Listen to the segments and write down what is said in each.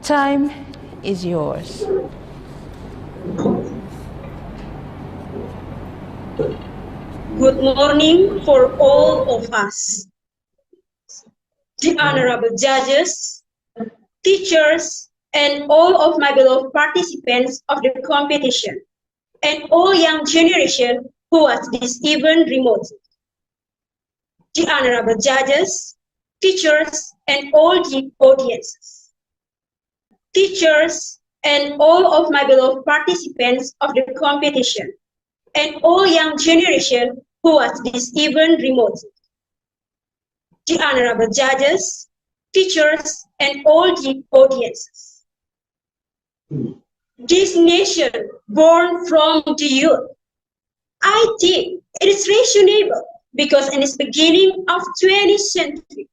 time is yours. Good morning for all of us. The honorable judges, teachers, and all of my beloved participants of the competition, and all young generation who watch this event remotely. The honorable judges, teachers, and all the audiences. Teachers, and all of my beloved participants of the competition, and all young generation who watch this event remotely. The honorable judges, teachers, and all the audiences. This nation born from the youth, I think it is reasonable because in its beginning of 20th century,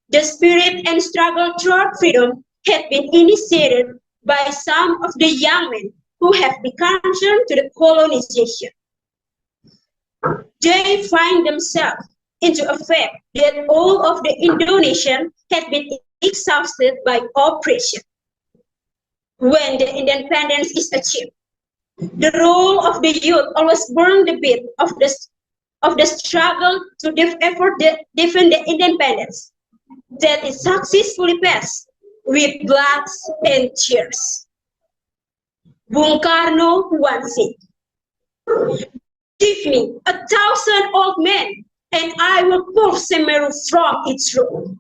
the spirit and struggle toward freedom had been initiated by some of the young men who have become concerned to the colonization. They find themselves into a fact that all of the Indonesians had been exhausted by oppression. When the independence is achieved, the role of the youth always burn the beat of the struggle to defend the independence that is successfully passed with blood and tears. Bung Karno once said, "Give me 1,000 old men, and I will pull Semeru from its root.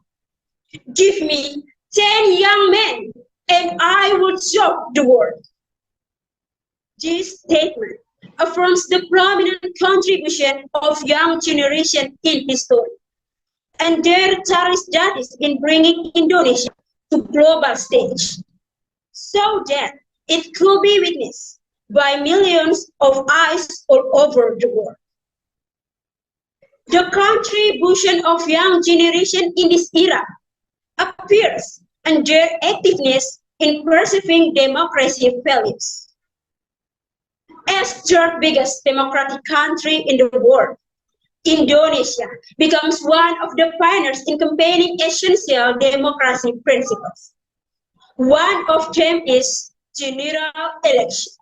Give me 10 young men, and I will shock the world." This statement affirms the prominent contribution of young generation in history and their tireless duties in bringing Indonesia to global stage, so that it could be witnessed by millions of eyes all over the world. The contribution of young generation in this era appears in their activeness in preserving democracy values. As third biggest democratic country in the world, Indonesia becomes one of the pioneers in campaigning essential democracy principles. One of them is general election.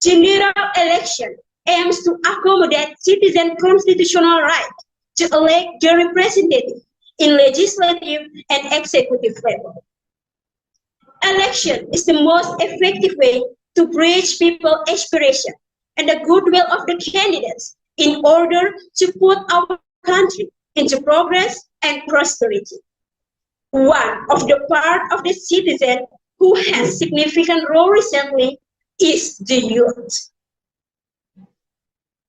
General election aims to accommodate citizen constitutional right to elect their representative in legislative and executive level. Election is the most effective way to bridge people's aspiration and the goodwill of the candidates in order to put our country into progress and prosperity. One of the part of the citizen who has significant role recently is the youth.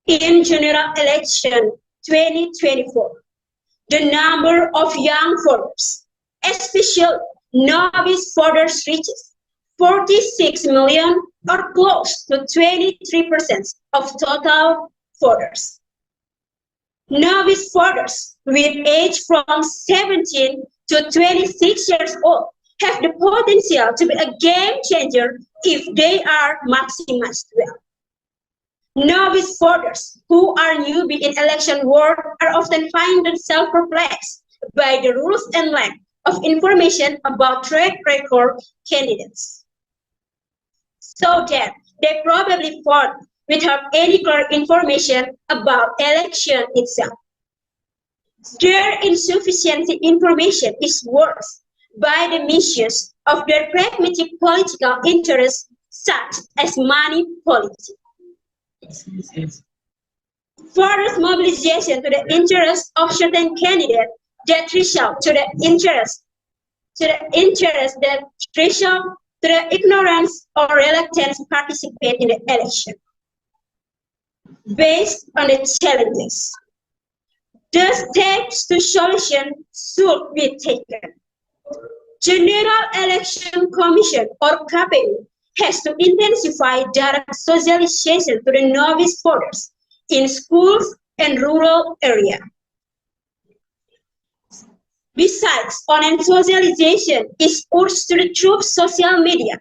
In general election 2024, the number of young voters, especially novice voters, reaches 46 million or close to 23% of total voters. Novice voters with age from 17 to 26 years old have the potential to be a game changer if they are maximized well. Novice voters who are newbie in election world are often find themselves perplexed by the rules and lack of information about track record candidates, so that they probably vote without any clear information about election itself. Their insufficient information is worse by the misuse of their pragmatic political interests, such as money politics. Further mobilization to the interest of certain candidates that result to the interest that result to the ignorance or reluctance to participate in the election. Based on the challenges, the steps to solution should be taken. General Election Commission or KPU has to intensify direct socialization to the novice voters in schools and rural areas. Besides, online socialization is urged to the through social media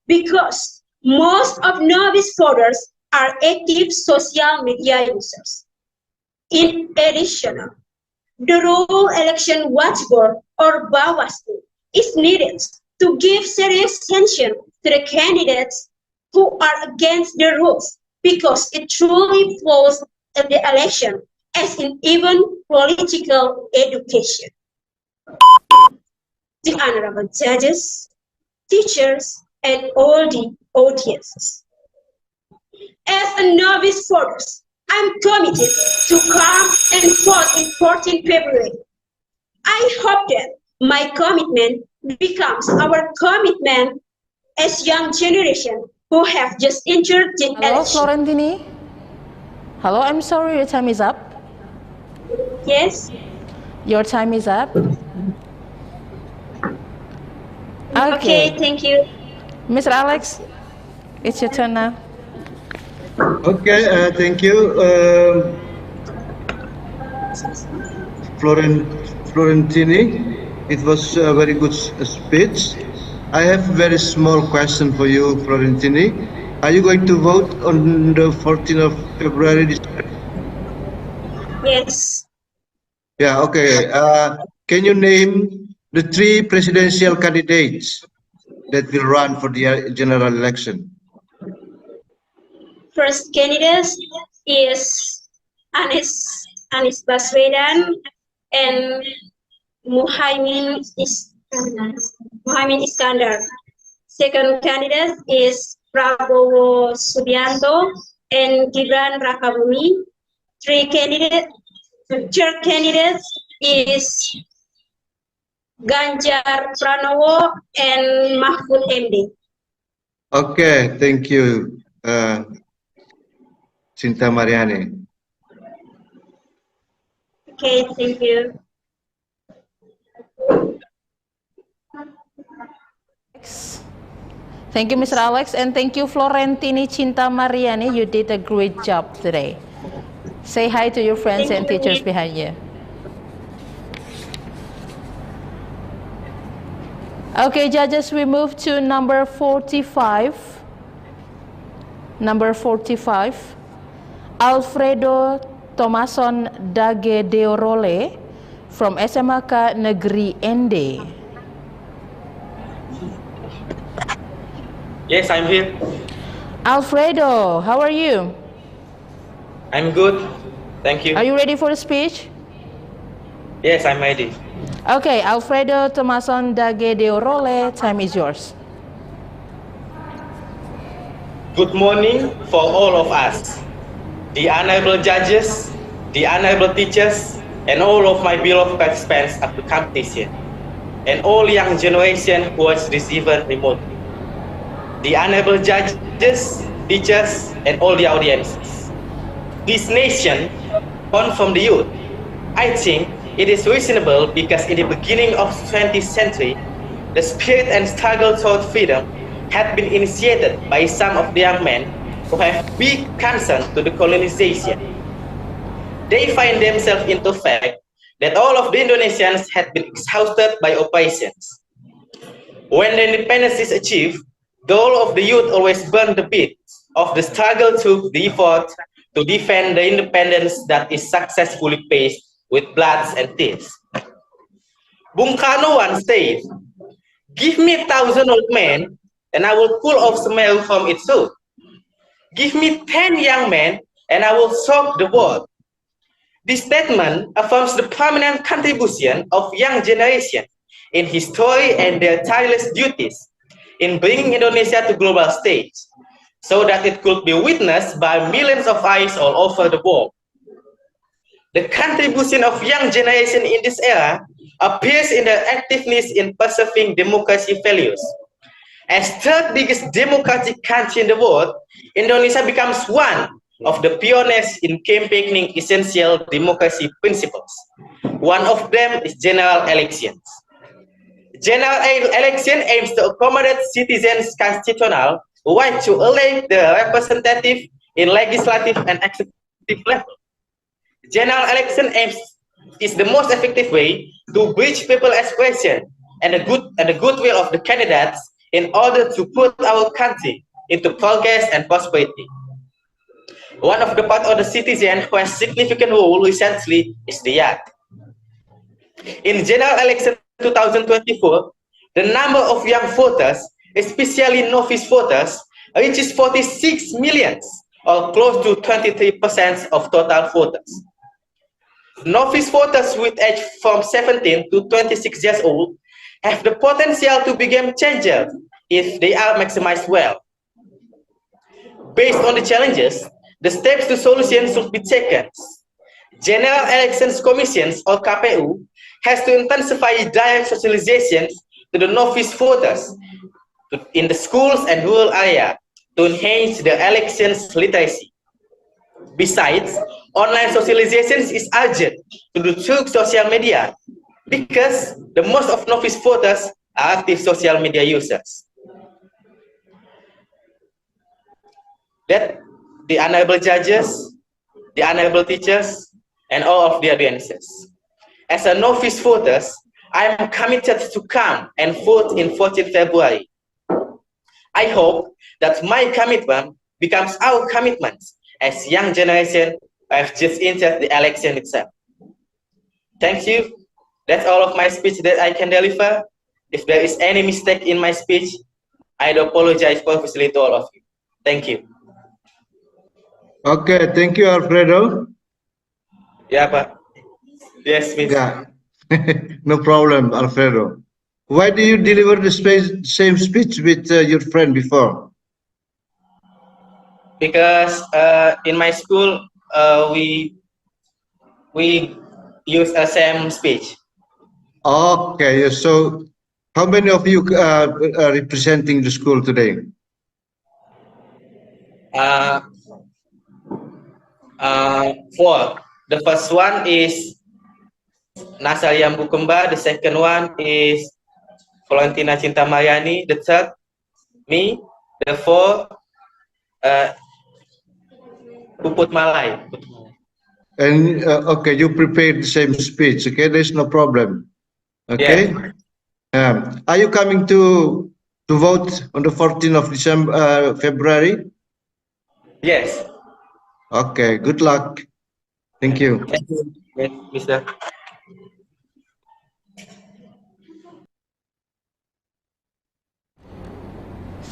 because most of novice voters are active social media users. In addition, the rural election watchboard or Bawaslu is needed to give serious attention to the candidates who are against the rules, because it truly flows in the election, as in even political education. The honorable judges, teachers, and all the audiences. As a novice voters, I'm committed to come and vote in 14 February. I hope that my commitment becomes our commitment as young generation who have just entered the Hello, election. Florentini. Hello, I'm sorry, your time is up. Yes? Your time is up. Okay, thank you. Mr. Alex, it's your turn now. Okay, thank you. Florentini, it was a very good speech. I have a very small question for you, Florentini. Are you going to vote on the 14th of February? Yes. Yeah, okay. Can you name the 3 presidential candidates that will run for the general election? First candidate is Anies Baswedan and Muhaimin Iskandar. Second candidate is Prabowo Subianto and Gibran Rakabumi. Third candidate is Ganjar Pranowo and Mahfud MD. Okay, thank you, Cinta Mariani. Okay, thank you. Thank you, Mr. Alex, and thank you, Florentini Cinta Mariani. You did a great job today. Say hi to your friends and teachers behind you. Okay, judges, we move to number 45. Number 45, Alfredo Tomason Dage Deorole from SMK Negeri Ende. Yes, I'm here. Alfredo, how are you? I'm good. Thank you. Are you ready for the speech? Yes, I'm ready. Okay, Alfredo Tomason Dage Deorole, time is yours. Good morning for all of us, the honorable judges, the honorable teachers, and all of my beloved participants of the competition, and all young generation who watch this event remotely. The honorable judges, teachers, and all the audiences. This nation, born from the youth. I think it is reasonable because in the beginning of the 20th century, the spirit and struggle toward freedom had been initiated by some of the young men who have big concern to the colonization. They find themselves into fact that all of the Indonesians had been exhausted by oppressions. When the independence is achieved, the whole of the youth always burn the beat of the struggle to the effort to defend the independence that is successfully paced with blood and tears. Bung Karno once said, "Give me 1,000 old men, and I will pull off Zamuel from its root. Give me 10 young men, and I will shock the world." This statement affirms the permanent contribution of young generation in history and their tireless duties in bringing Indonesia to global stage, so that it could be witnessed by millions of eyes all over the world. The contribution of young generation in this era appears in their activeness in preserving democracy values. As third biggest democratic country in the world, Indonesia becomes one of the pioneers in campaigning essential democracy principles. One of them is general elections. General election aims to accommodate citizens' constitutional right to elect the representative in legislative and executive level. General election is the most effective way to bridge people expression and the goodwill of the candidates in order to put our country into progress and prosperity. One of the part of the citizen who has significant role recently is the youth. In general election 2024, the number of young voters, especially novice voters, reaches 46 million, or close to 23% of total voters. Novice voters with age from 17 to 26 years old have the potential to be game changers if they are maximized well. Based on the challenges, the steps to solutions should be taken. General Elections Commissions, or KPU, has to intensify direct socialization to the novice voters in the schools and rural area to enhance the elections literacy. Besides, online socialization is urgent to do through social media because the most of novice voters are active social media users. That the honorable judges, the honorable teachers, and all of the audiences. As a novice voters, I am committed to come and vote in 14 February. I hope that my commitment becomes our commitment as young generation have just entered the election itself. Thank you. That's all of my speech that I can deliver. If there is any mistake in my speech, I do apologize profusely to all of you. Thank you. Okay, thank you, Alfredo. Yeah, Pak. Yes, Miss. Yeah, no problem, Alfredo. Why do you deliver the same speech with your friend before? Because in my school, we use the same speech. Okay, so how many of you are representing the school today? Four. The first one is Nasaria Bukemba. The second one is Valentina Cinta Mariani. The third, me. The fourth, Puput Malay. And okay, you prepared the same speech. Okay, there's no problem. Okay. Yeah. Are you coming to vote on the 14th of December, February? Yes. Okay. Good luck. Thank you. Thank you, Mr.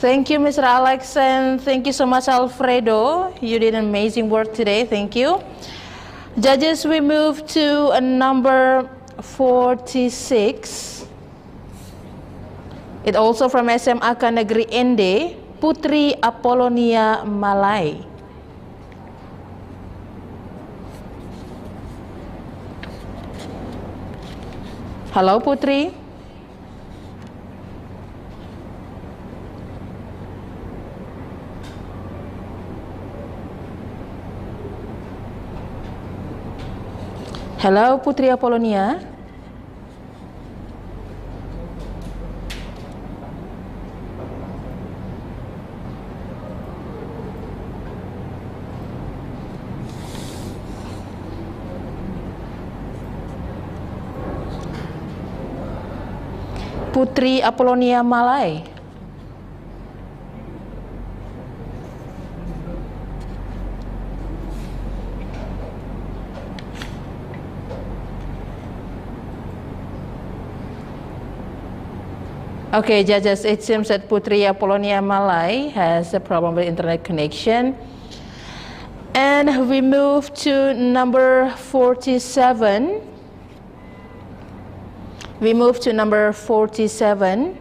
Thank you, Mr. Alex, and thank you so much, Alfredo. You did amazing work today. Thank you. Judges, we move to number 46. It also from SMA Negeri ND, Putri Apolonia Malay. Hello, Putri. Hello, Putri Apolonia. Putri Apolonia Malay. Okay, judges, it seems that Putri Apolonia Malay has a problem with internet connection. And we move to number 47. We move to number 47.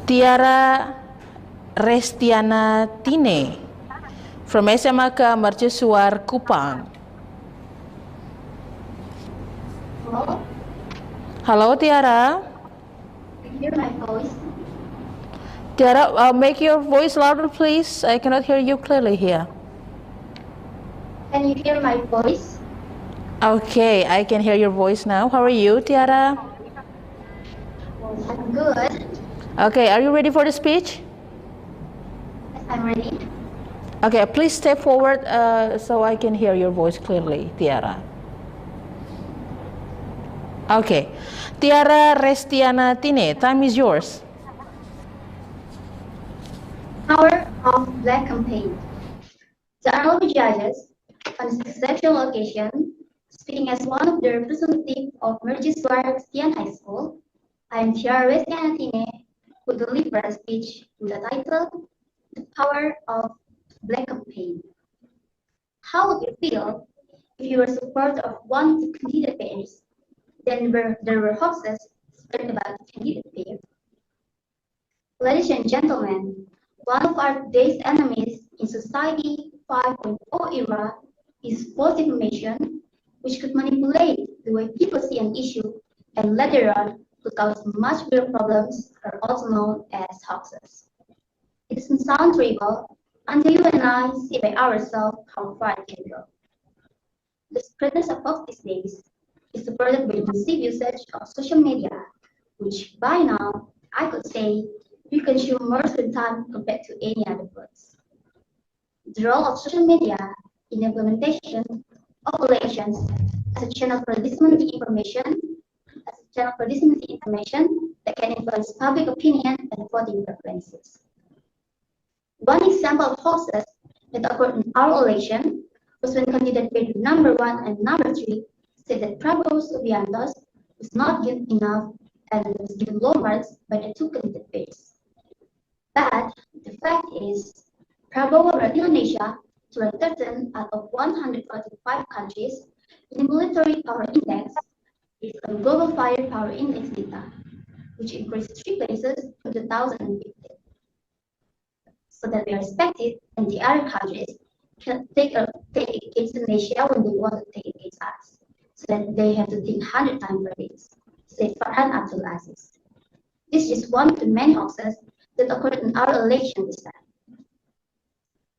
Tiara Restiana Tine from SMA Mercusuar Kupang. Hello? Hello, Tiara. Can you hear my voice? Tiara, make your voice louder, please. I cannot hear you clearly here. Can you hear my voice? Okay, I can hear your voice now. How are you, Tiara? I'm good. Okay, are you ready for the speech? Yes, I'm ready. Okay, please step forward so I can hear your voice clearly, Tiara. Okay, Tiara Restiana Tine, time is yours. Hour of Black Campaign. The honorable judges, on this exceptional occasion, speaking Acting as one of the representatives of Mercia Christian High School, I am Tiara who deliver a speech with the title, The Power of Black Campaign. How would you feel if you were supporter of one of the candidate pairs? Then there were hoaxes spread about the candidate pair. Ladies and gentlemen, one of our today's enemies in Society 5.0 era is false information, which could manipulate the way people see an issue and later on could cause much bigger problems, are also known as hoaxes. It doesn't sound trivial until you and I see by ourselves how far it can go. The spreadness of hoax these days is supported by the massive usage of social media, which by now I could say we consume more screen time compared to any other place. The role of social media in the implementation of elections as a channel for disseminating information, that can influence public opinion and voting preferences. One example of hoaxes that occurred in our election was when candidate paid number 1 and number 3 said that Prabowo Subianto was not good enough and was given low marks by the two candidate pairs. But the fact is, Prabowo brought Indonesia to rank 13 out of 145 countries in the military power index based on global firepower index data, which increased 3 places from 2015. So that we are respected and the other countries can take against Indonesia when they want to take against us, so that they have to think 100 times for this, say Farhan Abdul Aziz. This is one of the many hoaxes that occurred in our election this time.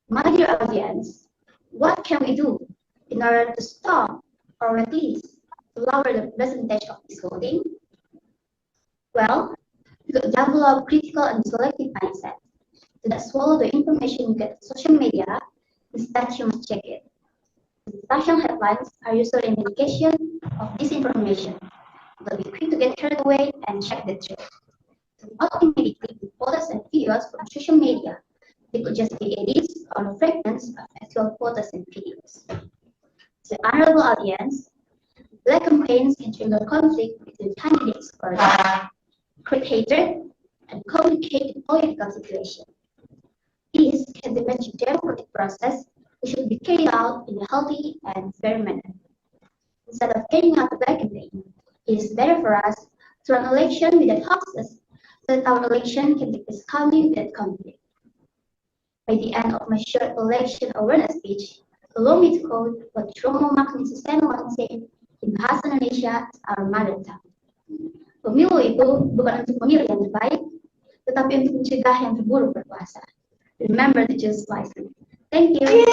My dear audience, what can we do in order to stop or at least to lower the percentage of this voting? Well, you could develop critical and selective mindset. Do not swallow the information you get on social media, instead you must check it. Sensational headlines are usually an indication of disinformation, but be quick to get carried away and check the truth. Do not immediately click photos and videos from social media. They could just be edits or fragments of actual photos and videos. So, honorable audience, black campaigns can trigger conflict between candidates or create hatred and complicate the political situation. This can damage the democratic process, which should be carried out in a healthy and fair manner. Instead of carrying out a black campaign, it is better for us to run an election without hoaxes, so that our election can take place calmly without conflict. By the end of my short election awareness speech, allow me to quote what Romo Magnis Suseno said in Bahasa Indonesia as our mother tongue. Pemilu itu bukan untuk memilih yang terbaik, tetapi untuk mencegah yang terburuk berkuasa. Remember to choose wisely. Thank you.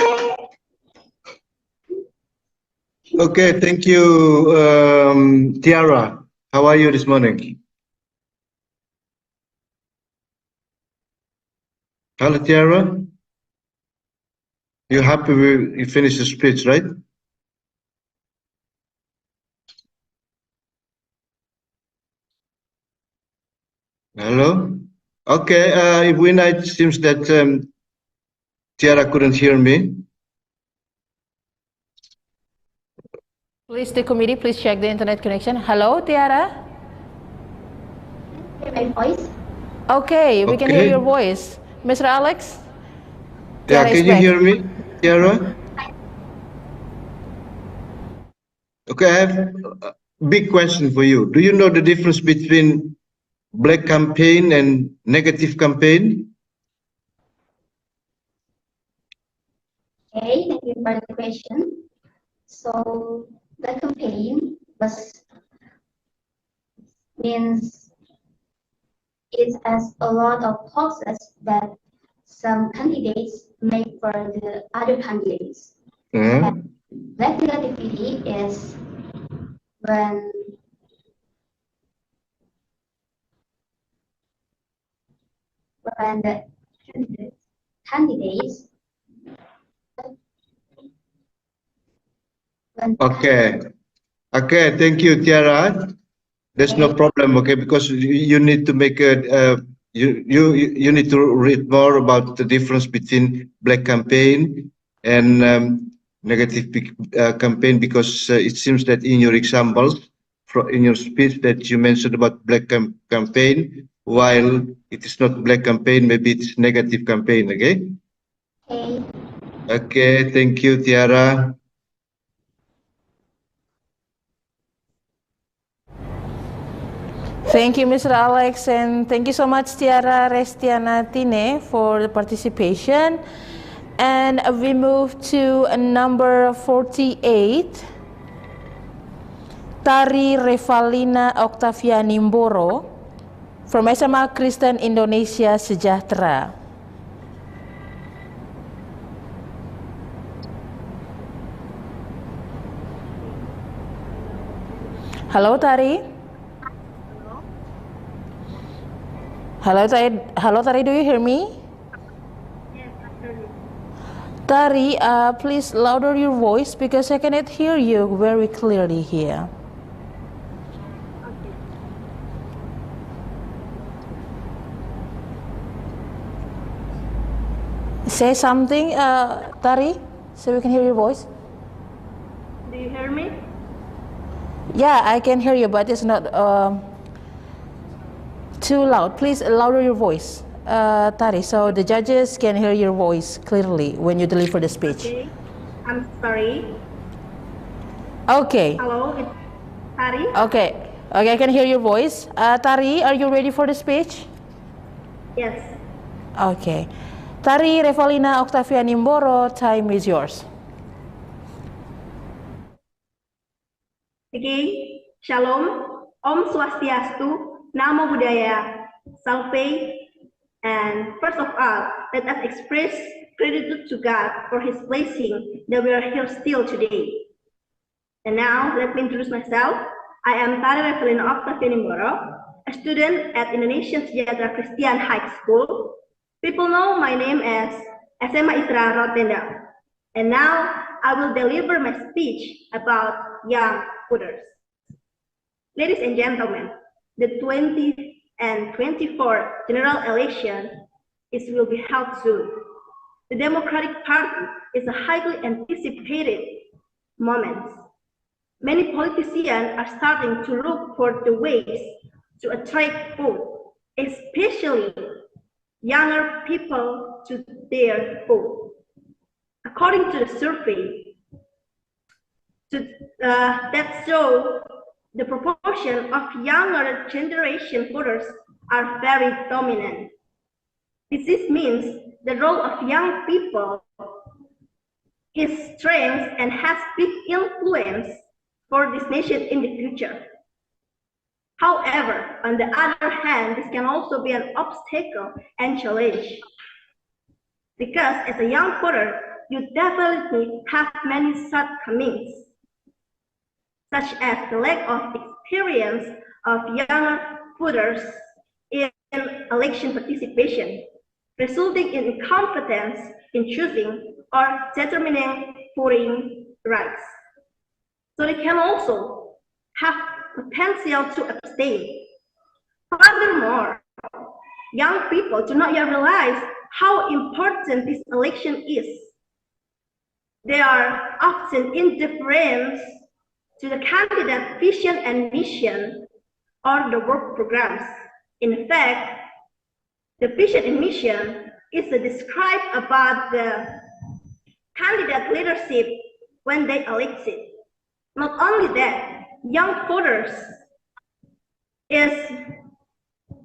Okay, thank you, Tiara. How are you this morning? Hello, Tiara. You're happy you finished the speech, right? Hello. Okay. It seems that Tiara couldn't hear me. Please, the committee, please check the internet connection. Hello, Tiara? Hear my voice? Okay, we can hear your voice. Mr. Alex? Yeah, can you hear me, Tiara? Okay, I have a big question for you. Do you know the difference between black campaign and negative campaign? Okay, thank you for the question. So, black campaign means it has a lot of hoaxes that some candidates make for the other candidates. And black negativity is when the candidates Okay, thank you, Tiara. There's no problem, okay, because you need to make a you need to read more about the difference between black campaign and campaign, because it seems that in your examples, in your speech, that you mentioned about black campaign, while it is not black campaign, maybe it's negative campaign. Okay. Okay. Okay. Thank you, Tiara. Thank you, Mr. Alex, and thank you so much, Tiara Restianatine, for the participation. And we move to number 48, Tari Refalina Octavia Nimboro, from SMA Kristen Indonesia Sejahtera. Hello, Tari. Hello, Tari, do you hear me? Yes, I heard you. Tari, please louder your voice because I cannot hear you very clearly here. Okay. Say something, Tari, so we can hear your voice. Do you hear me? Yeah, I can hear you, but it's not too loud. Please louder your voice, Tari, so the judges can hear your voice clearly when you deliver the speech. Okay. I'm sorry. Okay. Hello, it's Tari. Okay, I can hear your voice. Tari, are you ready for the speech? Yes. Okay. Tari Refalina Octavia Nimboro, time is yours. Okay. Shalom. Om Swastiastu. Namo Buddhaya. Salve. And first of all, let us express gratitude to God for His blessing that we are here still today. And now, let me introduce myself. I am Tari Refalina Octavia Nimboro, a student at Indonesian Sejahtera Christian High School. People know my name as SMA Isra Rotenda. And now, I will deliver my speech about young voters. Ladies and gentlemen, the 20th and 24th general election will be held soon. The Democratic Party is a highly anticipated moment. Many politicians are starting to look for the ways to attract vote, especially younger people to their vote. According to the survey that show the proportion of younger generation voters are very dominant. This means the role of young people is strength and has big influence for this nation in the future. However, on the other hand, this can also be an obstacle and challenge. Because as a young voter, you definitely have many shortcomings, such as the lack of experience of younger voters in election participation, resulting in incompetence in choosing or determining voting rights. So they can also have potential to abstain. Furthermore, young people do not yet realize how important this election is. They are often indifferent to the candidate vision and mission or the work programs. In fact, the vision and mission is described about the candidate leadership when they elected. Not only that, young voters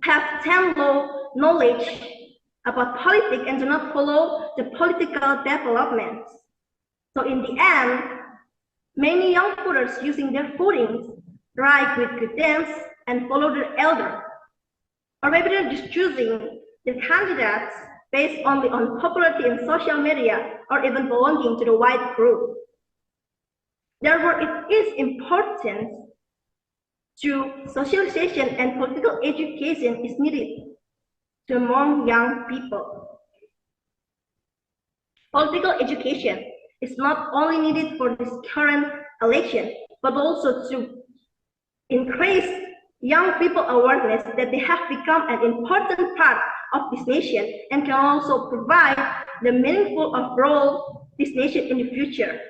have low knowledge about politics and do not follow the political developments. So in the end, many young voters using their voting right with credence and follow their elder, or maybe they're just choosing the candidates based only on popularity in social media or even belonging to the white group. Therefore, it is important to socialization and political education is needed to among young people. Political education is not only needed for this current election, but also to increase young people awareness that they have become an important part of this nation and can also provide the meaningful of role this nation in the future.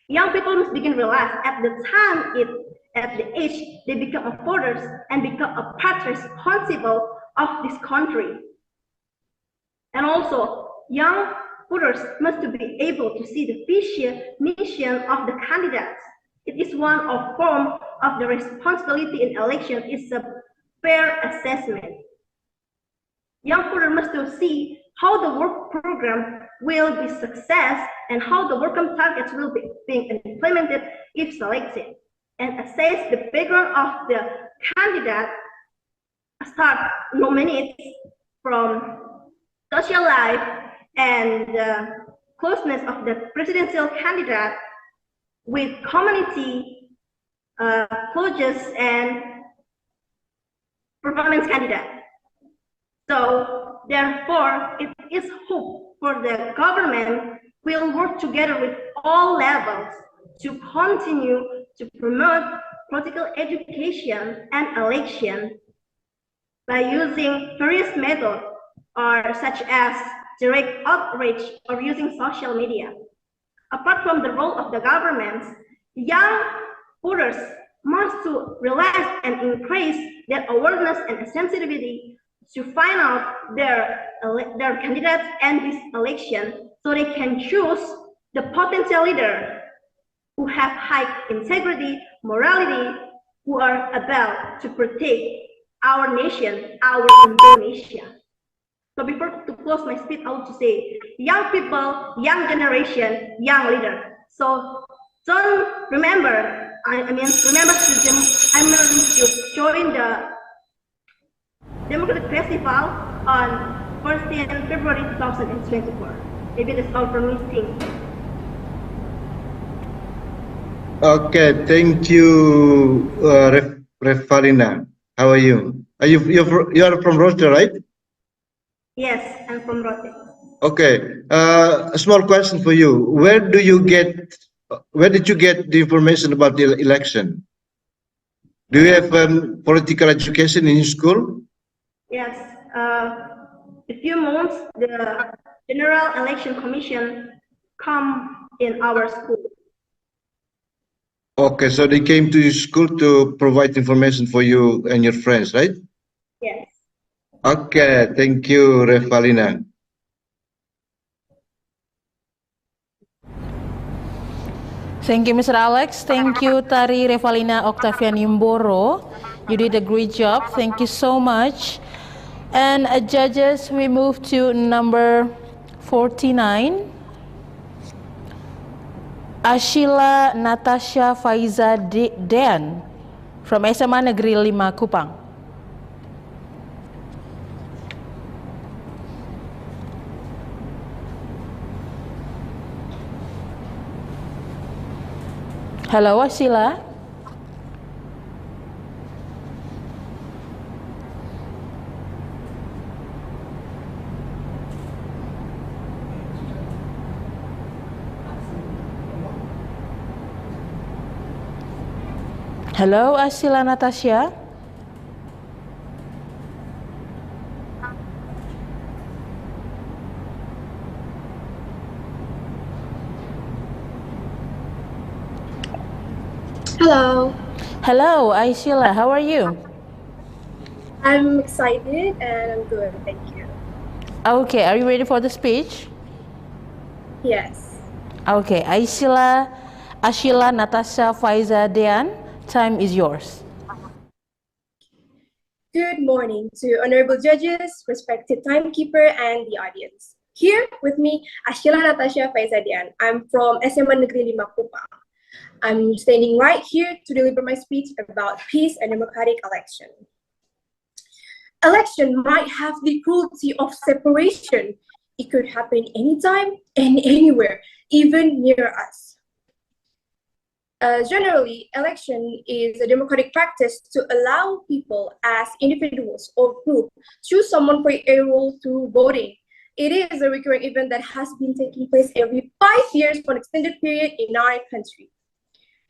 Young people must begin to realize at the age they become voters and become a part responsible of this country. And also, young voters must be able to see the vision, mission of the candidates. It is one of form of the responsibility in election is a fair assessment. Young voters must see how the work program will be success and how the work targets will be being implemented if selected, and assess the background of the candidate, start nominates from social life and closeness of the presidential candidate with community closures and performance candidate. So therefore, it is hope for the government will work together with all levels to continue to promote political education and election by using various methods such as direct outreach or using social media. Apart from the role of the governments, young voters must to realize and increase their awareness and sensitivity to find out their candidates and this election so they can choose the potential leader who have high integrity, morality, who are about to protect our nation, our Indonesia. So before to close my speech, I want to say, young people, young generation, young leader. So don't remember, remember to join the Democratic Festival on 14 February 2024. Maybe that's all from me. Thank you. Okay, thank you, Refalina. How are you? You are from Rochester, right? Yes, I'm from Rochester. Okay, a small question for you. Where did you get the information about the election? Do you have political education in school? Yes, a few months the General Election Commission come in our school. Okay, so they came to your school to provide information for you and your friends, right? Yes. Okay, thank you, Refalina. Thank you, Mr. Alex. Thank you, Tari Refalina Octavian Imboro. You did a great job. Thank you so much. And judges, we move to number 49. Ashila Natasha Faiza Dean from SMA Negeri 5 Kupang. Hello, Ashila. Hello, Ashila Natasha. Hello. Hello, Ashila. How are you? I'm excited and I'm good, thank you. Okay, are you ready for the speech? Yes. Okay, Ashila Natasha Faiza Dean, time is yours. Good morning to honorable judges, respected timekeeper, and the audience. Here with me, Ashila Natasha Faiza Dean. I'm from SMA Negeri 5 Kupang. I'm standing right here to deliver my speech about peace and democratic election. Election might have the cruelty of separation. It could happen anytime and anywhere, even near us. Generally, election is a democratic practice to allow people as individuals or groups choose someone for a role through voting. It is a recurring event that has been taking place every 5 years for an extended period in our country.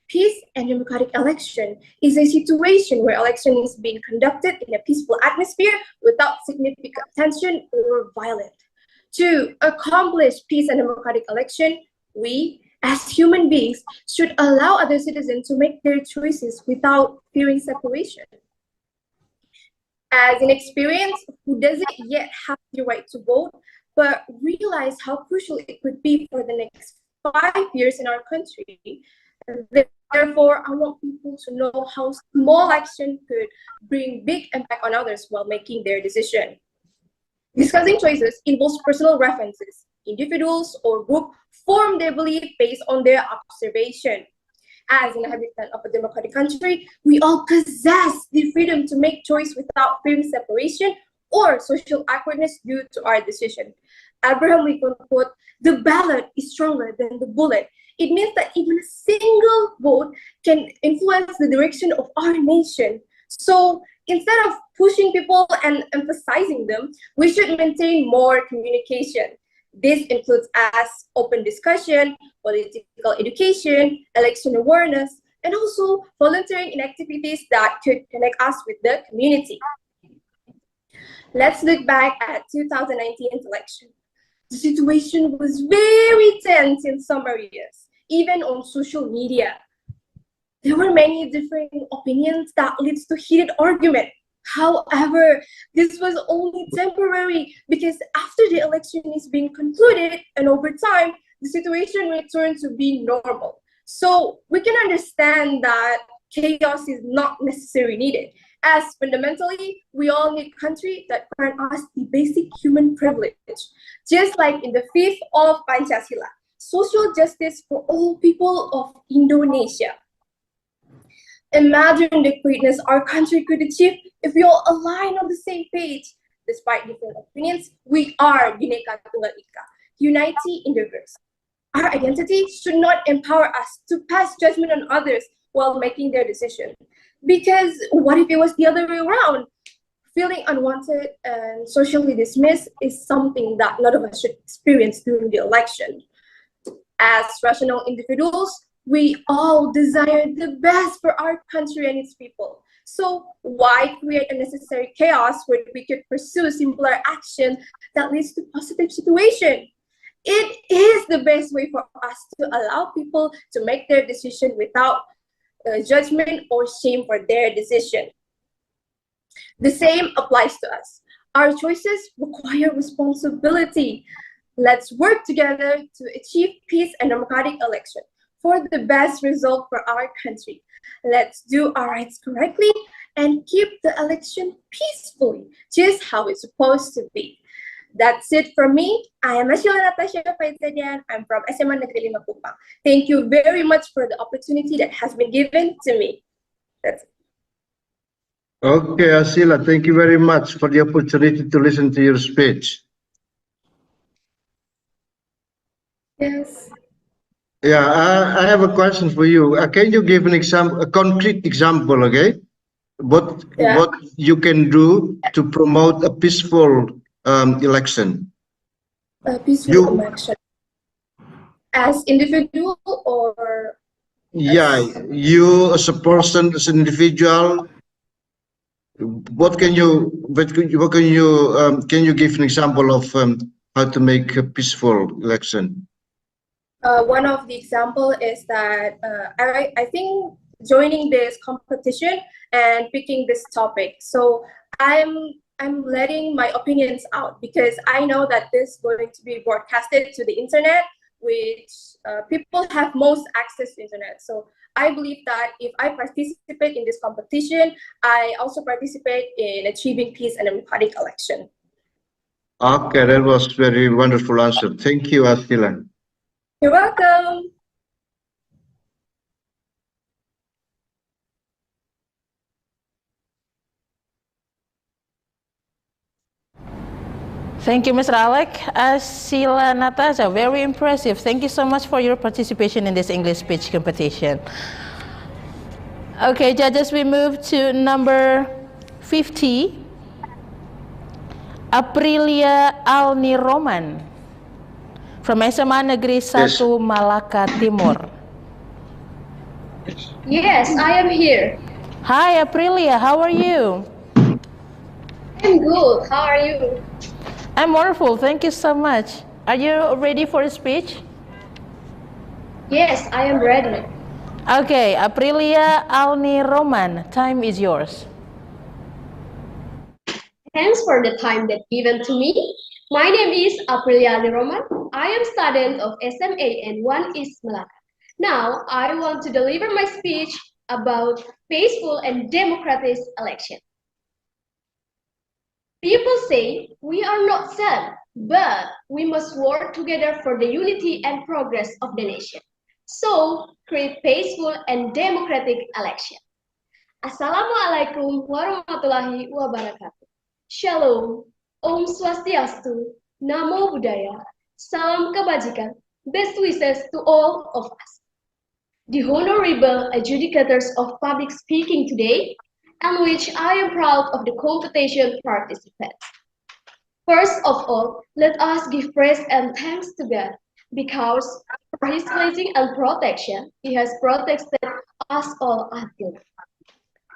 Peace and democratic election is a situation where election is being conducted in a peaceful atmosphere without significant tension or violence. To accomplish peace and democratic election, we, as human beings, should allow other citizens to make their choices without fearing separation. As an experience who doesn't yet have the right to vote, but realize how crucial it could be for the next 5 years in our country. Therefore, I want people to know how small action could bring big impact on others while making their decision. Discussing choices involves personal references. Individuals or group form their belief based on their observation. As an inhabitant of a democratic country, we all possess the freedom to make choice without fearing separation or social awkwardness due to our decision. Abraham Lincoln quote, "The ballot is stronger than the bullet." It means that even a single vote can influence the direction of our nation. So instead of pushing people and emphasizing them, we should maintain more communication. This includes as open discussion, political education, election awareness, and also volunteering in activities that could connect us with the community. Let's look back at 2019 election. The situation was very tense in some areas, even on social media. There were many different opinions that leads to heated argument. However, this was only temporary because after the election is being concluded and over time, the situation returned to be normal. So we can understand that chaos is not necessarily needed, as fundamentally, we all need country that grant us the basic human privilege. Just like in the 5th of Pancasila, social justice for all people of Indonesia. Imagine the greatness our country could achieve if we all align on the same page. Despite different opinions, we are Bhinneka Tunggal Ika, unity in diverse. Our identity should not empower us to pass judgment on others while making their decision. Because what if it was the other way around? Feeling unwanted and socially dismissed is something that none of us should experience during the election. As rational individuals, we all desire the best for our country and its people. So why create unnecessary chaos when we could pursue simpler action that leads to positive situation? It is the best way for us to allow people to make their decision without judgment or shame for their decision. The same applies to us. Our choices require responsibility. Let's work together to achieve peace and democratic election for the best result for our country. Let's do our rights correctly and keep the election peacefully, just how it's supposed to be. That's it from me. I am Ashila Natasha Faizadian. I'm from SMA Negeri 5 Kupang. Thank you very much for the opportunity that has been given to me. That's it. Okay, Ashila, thank you very much for the opportunity to listen to your speech. Yes. Yeah, I have a question for you. Can you give an example, a concrete example, okay? What you can do to promote a peaceful election? A peaceful election. As individual or? Yeah, you as a person, as an individual. Can you give an example of how to make a peaceful election? One of the example is that I think joining this competition and picking this topic. So I'm letting my opinions out because I know that this is going to be broadcasted to the internet, which people have most access to internet. So I believe that if I participate in this competition, I also participate in achieving peace and democratic election. Okay, that was very wonderful answer. Thank you, Ashila. You're welcome. Thank you, Mr. Alec. Ashila Natasha, very impressive. Thank you so much for your participation in this English speech competition. Okay, judges, we move to number 50. Aprilia Alniroman from SMA Negeri 1 Malaka Timur. Yes, I am here. Hi, Aprilia. How are you? I'm good. How are you? I'm wonderful. Thank you so much. Are you ready for a speech? Yes, I am ready. Okay, Aprilia Alni Roman, time is yours. Thanks for the time that given to me. My name is Aprilia Roman. I am student of SMA and one is Malacca. Now, I want to deliver my speech about peaceful and democratic election. People say we are not sad, but we must work together for the unity and progress of the nation. So, create peaceful and democratic election. Assalamualaikum warahmatullahi wabarakatuh. Shalom, Om Swastiastu, Namo Buddhaya, Salam Kebajikan, best wishes to all of us. The honorable adjudicators of public speaking today, and which I am proud of the competition participants. First of all, let us give praise and thanks to God, because for His blessing and protection, He has protected us all until now.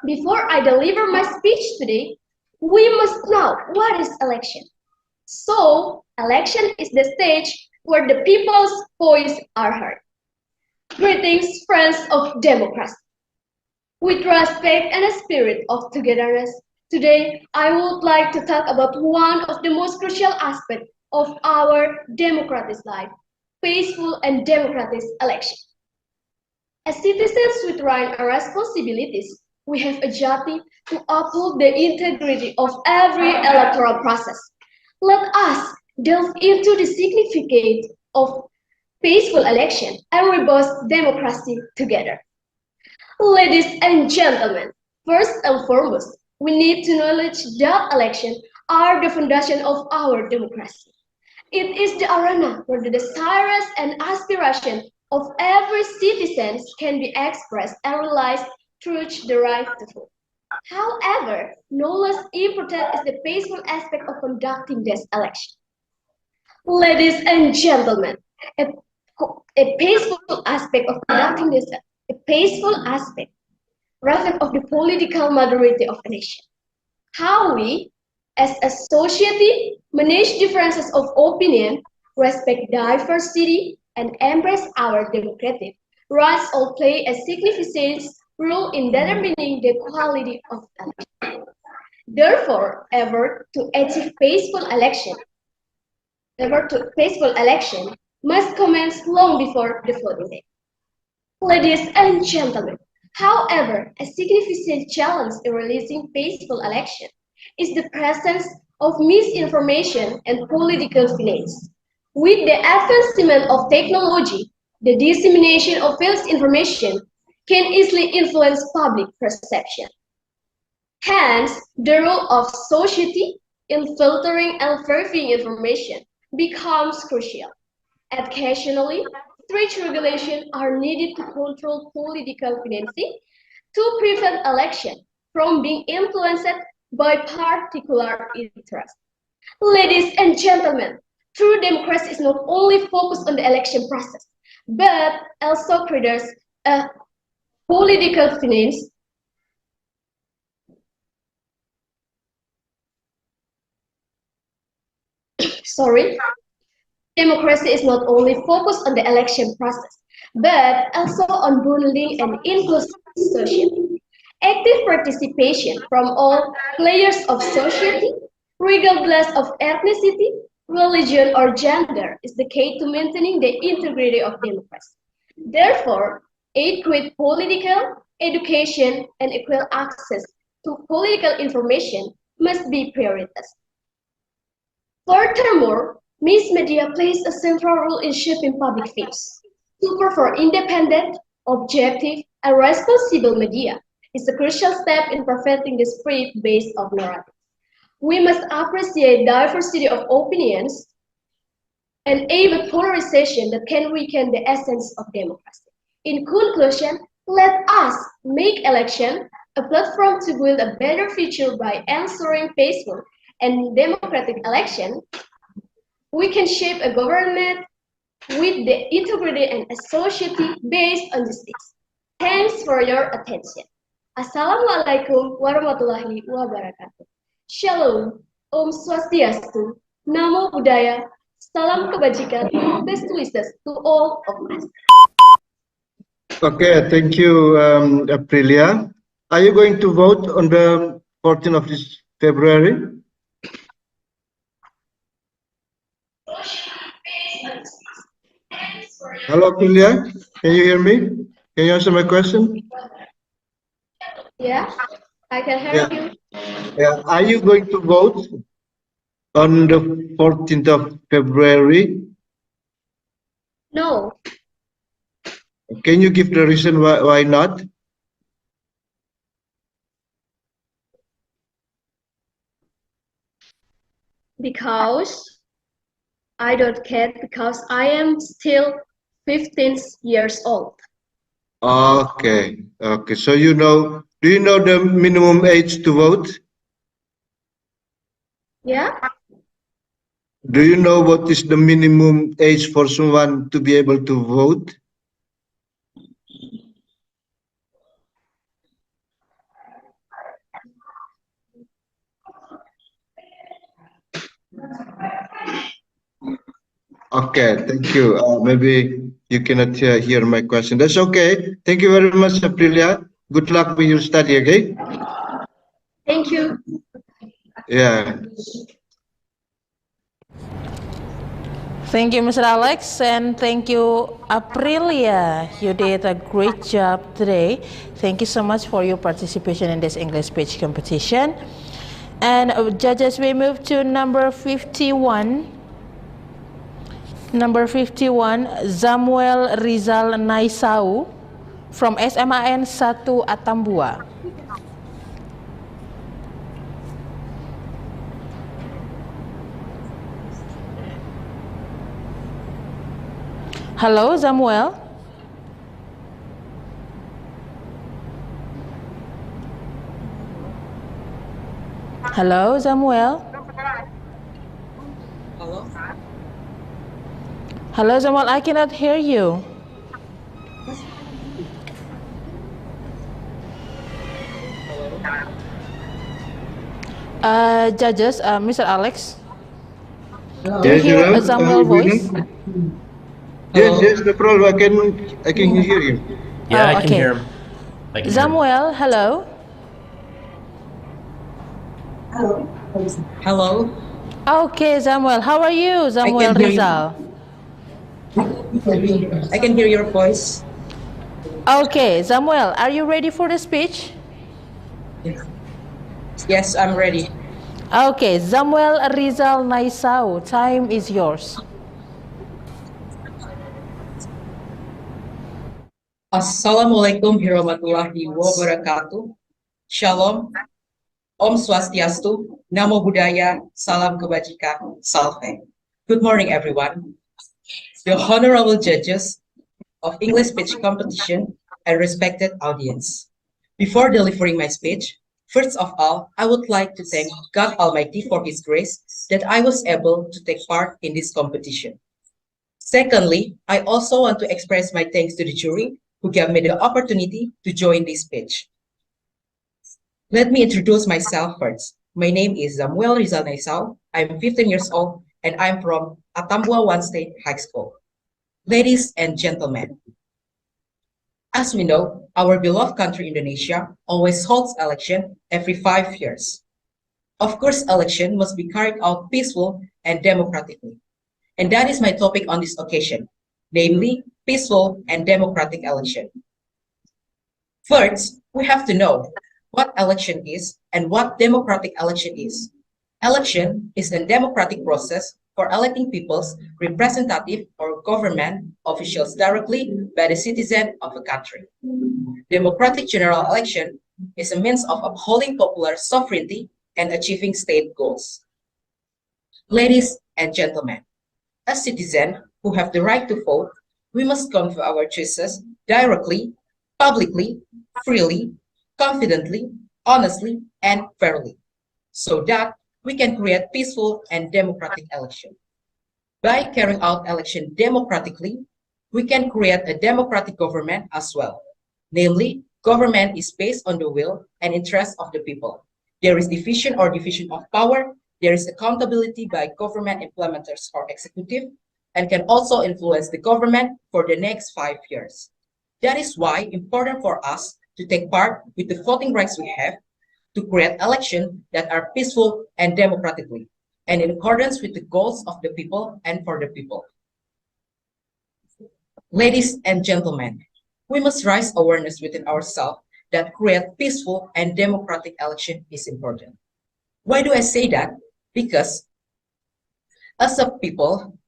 Before I deliver my speech today, we must know what is election. So, election is the stage where the people's voice are heard. Greetings, friends of democracy. With respect and a spirit of togetherness, today I would like to talk about one of the most crucial aspects of our democratic life, peaceful and democratic election. As citizens with rights and responsibilities, we have a duty to uphold the integrity of every electoral process. Let us delve into the significance of peaceful election and robust democracy together. Ladies and gentlemen, first and foremost, we need to acknowledge that elections are the foundation of our democracy. It is the arena where the desires and aspirations of every citizen can be expressed and realized through the right to vote. However, no less important is the peaceful aspect of conducting this election. Ladies and gentlemen, a peaceful aspect of conducting this, a peaceful aspect, rather of the political majority of a nation. How we, as a society, manage differences of opinion, respect diversity, and embrace our democratic rights all play a significant role in determining the quality of election. Therefore, effort to achieve peaceful election must commence long before the voting day. Ladies and gentlemen, however, a significant challenge in realizing peaceful election is the presence of misinformation and political finance. With the advancement of technology, the dissemination of false information can easily influence public perception. Hence, the role of society in filtering and verifying information becomes crucial. Occasionally, strict regulations are needed to control political financing to prevent election from being influenced by particular interests. Ladies and gentlemen, true democracy is not only focused on the election process, but also creates a political finance. Democracy is not only focused on the election process, but also on building an inclusive society. Active participation from all layers of society, regardless of ethnicity, religion, or gender, is the key to maintaining the integrity of democracy. Therefore, adequate political, education, and equal access to political information must be prioritized. Furthermore, mass media plays a central role in shaping public views. Support for independent, objective, and responsible media is a crucial step in preventing the spread based of narratives. We must appreciate diversity of opinions and avoid polarization that can weaken the essence of democracy. In conclusion, let us make election a platform to build a better future by ensuring peaceful and democratic election. We can shape a government with the integrity and a society based on justice. Thanks for your attention. Assalamualaikum warahmatullahi wabarakatuh. Shalom, Om Swastiastu, Namo Buddhaya, Salam Kebajikan, best wishes to all of us. Okay, thank you, Aprilia. Are you going to vote on the 14th of this February? Hello, Aprilia. Can you hear me? Can you answer my question? Yeah, I can hear Yeah. you. Yeah. Are you going to vote on the 14th of February? No, Can you give the reason why not? because I don't care because I am still 15 years old. Okay. Okay. So do you know the minimum age to vote? Yeah, Do you know what is the minimum age for someone to be able to vote? Okay, thank you. Maybe you cannot hear my question. That's okay. Thank you very much, Aprilia. Good luck with your study, okay? thank you. Yeah. Thank you, Mr. Alex, and thank you, Aprilia. You did a great job today. Thank you so much for your participation in this English speech competition. And judges, we move to number 51. Number 51, Zamuel Rizal Naisau from SMAN 1 Atambua. Hello, Zamuel. Hello, Zamuel. Hello? Hello, Zamuel. I cannot hear you. Judges, Mr. Alex, do you Yes, hear Gerald. Zamuel voice? Yes, no problem. I can hear you. Yeah, Oh, I can okay. hear him. I can hear him. Samuel, hello. Hello? Okay, Samuel, how are you, Samuel can hear you. Rizal? I can hear your voice. Okay, Samuel, are you ready for the speech? Yes, I'm ready. Okay, Samuel Rizal Naisau, time is yours. Assalamualaikum warahmatullahi wabarakatuh. Shalom. Om Swastiastu. Namo Buddhaya. Salam Kebajikan. Salve. Good morning, everyone. The honorable judges of English speech competition and respected audience. Before delivering my speech, first of all, I would like to thank God Almighty for His grace that I was able to take part in this competition. Secondly, I also want to express my thanks to the jury who gave me the opportunity to join this speech. Let me introduce myself first. My name is Zamuel Rizal Naisau. I'm 15 years old and I'm from Atambua One State High School. Ladies and gentlemen, as we know, our beloved country Indonesia always holds election every 5 years. Of course, election must be carried out peaceful and democratically. And that is my topic on this occasion, namely peaceful and democratic election. First, we have to know what election is and what democratic election is. Election is a democratic process for electing people's representative or government officials directly by the citizen of a country. Democratic general election is a means of upholding popular sovereignty and achieving state goals. Ladies and gentlemen, as citizens who have the right to vote, we must come to our choices directly, publicly, freely, confidently, honestly, and fairly, so that we can create peaceful and democratic election. By carrying out election democratically, we can create a democratic government as well. Namely, government is based on the will and interest of the people. There is division of power. There is accountability by government implementers or executive, and can also influence the government for the next 5 years. That is why important for us to take part with the voting rights we have to create elections that are peaceful and democratically, and in accordance with the goals of the people and for the people. Ladies and gentlemen, we must raise awareness within ourselves that create peaceful and democratic election is important. Why do I say that? Because as a people,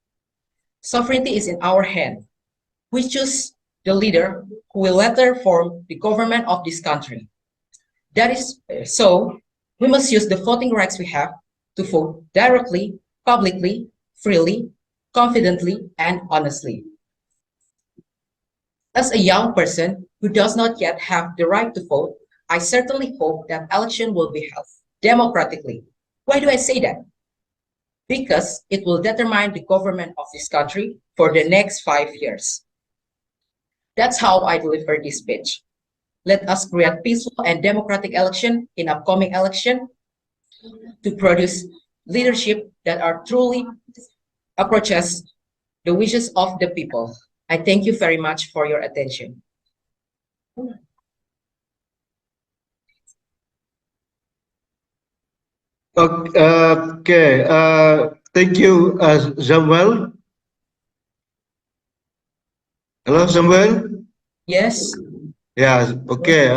sovereignty is in our hand. We choose the leader who will later form the government of this country. That is so, we must use the voting rights we have to vote directly, publicly, freely, confidently, and honestly. As a young person who does not yet have the right to vote, I certainly hope that election will be held democratically. Why do I say that? Because it will determine the government of this country for the next 5 years. That's how I deliver this speech. Let us create peaceful and democratic election in upcoming election to produce leadership that are truly approaches the wishes of the people. I thank you very much for your attention. Okay, thank you, Zamuel. Hello, Samuel? Yes. Yeah, okay.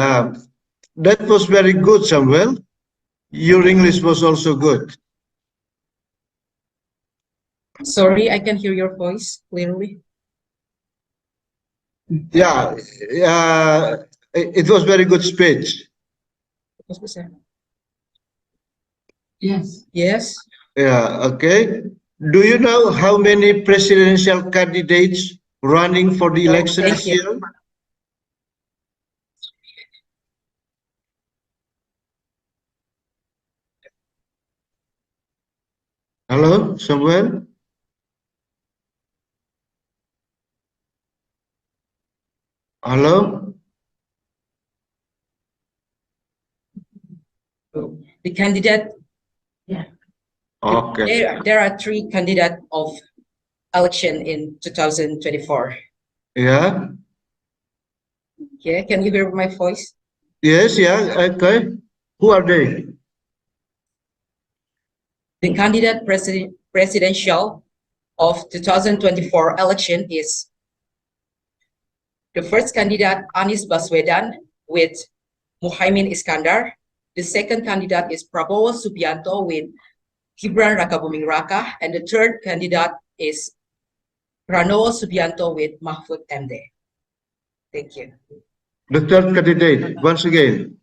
That was very good, Samuel. Your English was also good. Sorry, I can hear your voice clearly. Yeah, it was very good speech. Yes. Yes. Yeah, okay. Do you know how many presidential candidates running for the election this year? Hello, Samuel? Hello? The candidate, okay. There are 3 candidates of election in 2024. Yeah? Yeah, can you hear my voice? Yes, yeah, okay. Who are they? The candidate presidential of 2024 election is the first candidate Anies Baswedan with Muhaimin Iskandar. The second candidate is Prabowo Subianto with Gibran Rakabuming Raka, and the third candidate is Pranowo Subianto with Mahfud MD. Thank you. The third candidate, once again.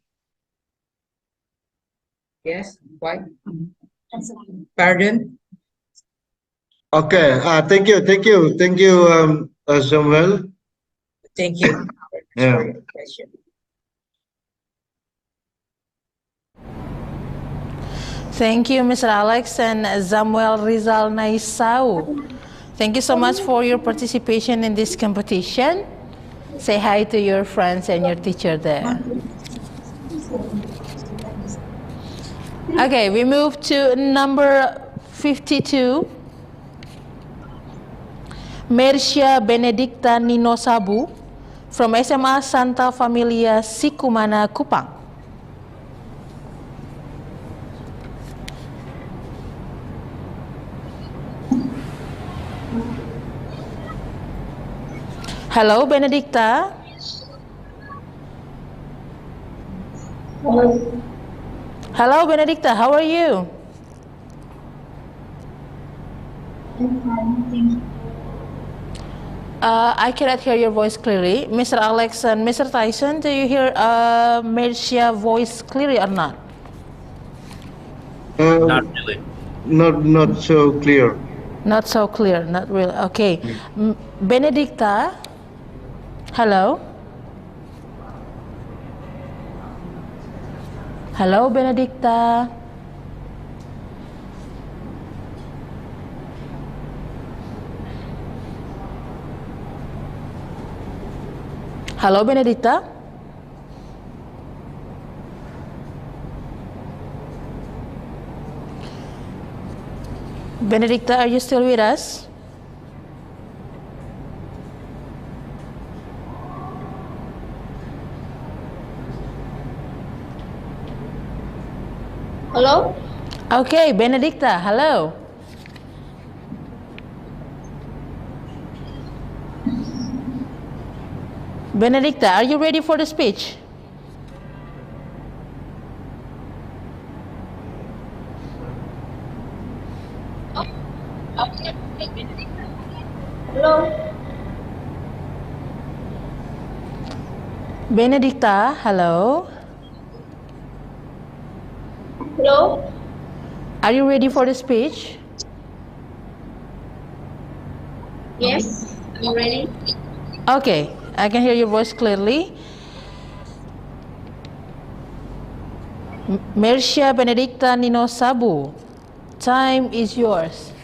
Yes, why? Pardon? Okay, thank you, Samuel. Thank you. Yeah. For your question. Thank you, Mr. Alex and Zamuel Rizal Naisau. Thank you so much for your participation in this competition. Say hi to your friends and your teacher there. Okay, we move to number 52. Mercia Benedicta Nino Sabu from SMA Santa Familia Sikumana, Kupang. Hello, Benedicta. Hello, Benedicta. How are you? I cannot hear your voice clearly. Mr. Alex and Mr. Tyson, do you hear Mercia voice clearly or not? Not really. Not so clear. Not so clear, not really. Okay. Benedicta, hello? Hello, Benedicta. Hello, Benedicta. Benedicta, are you still with us? Hello? Okay, Benedicta, hello. Benedicta, are you ready for the speech? Hello? Benedicta, hello. Hello? Are you ready for the speech? Yes, I'm ready. Okay, I can hear your voice clearly. Mercia Benedicta Nino Sabu, time is yours.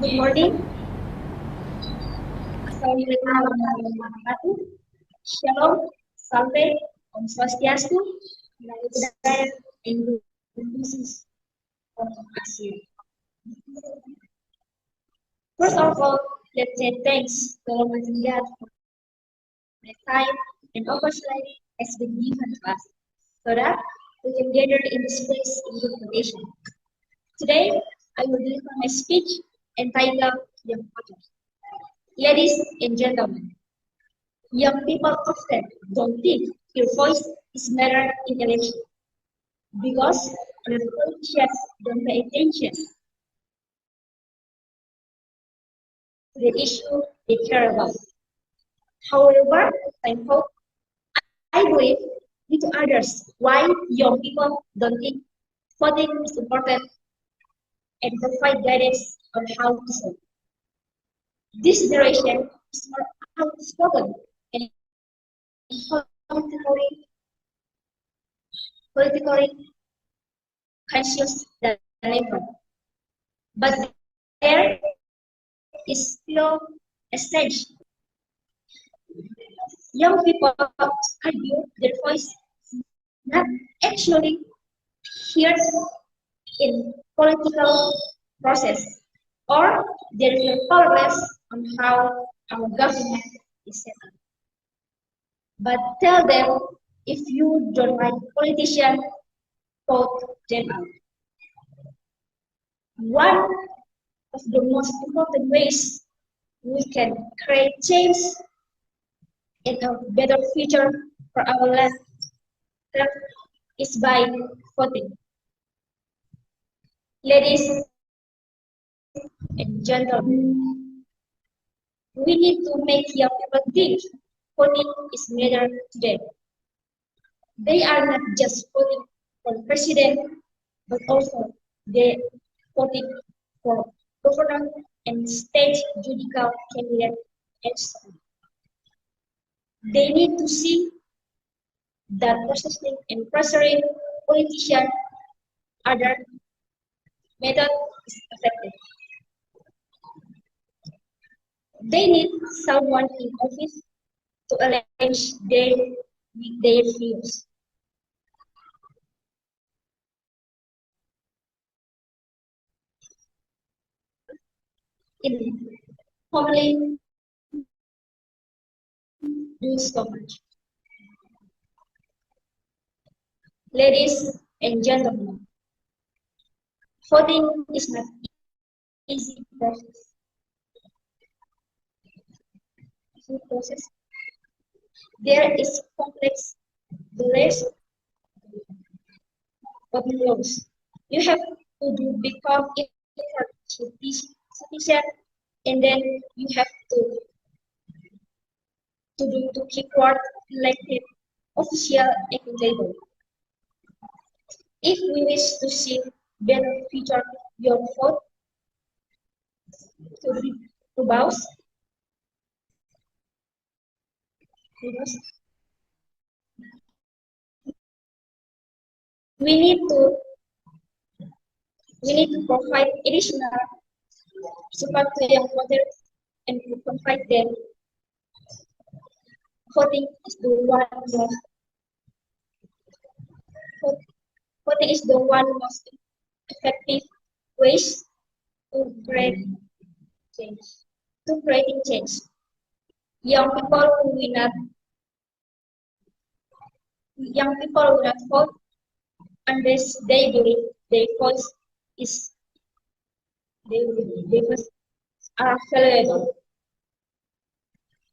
Good morning. Assalamualaikum warahmatullahi wabarakatuh. Shalom, Salve, Om Swastiastu, Namo Buddhaya, and good wishes for Asia. First of all, let's say thanks to Almighty God for the time and opportunity has been given to us, so that we can gather in this place in good condition. Today, I will deliver my speech entitled Young Voters. Ladies and gentlemen, young people often don't think your voice is matter in election because the politicians don't pay attention to the issue they care about. However, I believe due to others why young people don't think voting is important and provide guidance on how to vote. This generation is more outspoken and politically conscious than ever. But there is still a stage. Young people argue their voice is not actually heard in political process, or they feel powerless on how our government is set up. But tell them if you don't like politicians, vote them out. One of the most important ways we can create change and a better future for our land is by voting. Ladies and gentlemen, we need to make young people think voting is matter to them. They are not just voting for the president, but also they voting for governor and state judicial candidate and so on. They need to see that persisting and pressuring politicians other method is effective. They need someone in office to arrange their views. In family, do so much. Ladies and gentlemen, voting is not easy process. There is complex delays voting laws. You have to become citizen, and then you have to keep word elected official accountable. If we wish to see better future your vote to bounce, we need to provide additional support to young voters and to provide them voting is the most effective ways to create change. To creating change. Young people who will not young people will not vote unless they believe their voice is they was are valuable,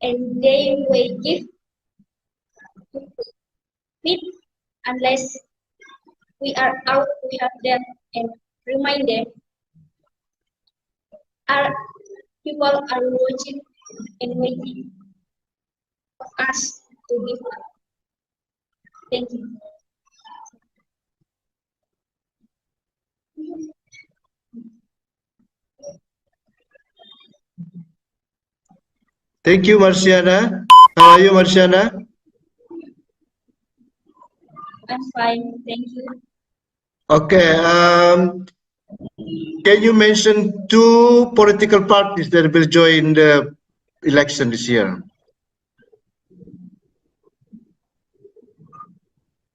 and they will give it unless we are out to help them and remind them our people are watching and waiting for us to give up. Thank you. Thank you, Marciana. How are you, Marciana? I'm fine, thank you. Okay. Can you mention two political parties that will join the election this year?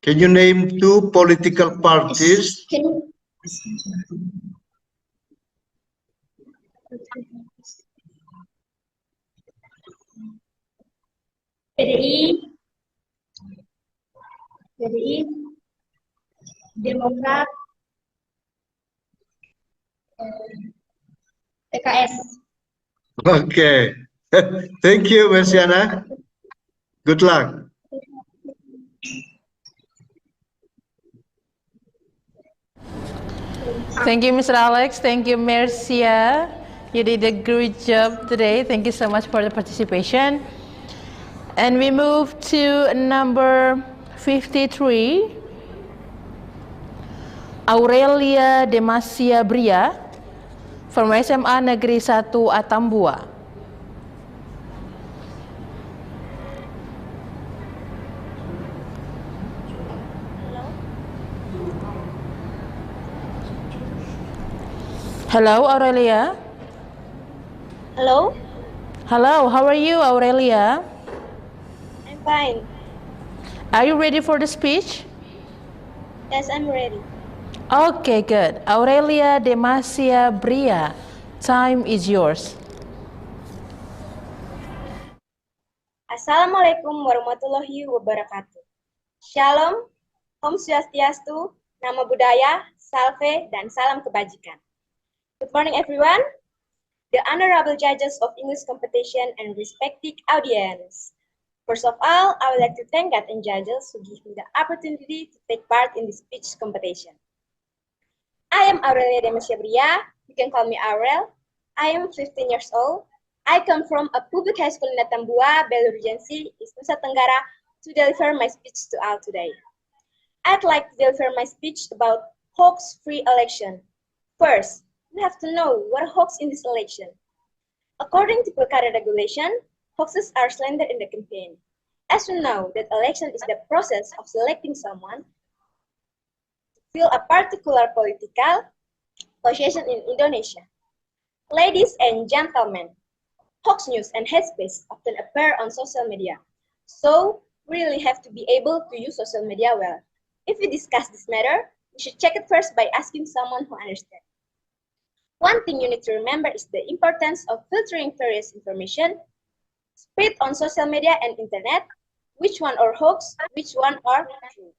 Can you name two political parties? Can you? PDI, Demokrat, PKS. Okay. Thank you, Marciana. Good luck. Thank you, Mr. Alex. Thank you, Mercia. You did a great job today. Thank you so much for the participation. And we move to number 53. Aurelia Demasia Bria from SMA Negeri 1 Atambua. Hello, Aurelia. Hello, Hello, how are you, Aurelia? I'm fine. Are you ready for the speech? Yes, I'm ready. Okay, good. Aurelia Demasia Bria, time is yours. Assalamualaikum warahmatullahi wabarakatuh. Shalom, Om Swastiastu, Nama Budaya, Salve, dan Salam Kebajikan. Good morning, everyone. The honorable judges of English competition and respected audience. First of all, I would like to thank God and judges who give me the opportunity to take part in this speech competition. I am Aurelia Demasia Bria. You can call me Aurel. I am 15 years old. I come from a public high school in Atambua, Belu Regency, Nusa Tenggara, to deliver my speech to all today. I'd like to deliver my speech about hoax-free election. First, we have to know what a hoax in this election. According to Pilkada regulation, hoaxes are slander in the campaign. As we know that election is the process of selecting someone to fill a particular political position in Indonesia. Ladies and gentlemen, hoax news and hate speech often appear on social media. So, we really have to be able to use social media well. If we discuss this matter, we should check it first by asking someone who understands. One thing you need to remember is the importance of filtering various information spread on social media and internet, which one are hoax, which one are true.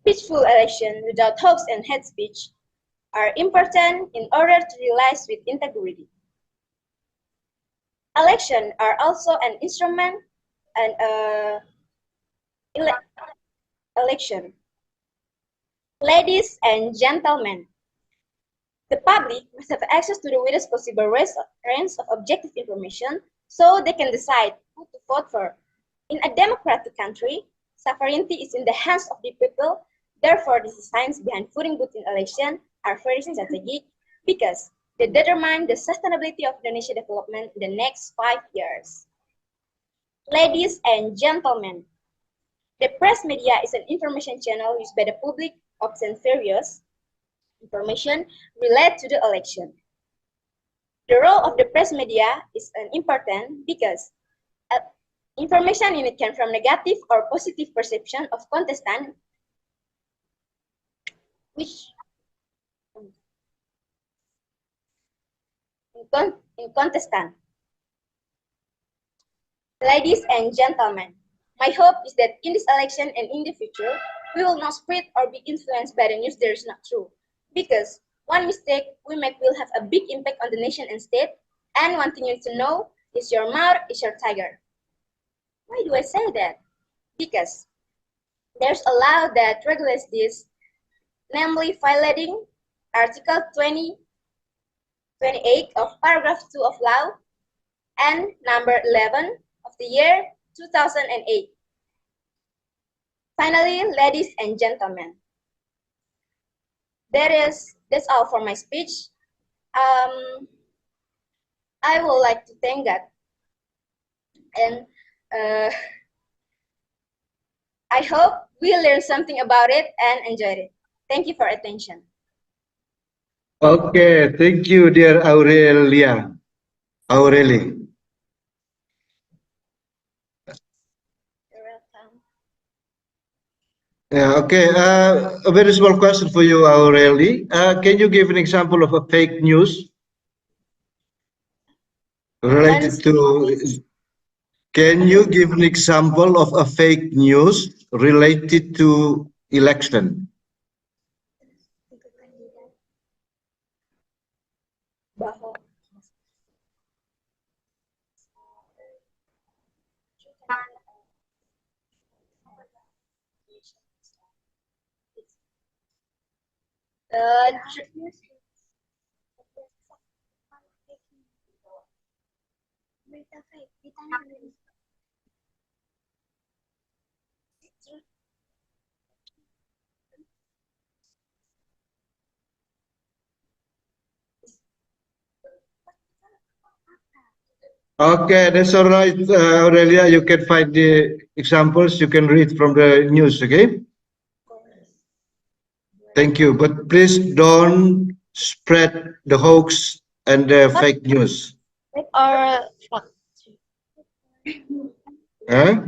Peaceful election without hoax and hate speech are important in order to realize with integrity. Elections are also an instrument and election. Ladies and gentlemen, the public must have access to the widest possible range of objective information so they can decide who to vote for. In a democratic country, sovereignty is in the hands of the people. Therefore, the science behind voting booth in election are very strategic because they determine the sustainability of Indonesia development in the next 5 years. Ladies and gentlemen, the press media is an information channel used by the public to obtain various information related to the election. The role of the press media is important because information in it can from negative or positive perception of contestant, which in contestant. Ladies and gentlemen, My hope is that in this election and in the future, we will not spread or be influenced by the news that is not true. Because one mistake we make will have a big impact on the nation and state, and one thing you need to know is your mouth is your tiger. Why do I say that? Because there's a law that regulates this, namely violating Article 28 of Paragraph 2 of Law and number 11 of the year 2008. Finally, ladies and gentlemen, that's all for my speech. I would like to thank God, and I hope we learned something about it and enjoyed it. Thank you for attention. Okay, thank you, dear Aurelia. Aurelia. You're welcome. Yeah, okay. A very small question for you, Aurelia. Can you give an example of a fake news related to? Can you give an example of a fake news related to election? Okay, that's all right, Aurelia. You can find the examples. You can read from the news, okay? Thank you. But please don't spread the hoax and the fake news. Or Huh?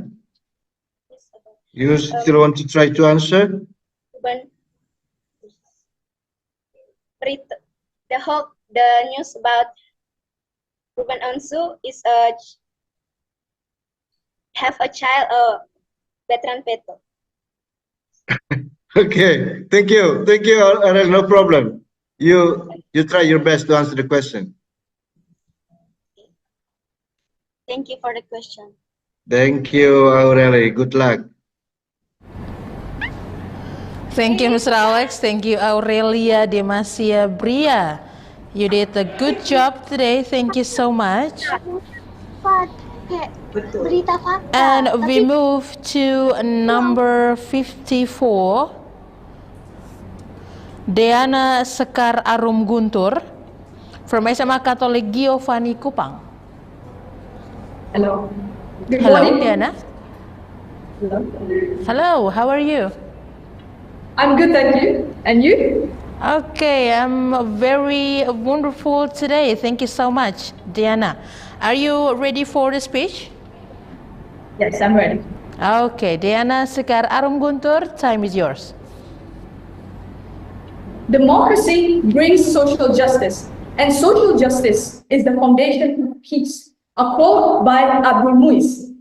You still want to try to answer? The news about Ruben Onsu is have a child, veteran peto. Okay, thank you, Aurelia. No problem. You try your best to answer the question. Thank you for the question. Thank you, Aurelia. Good luck. Thank you, Mr. Alex. Thank you, Aurelia Demasia Bria. You did a good job today. Thank you so much. And we move to number 54. Deana Sekar Arum Guntur from SMA Katolik Giovanni Kupang. Hello. Good Hello, morning. Deana. Hello. Hello, how are you? I'm good, thank you. And you? Okay, I'm very wonderful today. Thank you so much, Diana. Are you ready for the speech? Yes, I'm ready. Okay, Diana Sekar Arum Guntur, time is yours. Democracy brings social justice, and social justice is the foundation of peace. A quote by Abdul Muiz.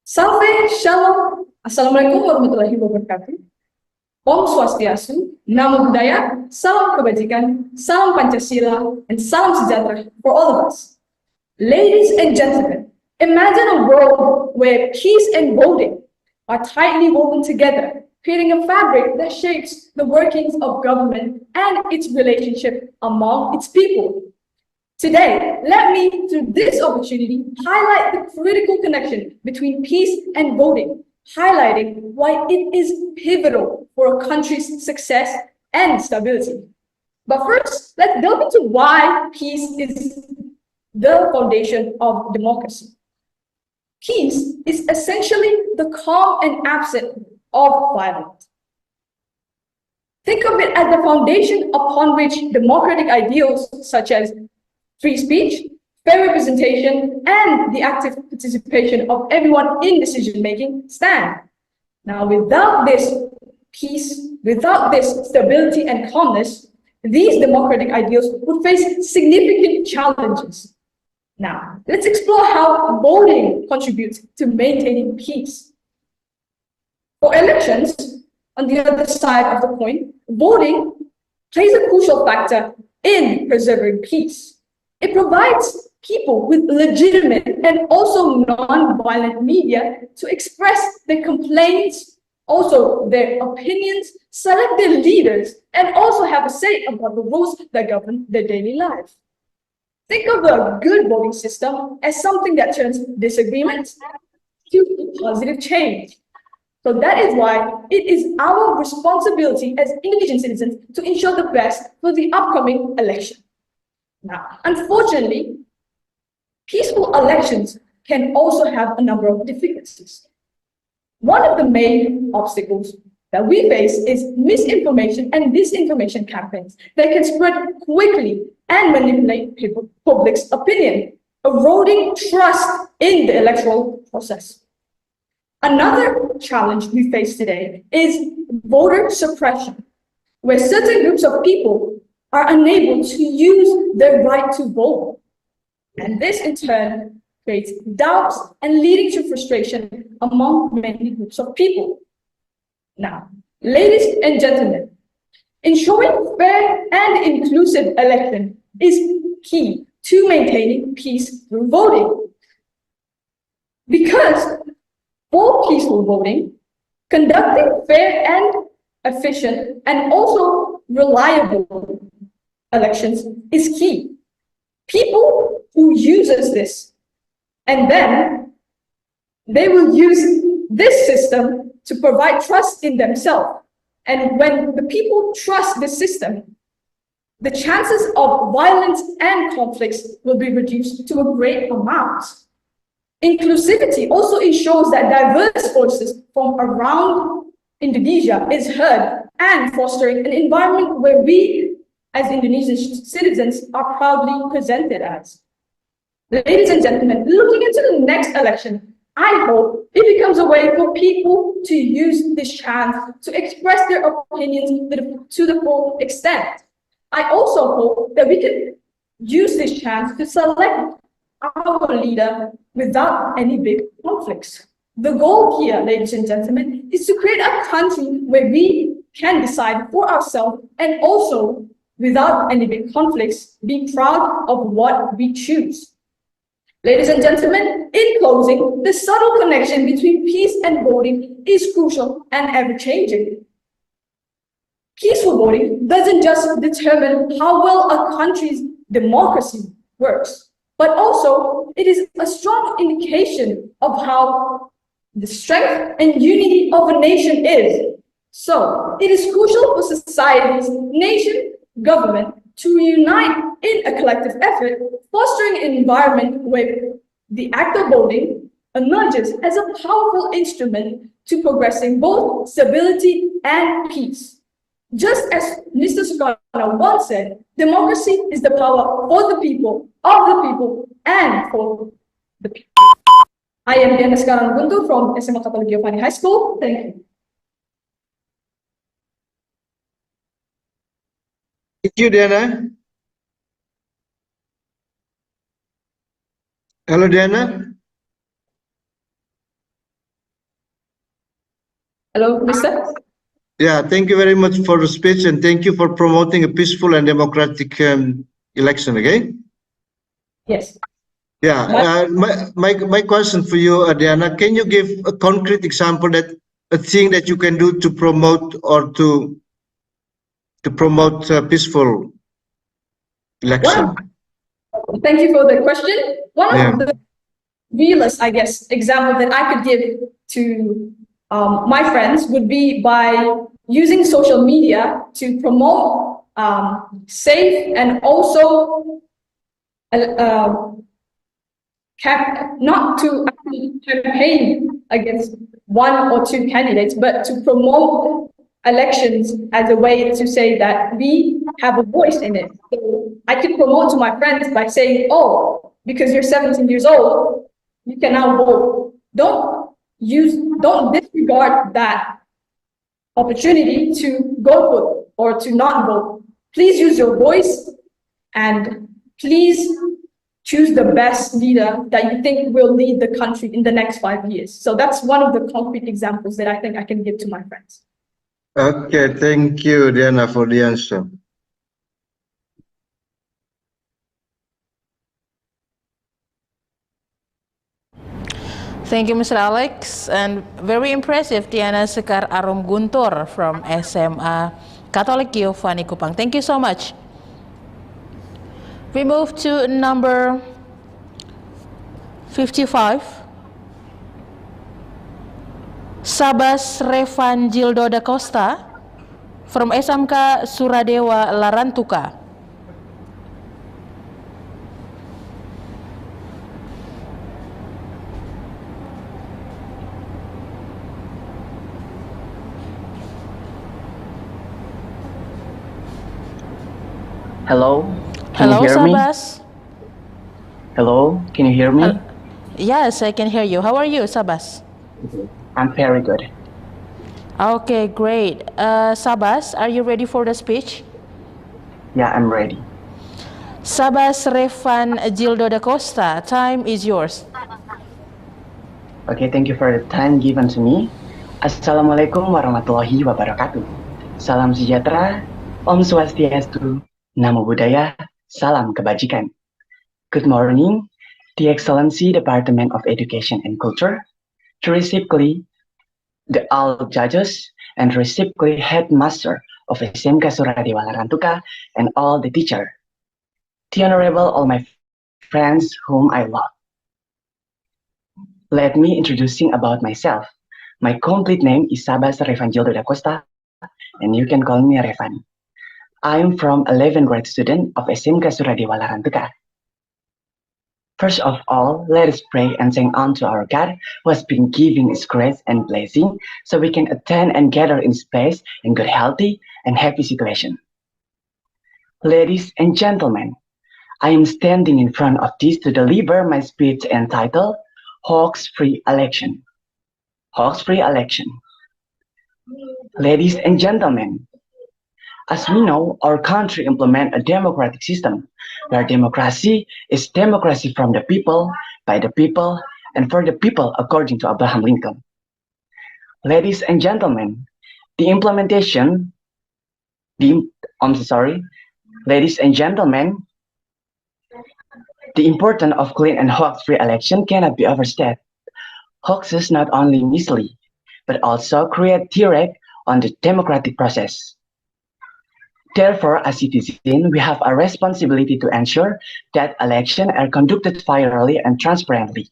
Salve, shalom, assalamualaikum warahmatullahi wabarakatuh. Om Swastiastu, Namo Buddhaya, salam kebajikan, salam Pancasila, and salam sejahtera for all of us. Ladies and gentlemen, imagine a world where peace and voting are tightly woven together, creating a fabric that shapes the workings of government and its relationship among its people. Today, let me, through this opportunity, highlight the critical connection between peace and voting, highlighting why it is pivotal for a country's success and stability. But first, let's delve into why peace is the foundation of democracy. Peace is essentially the calm and absence of violence. Think of it as the foundation upon which democratic ideals such as free speech, fair representation, and the active participation of everyone in decision-making stand. Now, without this peace, without this stability and calmness, these democratic ideals would face significant challenges. Now, let's explore how voting contributes to maintaining peace. For elections, on the other side of the coin, voting plays a crucial factor in preserving peace. It provides people with legitimate and also non-violent media to express their complaints, also their opinions, select their leaders, and also have a say about the rules that govern their daily life. Think of a good voting system as something that turns disagreements to positive change. So that is why it is our responsibility as indigenous citizens to ensure the best for the upcoming election. Now, unfortunately, peaceful elections can also have a number of difficulties. One of the main obstacles that we face is misinformation and disinformation campaigns that can spread quickly and manipulate public's opinion, eroding trust in the electoral process. Another challenge we face today is voter suppression, where certain groups of people are unable to use their right to vote. And this in turn creates doubts and leading to frustration among many groups of people. Now, ladies and gentlemen, ensuring fair and inclusive election is key to maintaining peace through voting. Because for peaceful voting, conducting fair and efficient and also reliable elections is key. People who uses this, and then they will use this system to provide trust in themselves. And when the people trust the system, the chances of violence and conflicts will be reduced to a great amount. Inclusivity also ensures that diverse voices from around Indonesia is heard and fostering an environment where we as Indonesian citizens are proudly presented as. Ladies and gentlemen, looking into the next election, I hope it becomes a way for people to use this chance to express their opinions to the full extent. I also hope that we can use this chance to select our leader without any big conflicts. The goal here, ladies and gentlemen, is to create a country where we can decide for ourselves and also, without any big conflicts, be proud of what we choose. Ladies and gentlemen, in closing, the subtle connection between peace and voting is crucial and ever-changing. Peaceful voting doesn't just determine how well a country's democracy works, but also it is a strong indication of how the strength and unity of a nation is. So it is crucial for societies, nation, government to unite in a collective effort, fostering an environment where the act of voting emerges as a powerful instrument to progressing both stability and peace. Just as Mr. Sukarno once said, democracy is the power for the people, of the people, and for the people. I am Diana Sekarang Guntur from SMA Katolik Giovanni High School. Thank you. Thank you, Diana. Hello, Diana. Hello, Mr. Yeah, thank you very much for the speech and thank you for promoting a peaceful and democratic election, okay? Yes. Yeah, my question for you, Diana, can you give a concrete example that a thing that you can do to promote or to promote peaceful election? Thank you for the question. One of the realest, I guess, example that I could give to my friends would be by using social media to promote safe and also not to actually campaign against one or two candidates, but to promote elections as a way to say that we have a voice in it. So I could promote to my friends by saying, oh, because you're 17 years old, you can now vote. Don't disregard that opportunity to go vote or to not vote. Please use your voice and please choose the best leader that you think will lead the country in the next 5 years. So that's one of the concrete examples that I think I can give to my friends. Okay, thank you, Diana, for the answer. Thank you, Mr. Alex, and very impressive, Tiana Sekar Arum Guntur from SMA Catholic Giovanni Kupang. Thank you so much. We move to number 55. Sabas Revanjildo da Costa from SMK Suradewa Larantuka. Hello, can Hello, you hear Sabas. me? Hello, can you hear me? Yes, I can hear you. How are you, Sabas? I'm very good. Okay, great. Sabas, are you ready for the speech? Yeah, I'm ready. Sabas Revan Gildo da Costa, time is yours. Okay, thank you for the time given to me. Assalamualaikum warahmatullahi wabarakatuh. Salam sejahtera, Om Swastiastu, Namo Buddhaya, Salam Kebajikan. Good morning, the Excellency Department of Education and Culture, specifically the all judges, and specifically headmaster of SMK Suradewa Larantuka and all the teacher. The honorable all my friends whom I love. Let me introducing about myself. My complete name is Sabas Revanjildo da Costa, and you can call me Revan. I am from 11th grade student of SMK Suradewa Larantuka. First of all, let us pray and thank unto our God who has been giving his grace and blessing so we can attend and gather in space in good, healthy, and happy situation. Ladies and gentlemen, I am standing in front of this to deliver my speech entitled Hoax-free election. Hoax-free election. Ladies and gentlemen, as we know, our country implement a democratic system where democracy is democracy from the people, by the people, and for the people according to Abraham Lincoln. Ladies and gentlemen, the implementation, ladies and gentlemen, the importance of clean and hoax-free election cannot be overstated. Hoaxes not only mislead, but also create threat on the democratic process. Therefore, as citizens, we have a responsibility to ensure that elections are conducted fairly and transparently.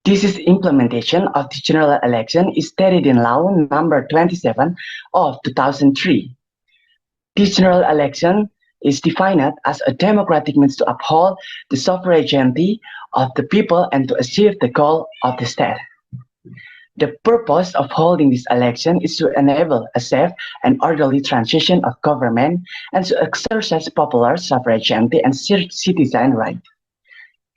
This is implementation of the general election is stated in Law number 27 of 2003. This general election is defined as a democratic means to uphold the sovereignty of the people and to achieve the goal of the state. The purpose of holding this election is to enable a safe and orderly transition of government and to exercise popular sovereignty and citizen rights.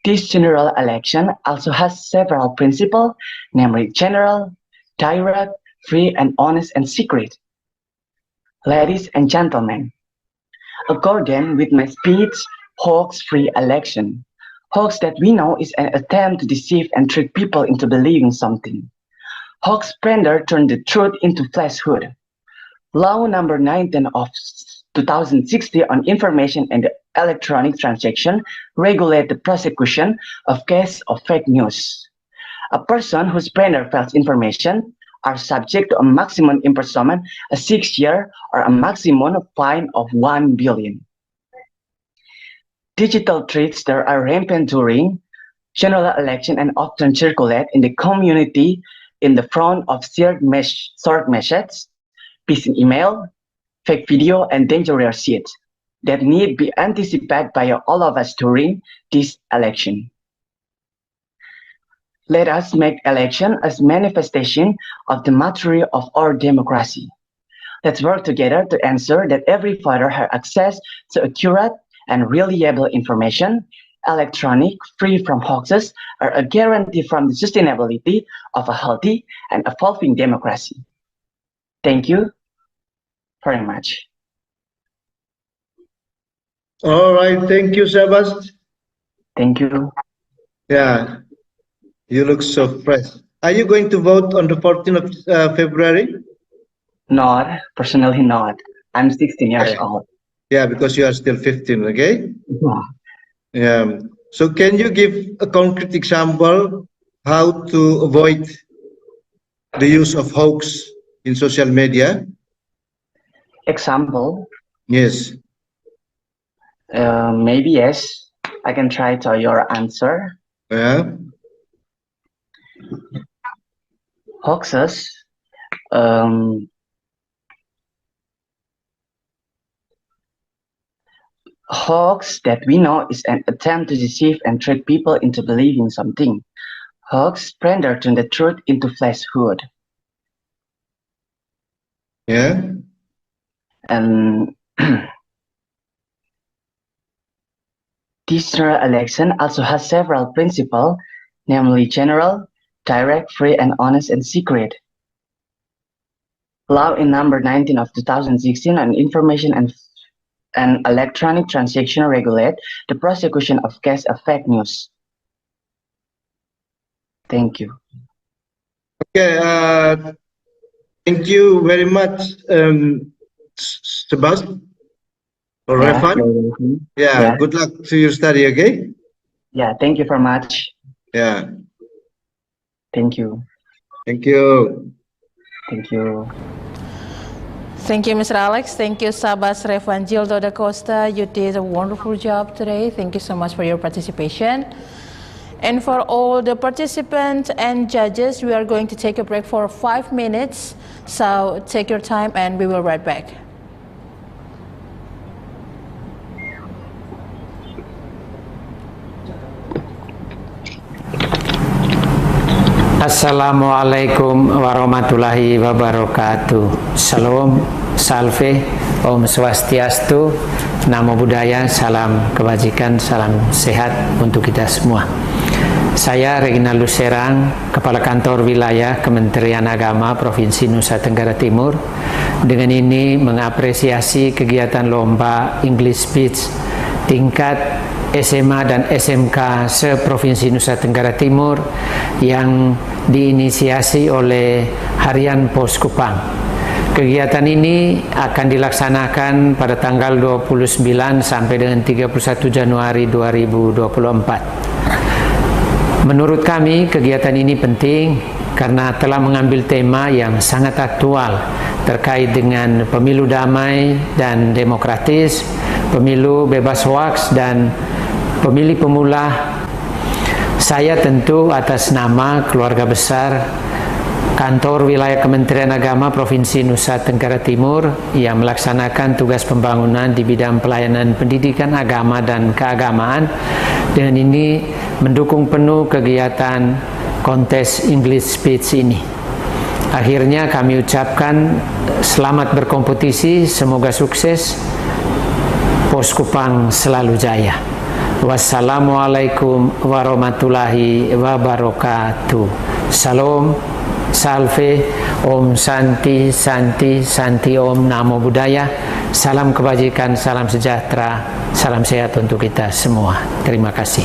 This general election also has several principles, namely general, direct, free, and honest and secret. Ladies and gentlemen, according with my speech, hoax-free election. Hoax that we know is an attempt to deceive and trick people into believing something. Hoax spreader turned the truth into falsehood. Law number 19 of 2060 on information and electronic transaction regulate the prosecution of cases of fake news. A person who spreader false information are subject to a maximum imprisonment, a 6-year, or a maximum fine of 1 billion. Digital threats that are rampant during general election and often circulate in the community in the front of short messages, phishing email, fake video, and dangerous shit that need be anticipated by all of us during this election. Let us make election as manifestation of the material of our democracy. Let's work together to ensure that every voter has access to accurate and reliable information, electronic, free from hoaxes, are a guarantee from the sustainability of a healthy and evolving democracy. Thank you very much. All right, thank you, Sabas. Thank you. Yeah, you look so fresh. Are you going to vote on the 14th of February? Not, personally not. I'm 16 years old. Yeah, because you are still 15, okay? Yeah. Yeah. So can you give a concrete example how to avoid the use of hoax in social media? Example? Yes. Maybe yes. I can try to your answer. Yeah. Hoaxes. Hoax that we know is an attempt to deceive and trick people into believing something. Hoax render turn the truth into falsehood. Yeah. And this general election also has several principles, namely general, direct, free, and honest and secret. Law in number 19 of 2016 on information and electronic transaction regulate the prosecution of case of fake news. Thank you. Okay. Thank you very much, Sabas or Refan. Yeah. Good luck to your study. Okay. Yeah. Thank you very much. Yeah. Thank you. Thank you. Thank you. Thank you, Mr. Alex. Thank you, Sabas, Refan, Gildo da Costa. You did a wonderful job today. Thank you so much for your participation. And for all the participants and judges, we are going to take a break for 5 minutes. So take your time and we will right back. Assalamualaikum warahmatullahi wabarakatuh. Shalom, salve, Om Swastiastu, Namo Buddhaya, salam kebajikan, salam sehat untuk kita semua. Saya Reginald Serang, Kepala Kantor Wilayah Kementerian Agama Provinsi Nusa Tenggara Timur. Dengan ini mengapresiasi kegiatan lomba English Speech tingkat SMA dan SMK se-Provinsi Nusa Tenggara Timur yang diinisiasi oleh Harian Pos Kupang. Kegiatan ini akan dilaksanakan pada tanggal 29 sampai dengan 31 Januari 2024. Menurut kami, kegiatan ini penting karena telah mengambil tema yang sangat aktual terkait dengan pemilu damai dan demokratis, pemilu bebas hoaks, dan pemilih pemula. Saya tentu atas nama keluarga besar Kantor Wilayah Kementerian Agama Provinsi Nusa Tenggara Timur yang melaksanakan tugas pembangunan di bidang pelayanan pendidikan agama dan keagamaan, dengan ini mendukung penuh kegiatan kontes English Speech ini. Akhirnya kami ucapkan selamat berkompetisi, semoga sukses, Pos Kupang selalu jaya. Wassalamualaikum warahmatullahi wabarakatuh. Salam, salve, Om Santi, Santi, Santi Om, Namo Buddhaya. Salam kebajikan, salam sejahtera, salam sehat untuk kita semua. Terima kasih.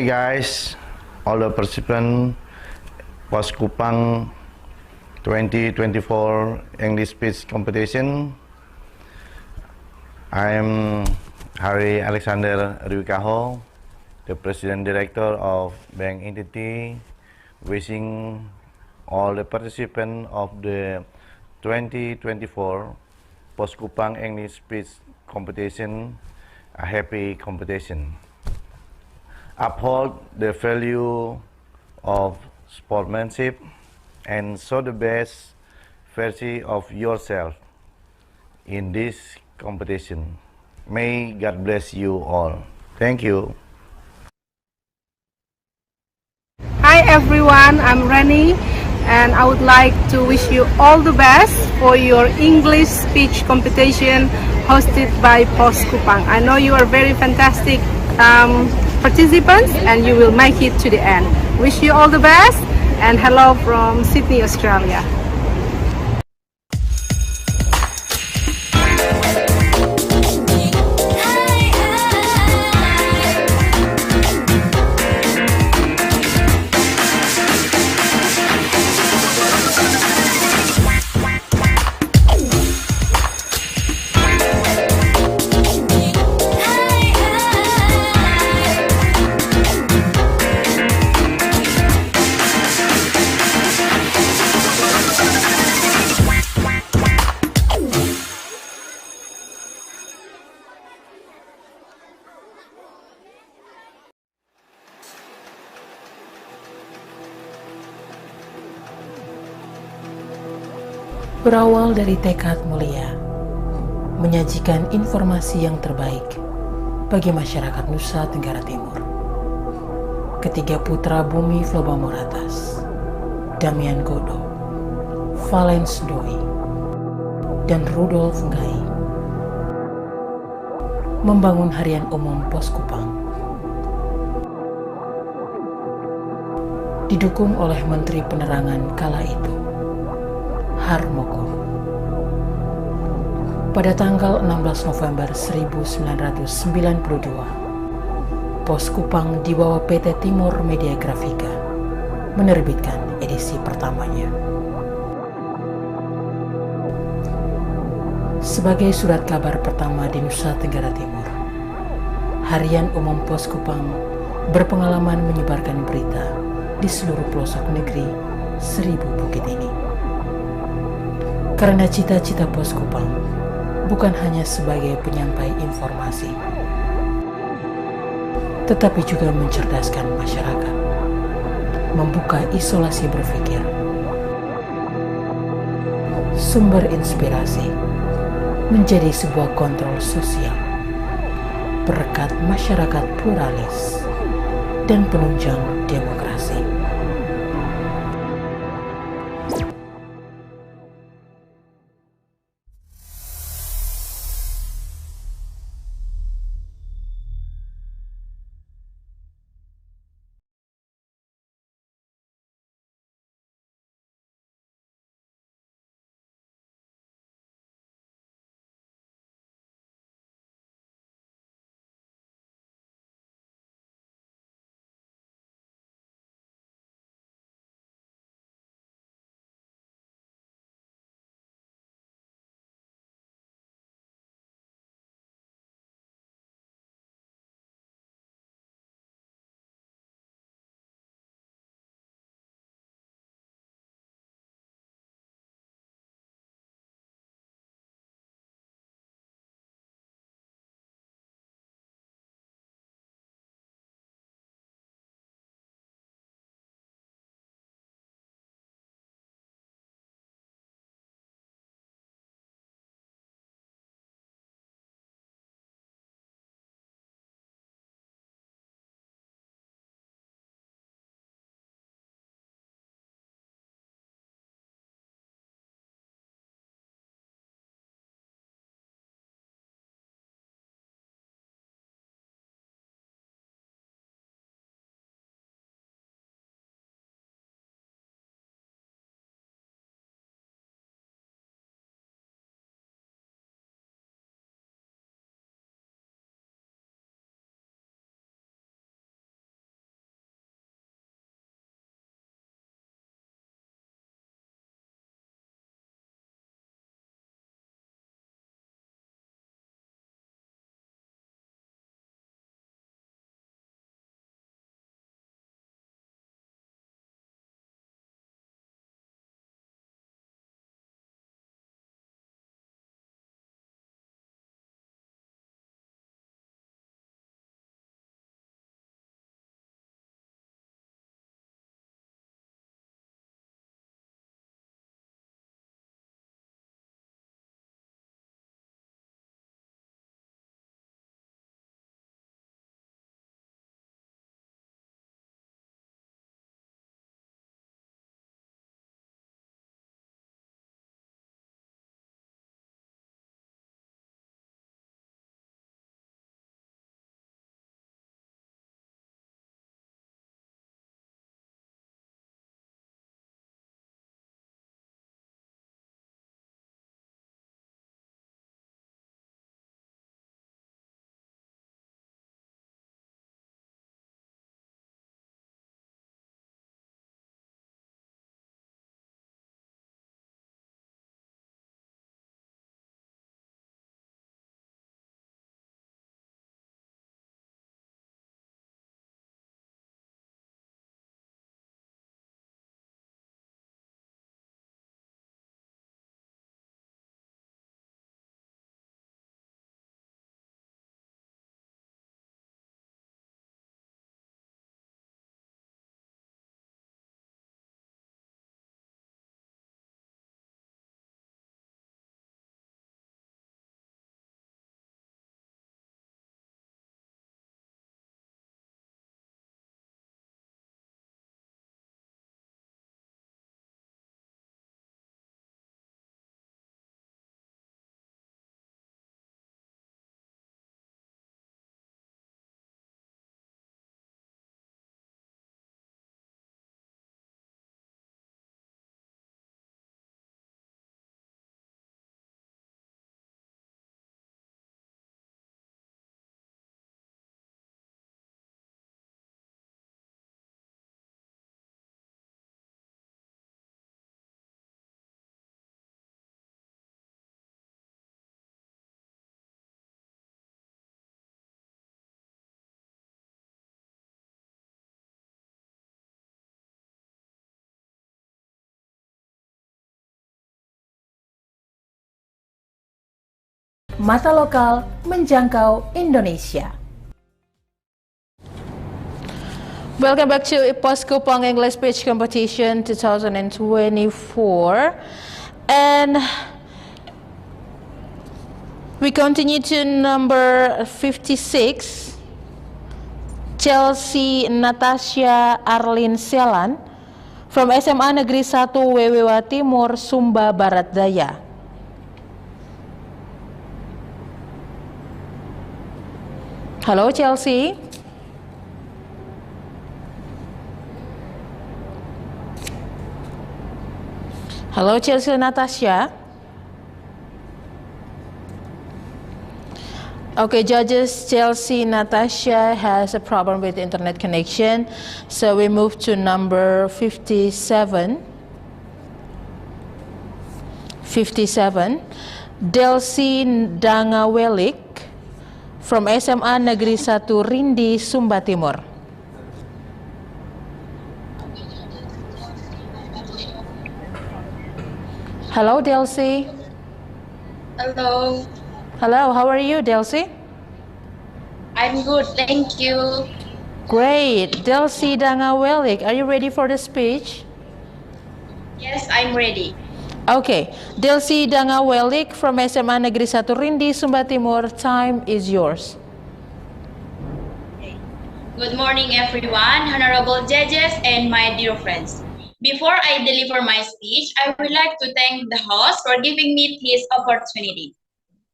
Hi guys, all the participants was KUPANG 2024 English speech competition. I am Hari Alexander Ruikaho, the President Director of Bank Entity, wishing all the participants of the 2024 Post KUPANG English speech competition a happy competition. Uphold the value of sportsmanship and show the best version of yourself in this competition. May God bless you all. Thank you. Hi everyone, I'm Rani and I would like to wish you all the best for your English speech competition hosted by Post KUPANG. I know you are very fantastic participants and you will make it to the end. Wish you all the best and hello from Sydney, Australia. Berawal dari tekad mulia, menyajikan informasi yang terbaik bagi masyarakat Nusa Tenggara Timur. Ketiga putra bumi Floba Moratas, Damian Godo, Valens Doi, dan Rudolf Ngai membangun harian umum Pos KUPANG. Didukung oleh Menteri Penerangan kala itu, Harmoko. Pada tanggal 16 November 1992, Pos KUPANG di bawah PT Timur Media Grafika menerbitkan edisi pertamanya. Sebagai surat kabar pertama di Nusa Tenggara Timur, Harian Umum Pos KUPANG berpengalaman menyebarkan berita di seluruh pelosok negeri Seribu Bukit ini. Karena cita-cita Pos KUPANG bukan hanya sebagai penyampai informasi, tetapi juga mencerdaskan masyarakat, membuka isolasi berpikir, sumber inspirasi, menjadi sebuah kontrol sosial, perekat masyarakat pluralis, dan penunjang demokrasi. mata lokal menjangkau Indonesia. Welcome back to KUPANG English Speech Competition 2024, and we continue to number 56, Chelsea Natasha Arlin Selan from SMA Negeri 1 WWW Timur, Sumba Barat Daya. Halo Chelsea. Hello, Chelsea Natasha. Okay, judges, Chelsea Natasha has a problem with internet connection, so we move to number 57. 57, Delsi Dangawelik from SMA Negeri 1 Rindi, Sumba Timur. Hello, Delsi. Hello. Hello, how are you, Delsi? I'm good, thank you. Great. Delsi Dangawelik, are you ready for the speech? Yes, I'm ready. Okay. Delsi Dangawelik from SMA Negeri 1 Rindi, Sumba Timur, time is yours. Good morning, everyone, honorable judges, and my dear friends. Before I deliver my speech, I would like to thank the host for giving me this opportunity.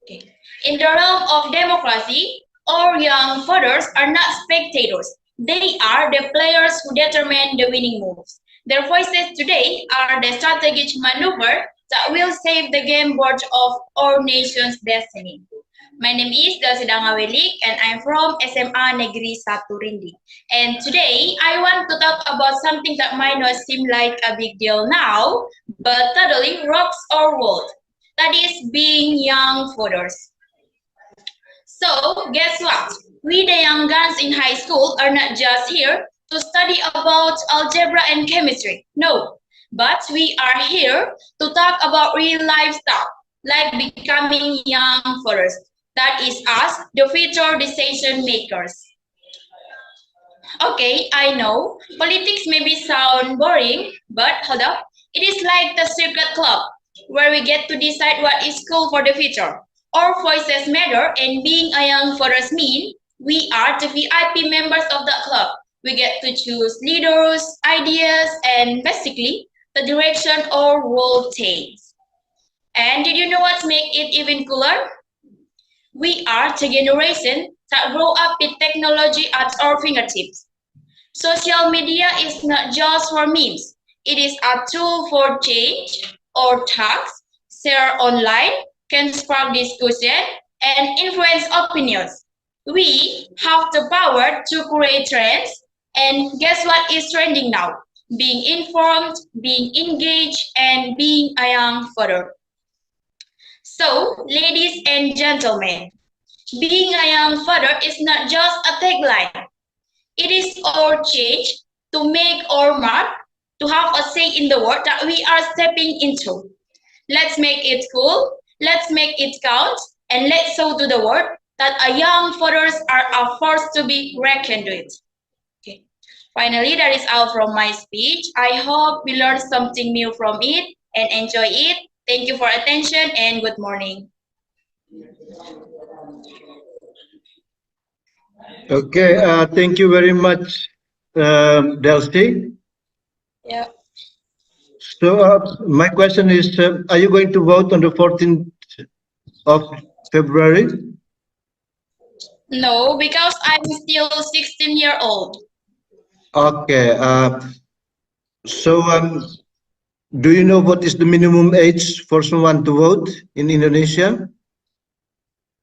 Okay. In the realm of democracy, our young voters are not spectators. They are the players who determine the winning moves. Their voices today are the strategic maneuver that will save the game board of our nation's destiny. My name is Delsi Dangawelik and I'm from SMA Negeri 1 Rindi. And today I want to talk about something that might not seem like a big deal now, but totally rocks our world. That is being young voters. So guess what? We the young guns in high school are not just here to study about algebra and chemistry. No, but we are here to talk about real life stuff, like becoming young voters. That is us, the future decision makers. Okay, I know, politics maybe sound boring, but hold up. It is like the secret club, where we get to decide what is cool for the future. Our voices matter, and being a young voters mean we are the VIP members of the club. We get to choose leaders, ideas, and basically the direction our world takes. And did you know what makes it even cooler? We are the generation that grow up with technology at our fingertips. Social media is not just for memes. It is a tool for change. Our talks, share online, can spark discussion and influence opinions. We have the power to create trends, and guess what is trending now? Being informed, being engaged, and being a young voter. So, ladies and gentlemen, being a young voter is not just a tagline. It is our change to make our mark, to have a say in the world that we are stepping into. Let's make it cool, let's make it count, and let's show to the world that a young voters are a force to be reckoned with. Okay. Finally, that is all from my speech. I hope we learned something new from it and enjoy it. Thank you for attention and good morning. Okay, thank you very much, Delsi. Yeah. So my question is, are you going to vote on the 14th of February? No, because I'm still 16-year old. Okay. So do you know what is the minimum age for someone to vote in Indonesia?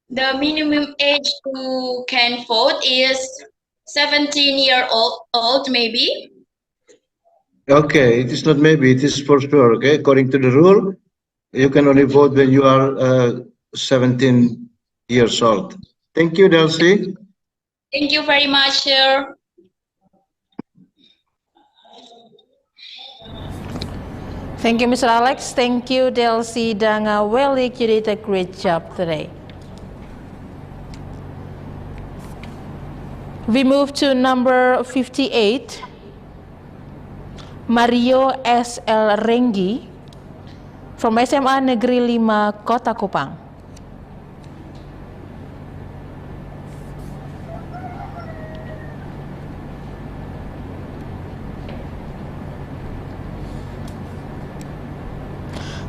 The minimum age who can vote is 17-year-old maybe. Okay, it is not maybe, it is for sure. Okay, according to the rule, you can only vote when you are 17 years old. Thank you, Delsi. Thank you very much, sir. Thank you, Mr. Alex. Thank you, Delsi Dangawelik. You did a great job today. We move to number 58, Mario S.L. Renggi from SMA Negeri 5 Kota Kupang.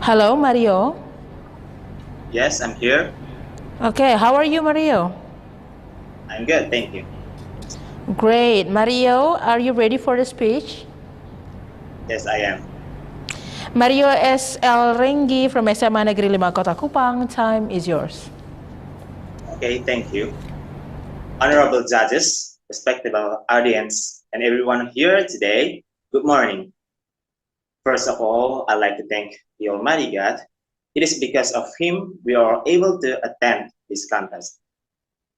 Hello, Mario. Yes, I'm here. Okay, how are you, Mario? I'm good, thank you. Great. Mario, are you ready for the speech? Yes, I am. Mario S.L. Renggi from SMA Negeri 5 Kota Kupang, time is yours. Okay, thank you. Honorable judges, respectable audience, and everyone here today, good morning. First of all, I'd like to thank the Almighty God. It is because of Him we are able to attend this contest.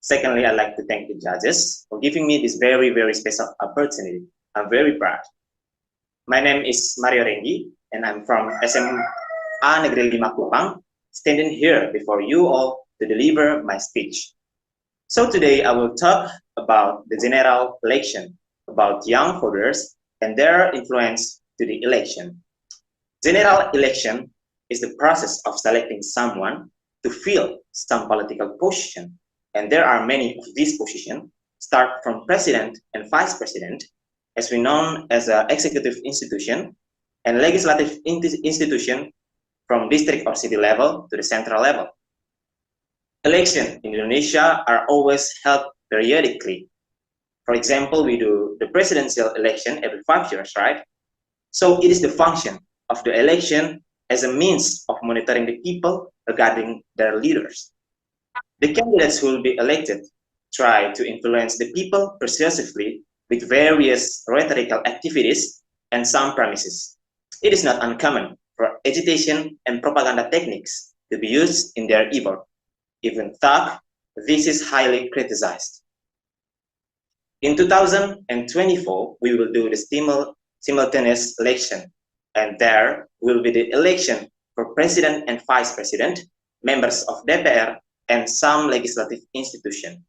Secondly, I'd like to thank the judges for giving me this very, very special opportunity. I'm very proud. My name is Mario Renggi, and I'm from SMA Negeri 5 Kupang, standing here before you all to deliver my speech. So today I will talk about the general election, about young voters and their influence to the election. General election is the process of selecting someone to fill some political position, and there are many of these positions, start from president and vice president, as we know as an executive institution, and legislative institution from district or city level to the central level. Elections in Indonesia are always held periodically. For example, we do the presidential election every 5 years, right? So it is the function of the election as a means of monitoring the people regarding their leaders. The candidates who will be elected try to influence the people persuasively with various rhetorical activities and some promises. It is not uncommon for agitation and propaganda techniques to be used in their effort. Even though this is highly criticized. In 2024, we will do the simultaneous election, and there will be the election for president and vice president, members of DPR, and some legislative institution.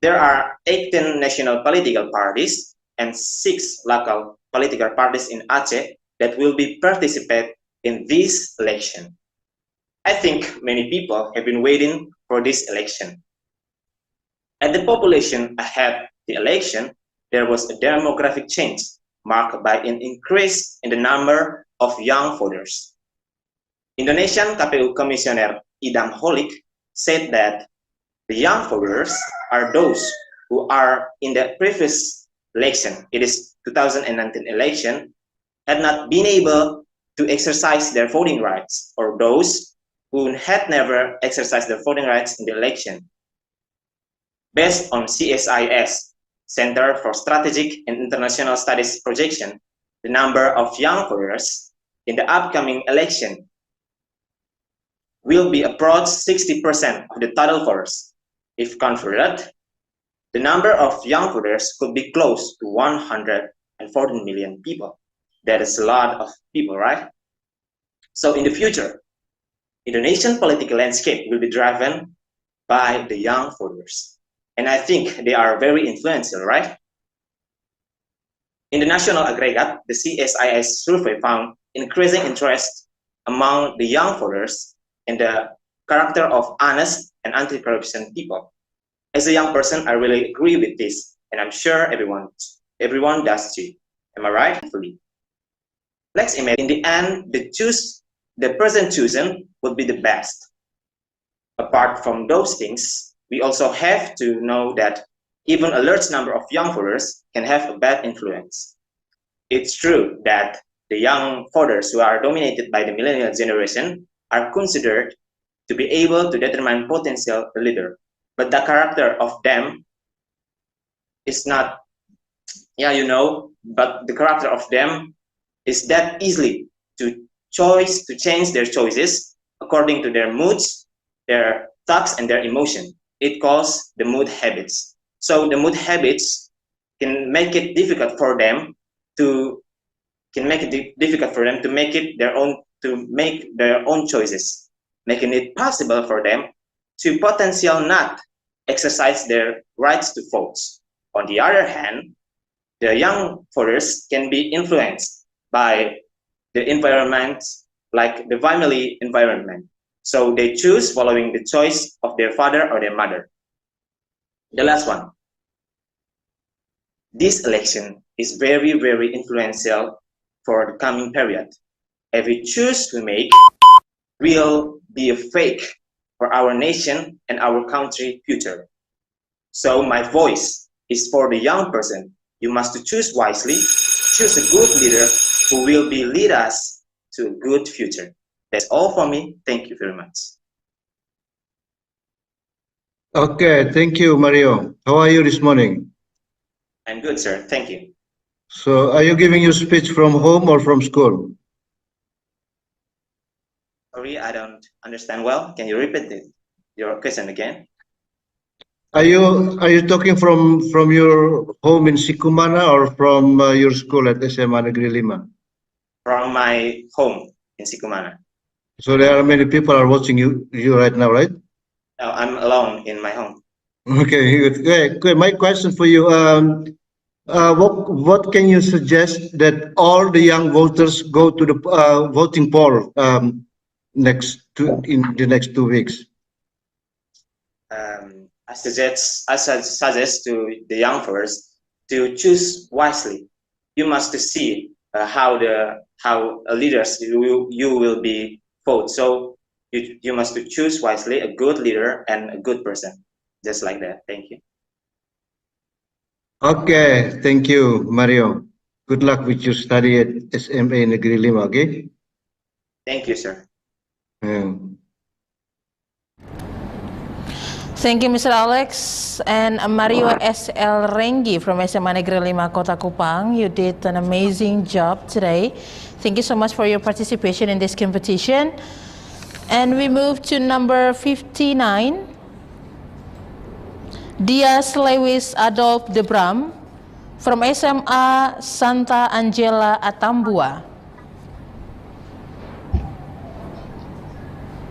There are 18 national political parties and 6 local political parties in Aceh that will be participate in this election. I think many people have been waiting for this election. At the population ahead the election, there was a demographic change marked by an increase in the number of young voters. Indonesian KPU Commissioner Idam Holik said that the young voters are those who are in the previous election, it is 2019 election, had not been able to exercise their voting rights, or those who had never exercised their voting rights in the election. Based on CSIS, Center for Strategic and International Studies projection, the number of young voters in the upcoming election will be approach 60% of the total voters. If converted, the number of young voters could be close to 114 million people. That is a lot of people, right? So in the future, Indonesian political landscape will be driven by the young voters. And I think they are very influential, right? In the national aggregate, the CSIS survey found increasing interest among the young voters in the character of honest and anti-corruption people. As a young person, I really agree with this, and I'm sure everyone does too. Am I right? Let's imagine in the end, the person chosen would be the best. Apart from those things, we also have to know that even a large number of young voters can have a bad influence. It's true that the young voters who are dominated by the millennial generation are considered to be able to determine potential leader, but the character of them is not, but the character of them is that easily to change their choices according to their moods, their thoughts, and their emotion. It calls the mood habits. So the mood habits can make it difficult for them to make their own choices, making it possible for them to potentially not exercise their rights to vote On the other hand, the young voters can be influenced by the environment, like the family environment. So they choose following the choice of their father or their mother. The last one. This election is very, very influential for the coming period. Every choice we make will be a fake for our nation and our country future. So my voice is for the young person. You must choose wisely, choose a good leader who will lead us to a good future. That's all for me. Thank you very much. Okay, thank you, Mario. How are you this morning? I'm good, sir. Thank you. So, are you giving your speech from home or from school? Sorry, I don't understand well. Can you repeat your question again? Are you talking from your home in Sikumana or from your school at SMA Negeri 5? From my home in Sikumana. So there are many people are watching you right now, right? No, I'm alone in my home. Okay, good. Okay, my question for you: what can you suggest that all the young voters go to the voting poll in the next 2 weeks? I suggest to the young voters to choose wisely. You must see how leaders you will be vote. So you must choose wisely a good leader and a good person, just like that. Thank you. Okay, thank you, Mario. Good luck with your study at SMA Negeri 5, okay? Thank you, sir. Thank you, Mr. Alex. And Mario S.L. Rengi from SMA Negeri 5 Kota Kupang. You did an amazing job today. Thank you so much for your participation in this competition. And we move to number 59. Diaz Lewis Adolf de Bram from SMA Santa Angela Atambua.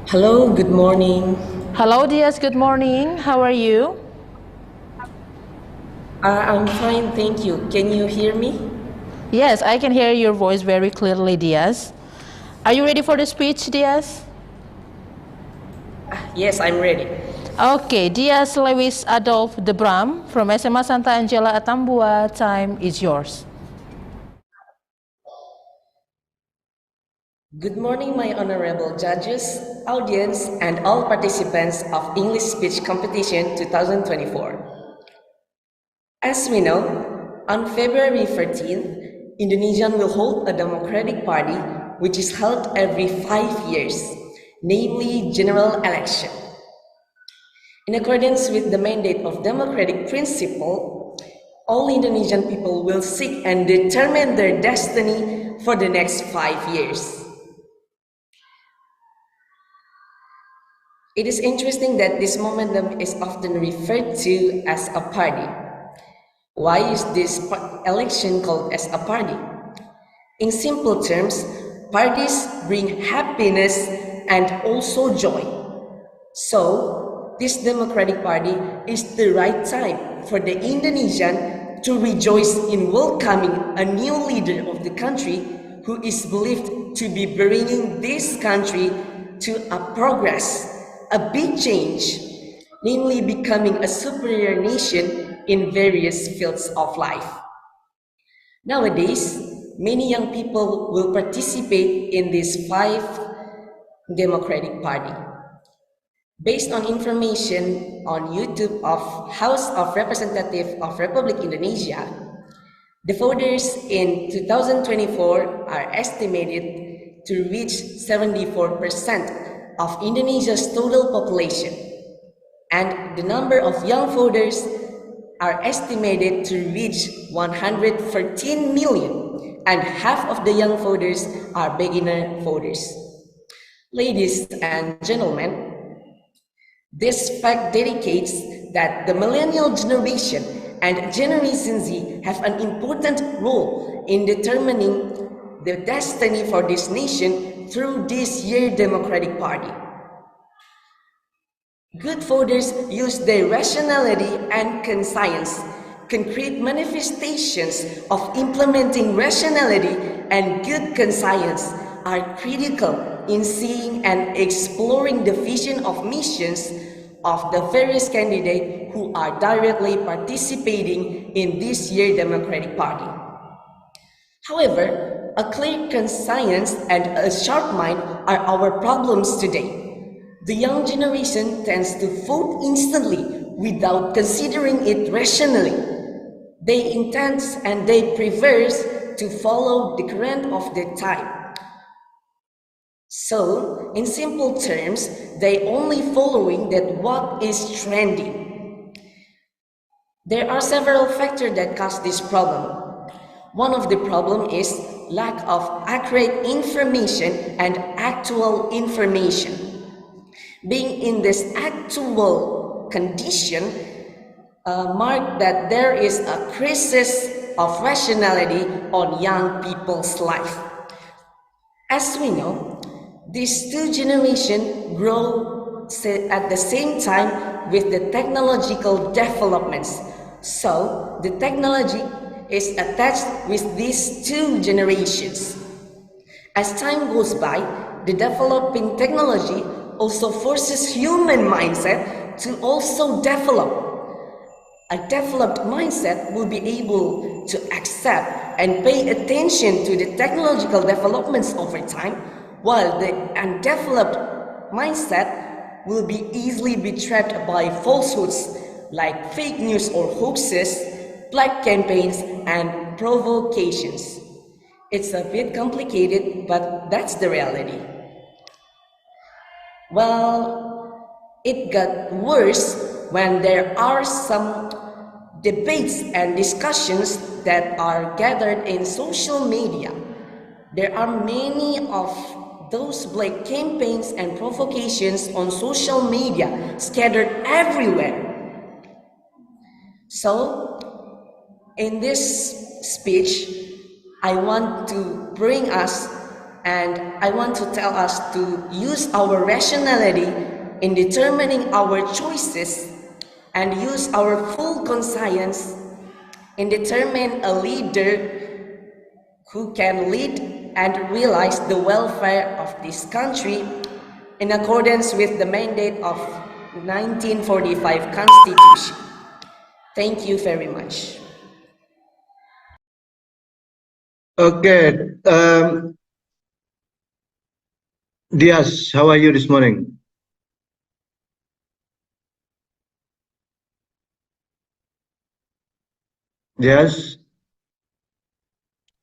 Hello, good morning. Hello, Diaz, good morning. How are you? I'm fine, thank you. Can you hear me? Yes, I can hear your voice very clearly, Diaz. Are you ready for the speech, Diaz? Yes, I'm ready. Okay, Diaz Lewis Adolf de Bram from SMA Santa Angela Atambua, time is yours. Good morning, my honorable judges, audience, and all participants of English Speech Competition 2024. As we know, on February 13th, Indonesia will hold a democratic party which is held every 5 years, namely general election. In accordance with the mandate of democratic principle, all Indonesian people will seek and determine their destiny for the next 5 years. It is interesting that this momentum is often referred to as a party. Why is this election called as a party? In simple terms, parties bring happiness and also joy. So, this democratic party is the right time for the Indonesian to rejoice in welcoming a new leader of the country who is believed to be bringing this country to a progress, a big change, namely becoming a superior nation in various fields of life. Nowadays, many young people will participate in this 5 democratic party. Based on information on YouTube of House of Representatives of Republic Indonesia, the voters in 2024 are estimated to reach 74% of Indonesia's total population, and the number of young voters are estimated to reach 114 million, and half of the young voters are beginner voters. Ladies and gentlemen, this fact dedicates that the millennial generation and Generation Z have an important role in determining the destiny for this nation through this year Democratic Party. Good voters use their rationality and conscience concrete manifestations of implementing rationality and good conscience are critical in seeing and exploring the vision of missions of the various candidates who are directly participating in this year's Democratic Party. However, a clear conscience and a sharp mind are our problems today. The young generation tends to vote instantly without considering it rationally. They intend and they prefer to follow the current of the time. So, in simple terms, they only following that what is trending. There are several factors that cause this problem. One of the problem is lack of accurate information and actual information. Being in this actual condition mark that there is a crisis of rationality on young people's life. As we know, these two generations grow at the same time with the technological developments. So the technology is attached with these two generations. As time goes by, the developing technology also forces human mindset to also develop. A developed mindset will be able to accept and pay attention to the technological developments over time, while the undeveloped mindset will be easily betrayed by falsehoods like fake news or hoaxes, black campaigns, and provocations. It's a bit complicated, but that's the reality. Well, it got worse when there are some debates and discussions that are gathered in social media. There are many of those black campaigns and provocations on social media scattered everywhere. So, in this speech, I want to bring us and I want to tell us to use our rationality in determining our choices and use our full conscience in determining a leader who can lead and realize the welfare of this country in accordance with the mandate of 1945 Constitution. Thank you very much. Okay, Diaz, how are you this morning? Diaz?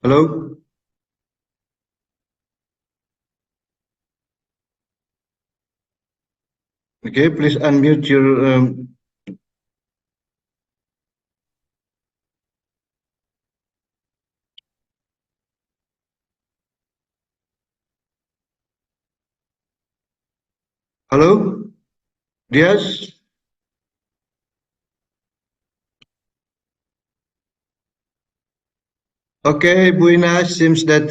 Hello? Okay, please unmute your hello? Diaz? Okay, Buina, seems that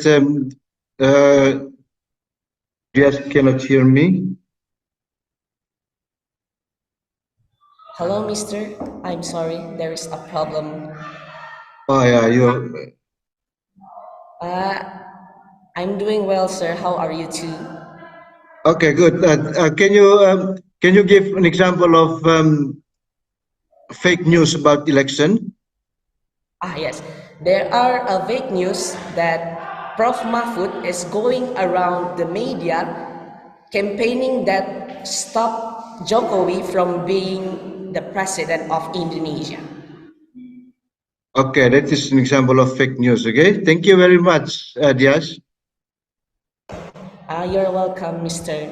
Diaz cannot hear me. Hello, mister. I'm sorry, there is a problem. Oh yeah, you. I'm doing well, sir. How are you too? Okay, good. Can you give an example of fake news about election? Yes. There are fake news that Prof. Mahfud is going around the media campaigning that stop Jokowi from being the president of Indonesia. Okay, that is an example of fake news. Okay, thank you very much, Diaz. You're welcome, Mr.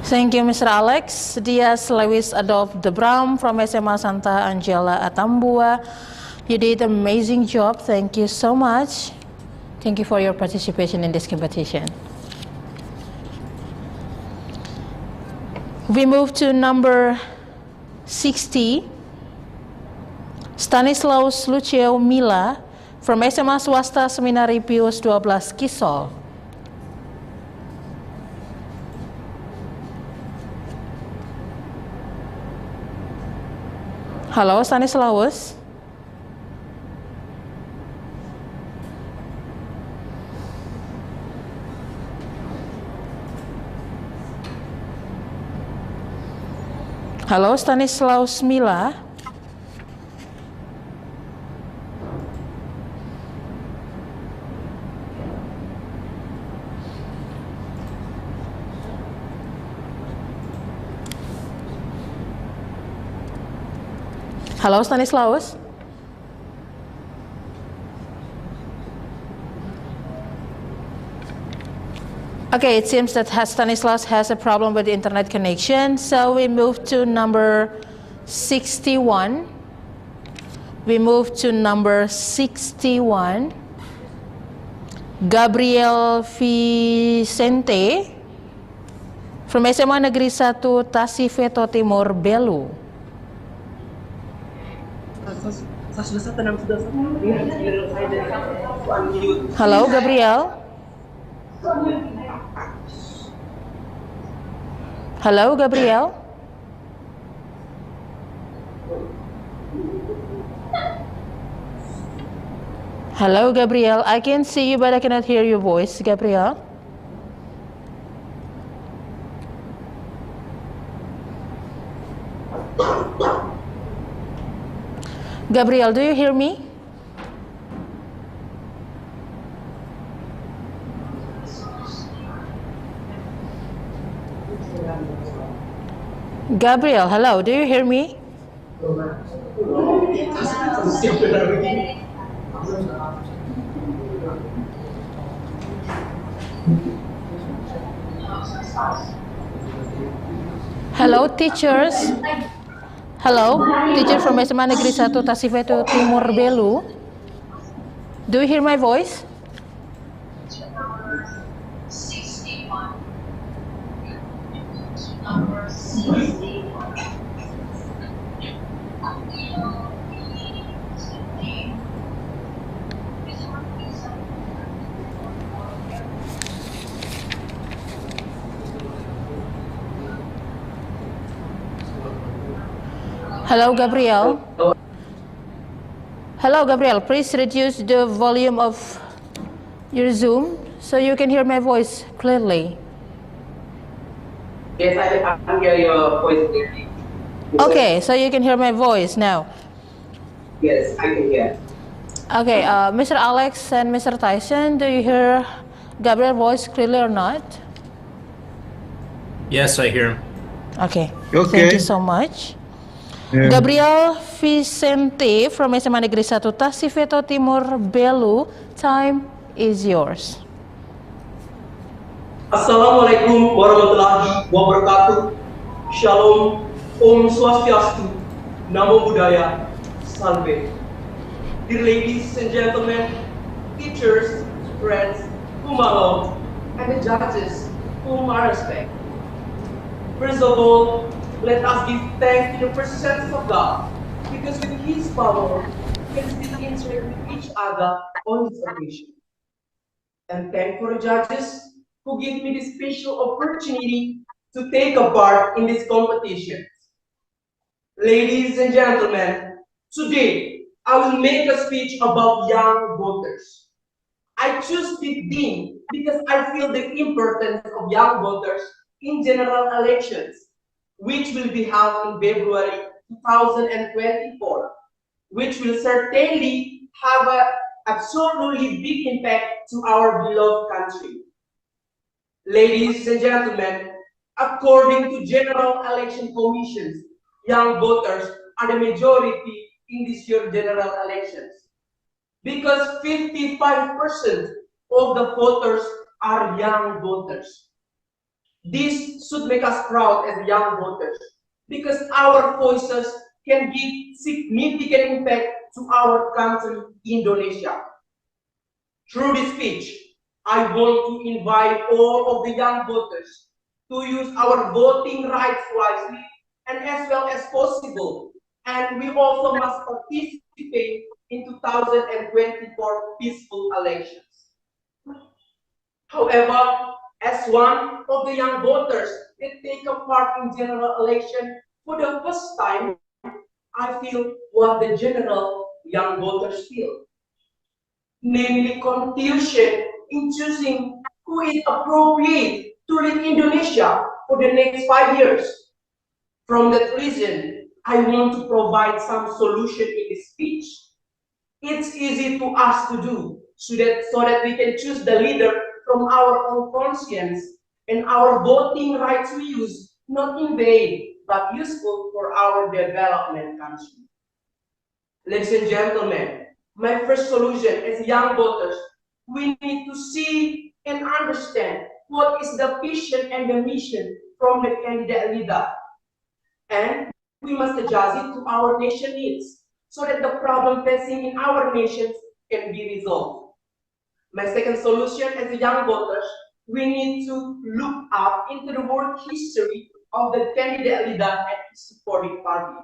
Thank you, Mr. Alex. Diaz Lewis Adolf de Bram from SMA Santa Angela Atambua. You did an amazing job. Thank you so much. Thank you for your participation in this competition. We move to number 60. Stanislaus Lucio Mila from SMA Swasta Seminari Pius 12 Kisol. Halo, Stanislaus. Halo, Stanislaus Mila. Halo, Stanislaus. Okay, it seems that Stanislaus has a problem with the internet connection, so we move to number 61. We move to number 61. Gabrielle Vicente from SMA Negeri 1 Tasifeto Timur, Belu. Halo, Gabrielle. Hello, Gabrielle. Hello, Gabrielle. I can see you, but I cannot hear your voice, Gabrielle. Gabrielle, do you hear me? Gabrielle, hello, do you hear me? Hello, teachers. Hello, teacher from SMA Negeri 1 Tasifeto Timur, Belu. Do you hear my voice? Hello, Gabrielle. Hello, Gabrielle. Please reduce the volume of your Zoom so you can hear my voice clearly. Yes, I can hear your voice clearly. Okay, so you can hear my voice now. Yes, I can hear. Okay, Mr. Alex and Mr. Tyson, do you hear Gabriel's voice clearly or not? Yes, I hear him. Okay, Okay. Thank you so much. Yeah. Gabrielle Vicente from SMA Negeri 1 Tasifeto Timur, Belu, time is yours. Assalamualaikum warahmatullahi wabarakatuh. Shalom, Om Swastiastu, Namo Buddhaya, Salve. Dear ladies and gentlemen, teachers, friends, whom I love, and the judges, whom I respect. First of all, let us give thanks to the presence of God, because with His power, we can still interact with each other on this occasion. And thank for the judges who give me this special opportunity to take a part in this competition. Ladies and gentlemen, today I will make a speech about young voters. I choose this theme because I feel the importance of young voters in general elections, which will be held in February 2024, which will certainly have an absolutely big impact to our beloved country. Ladies and gentlemen, according to General Election Commissions, young voters are the majority in this year's general elections, because 55% of the voters are young voters. This should make us proud as young voters, because our voices can give significant impact to our country, Indonesia. Through this speech, I want to invite all of the young voters to use our voting rights wisely and as well as possible. And we also must participate in 2024 peaceful elections. However, as one of the young voters that take a part in general election for the first time, I feel what the general young voters feel, namely confusion in choosing who is appropriate to lead Indonesia for the next 5 years. From that reason, I want to provide some solution in this speech. It's easy to us to do, so that we can choose the leader from our own conscience, and our voting rights we use not in vain, but useful for our development country. Ladies and gentlemen, my first solution as young voters, we need to see and understand what is the vision and the mission from the candidate leader. And we must adjust it to our nation needs so that the problem facing in our nations can be resolved. My second solution as young voters, we need to look up into the work history of the candidate leader and his supporting party.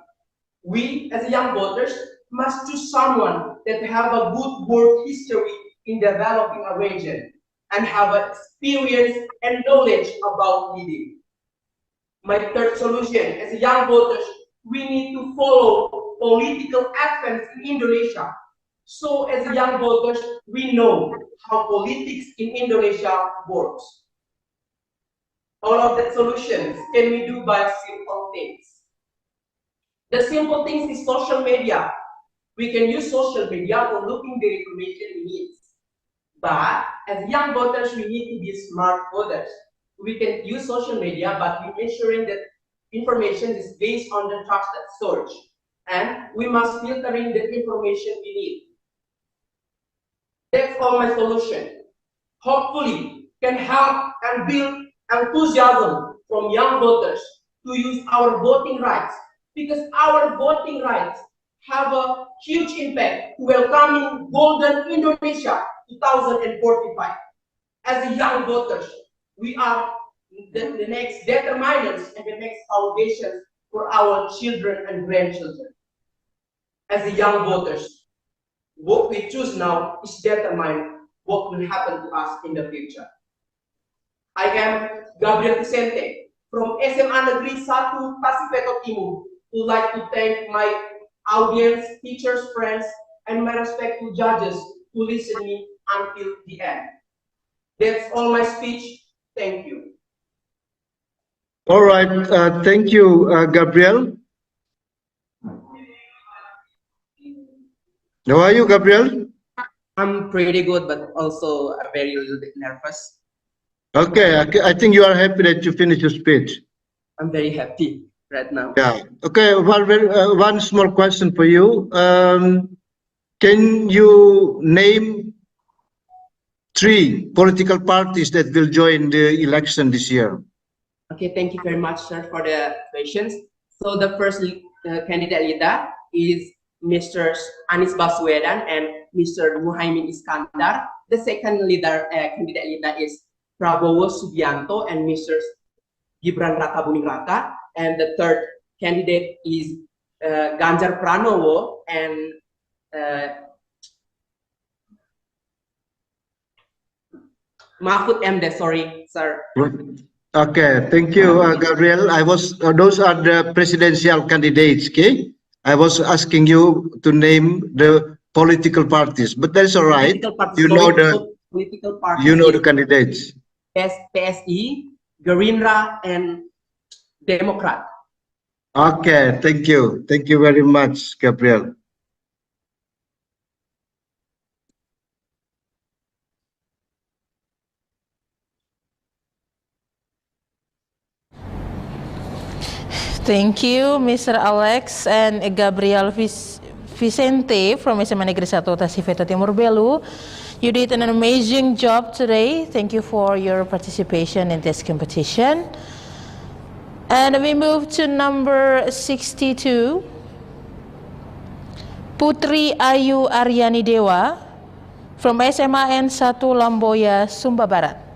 We as young voters must choose someone that have a good work history in developing a region and have experience and knowledge about leading. My third solution, as young voters, we need to follow political events in Indonesia. So as young voters, we know how politics in Indonesia works. All of that solutions can we do by simple things. The simple things is social media. We can use social media for looking the information we need. But as young voters, we need to be smart voters. We can use social media, but we're ensuring that information is based on the trusted source. And we must filter in the information we need. That's all my solution. Hopefully, can help and build enthusiasm from young voters to use our voting rights, because our voting rights have a huge impact to welcoming Golden Indonesia 2045. As young voters, we are the next determinants and the next foundations for our children and grandchildren. As young voters, what we choose now is determine what will happen to us in the future. I am Gabrielle from SMA Negeri 1 Participatory Timur. Would like to thank my audience, teachers, friends, and my respectful judges who listened me until the end. That's all my speech. Thank you. All right. Thank you, Gabrielle. How are you, Gabrielle? I'm pretty good, but also a very little bit nervous. Okay, I think you are happy that you finished your speech. I'm very happy right now. Yeah. Okay. One small question for you. Can you name 3 political parties that will join the election this year? Okay, thank you very much, sir, for the questions. So the first candidate leader is Mr. Anies Baswedan and Mr. Muhaimin Iskandar. The second candidate leader is Prabowo Subianto and Mr. Gibran Rakabuming Raka. And the third candidate is Ganjar Pranowo and Mahfud MD. Sorry, sir. Okay, thank you, Gabrielle. Those are the presidential candidates. Okay, I was asking you to name the political parties, but that's all right. You know the political parties. You know the candidates. PSI, Gerindra, and Democrat. Okay, thank you. Thank you very much, Gabrielle. Thank you, Mr. Alex and Gabrielle Vicente from SMA Negeri 1 Tasifeto Timur Belu. You did an amazing job today. Thank you for your participation in this competition. And we move to number 62. Putri Ayu Aryani Dewa from SMAN 1 Lamboya, Sumba Barat.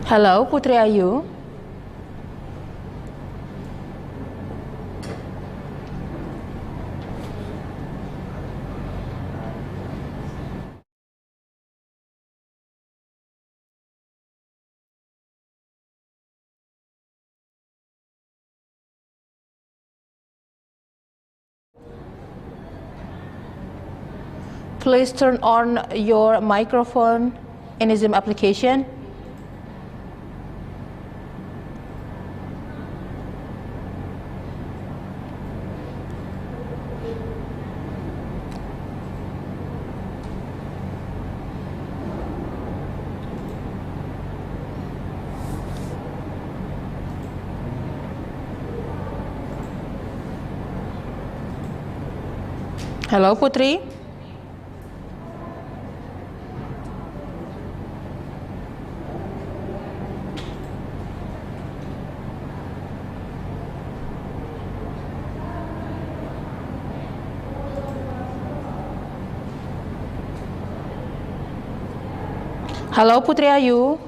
Halo, Putri Ayu. Please turn on your microphone in the Zoom application. Hello, Putri. Hello, Putri Ayu.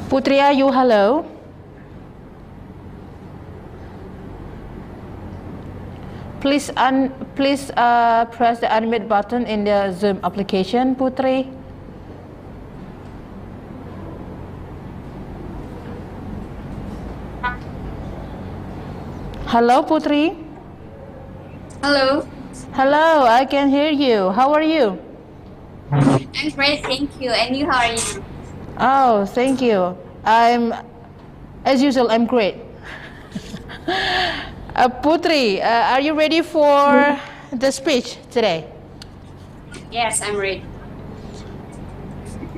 Putri Ayu, hello. Please press the unmute button in the Zoom application, Putri. Hello, Putri. Hello. Hello, I can hear you. How are you? I'm great, thank you. And you, how are you? Oh, thank you. As usual, I'm great. Putri, are you ready for the speech today? Yes, I'm ready.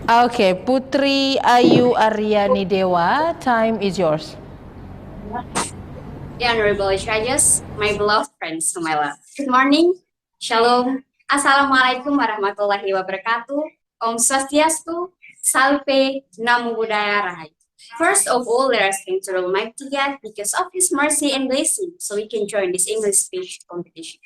Okay, Putri Ayu Aryani Dewa, time is yours. The Honorable Judges, my beloved friends whom I love. Good morning. Shalom. Assalamualaikum warahmatullahi wabarakatuh. Om Swastiastu. Salve. Namo Buddhaya Rahayu. First of all, let us thank to Almighty God because of His mercy and blessing, so we can join this English speech competition.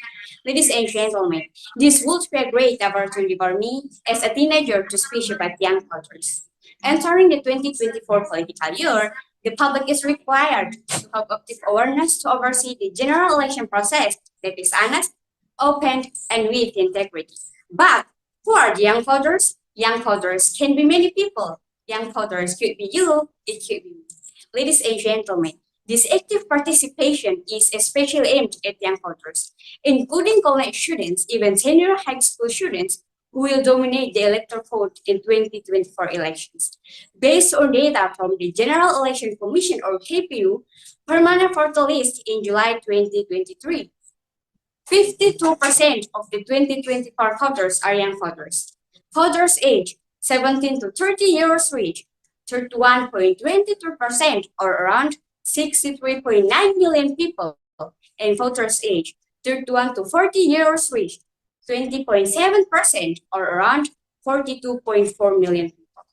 Ladies and gentlemen, this would be a great opportunity for me as a teenager to speak about young voters. Entering the 2024 political year, the public is required to have active awareness to oversee the general election process that is honest, open, and with integrity. But who are the young voters? Young voters can be many people. Young voters could be you, it could be me. Ladies and gentlemen, this active participation is especially aimed at young voters, including college students, even senior high school students, who will dominate the electoral vote in 2024 elections. Based on data from the General Election Commission or KPU, permanent voter list in July 2023, 52% of the 2024 voters are young voters. Voters age 17 to 30 years reach 31.22% or around 63.9 million people, and voters age 31 to 40 years reach 20.7% or around 42.4 million people.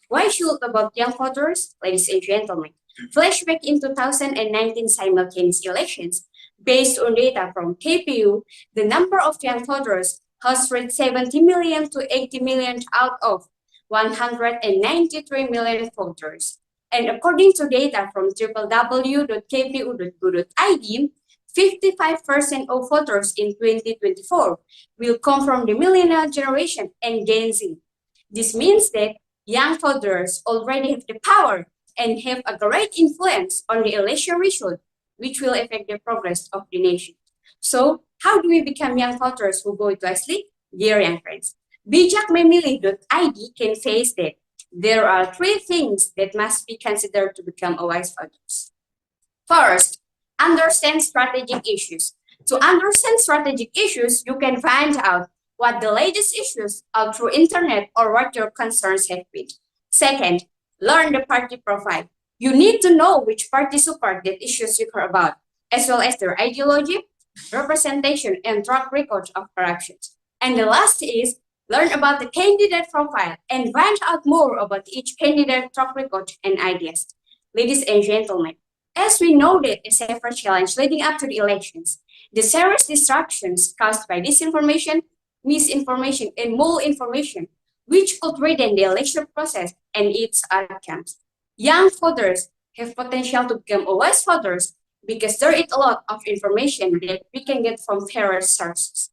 Why should about young voters? Ladies and gentlemen, flashback in 2019 simultaneous elections, based on data from KPU, the number of young voters has reached 70 million to 80 million out of 193 million voters. And according to data from www.kpu.go.id, 55% of voters in 2024 will come from the millennial generation and Gen Z. This means that young voters already have the power and have a great influence on the election result, which will affect the progress of the nation. So, how do we become young voters who go wisely? Dear young friends, bijakmemilih.id can face that there are 3 things that must be considered to become a wise voters. First, understand strategic issues. To understand strategic issues, you can find out what the latest issues are through internet or what your concerns have been. Second, learn the party profile. You need to know which party support that issues you care about, as well as their ideology, representation, and track record of corruption. And the last is learn about the candidate profile and find out more about each candidate track record and ideas. Ladies and gentlemen, as we know that a safer challenge leading up to the elections, the serious distractions caused by disinformation, misinformation, and malinformation, which could threaten the election process and its outcomes. Young voters have potential to become wise voters because there is a lot of information that we can get from various sources.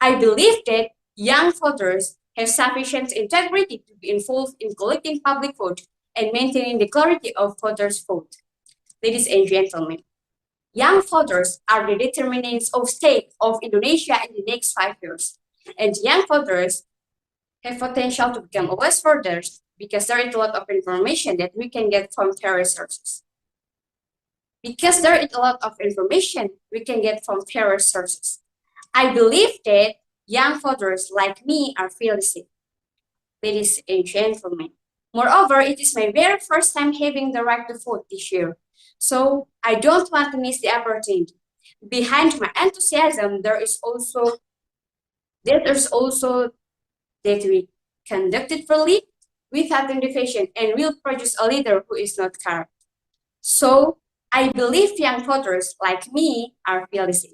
I believe that young voters have sufficient integrity to be involved in collecting public vote and maintaining the clarity of voters' vote. Ladies and gentlemen, young voters are the determinants of state of Indonesia in the next 5 years. And young voters have potential to become wise voters because there is a lot of information that we can get from various sources. Because there is a lot of information we can get from various sources. I believe that young voters like me are feeling sick. Ladies and gentlemen, moreover, it is my very first time having the right to vote this year. So I don't want to miss the opportunity. Behind my enthusiasm, there's also that we conducted freely, without innovation, and will produce a leader who is not corrupt. So I believe young voters like me are fearless.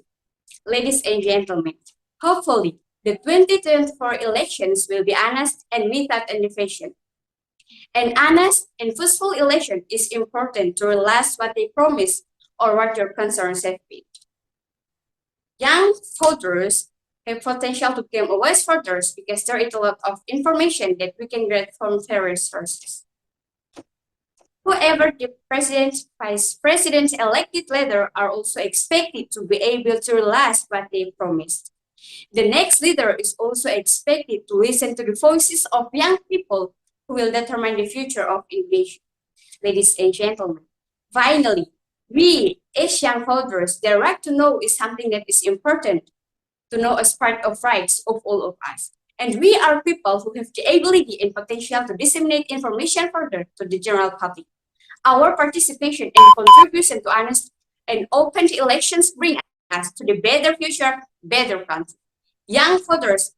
Ladies and gentlemen, hopefully the 2024 elections will be honest and without innovation. An honest and peaceful election is important to realize what they promise or what your concerns have been. Young voters have potential to become wise voters because there is a lot of information that we can get from various sources. Whoever the president, vice president, elected leader are also expected to be able to realize what they promised. The next leader is also expected to listen to the voices of young people who will determine the future of Indonesia. Ladies and gentlemen, finally, we as young voters, the right to know is something that is important to know as part of rights of all of us. And we are people who have the ability and potential to disseminate information further to the general public. Our participation and contribution to honest and open elections bring us to the better future, better country. Young voters,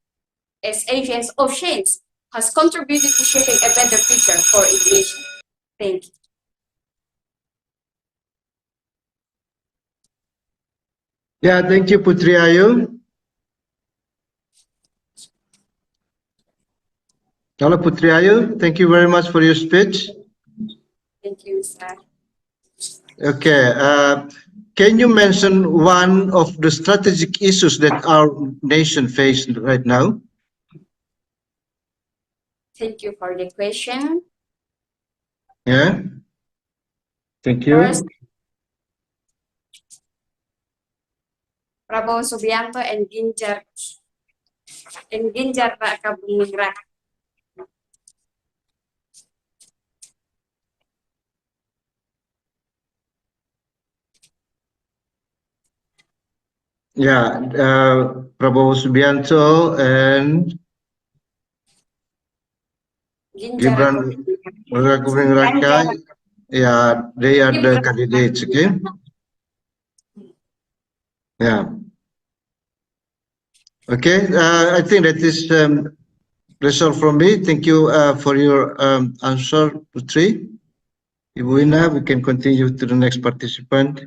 as agents of change, has contributed to shaping a better future for Indonesia. Thank you. Yeah, thank you, Putri Ayu. Hello, Putri Ayu. Thank you very much for your speech. Thank you, sir. Okay. Can you mention one of the strategic issues that our nation faces right now? Thank you for the question. Yeah. Thank you. First, Prabowo Subianto and Ginjar Raka Buming Raka. Yeah, Prabowo Subianto and Gibran Raka Raka. Yeah, they are the candidates. Okay. Yeah. Okay. I think that is result from me. Thank you for your answer, Putri. Ibu Ina, we can continue to the next participant.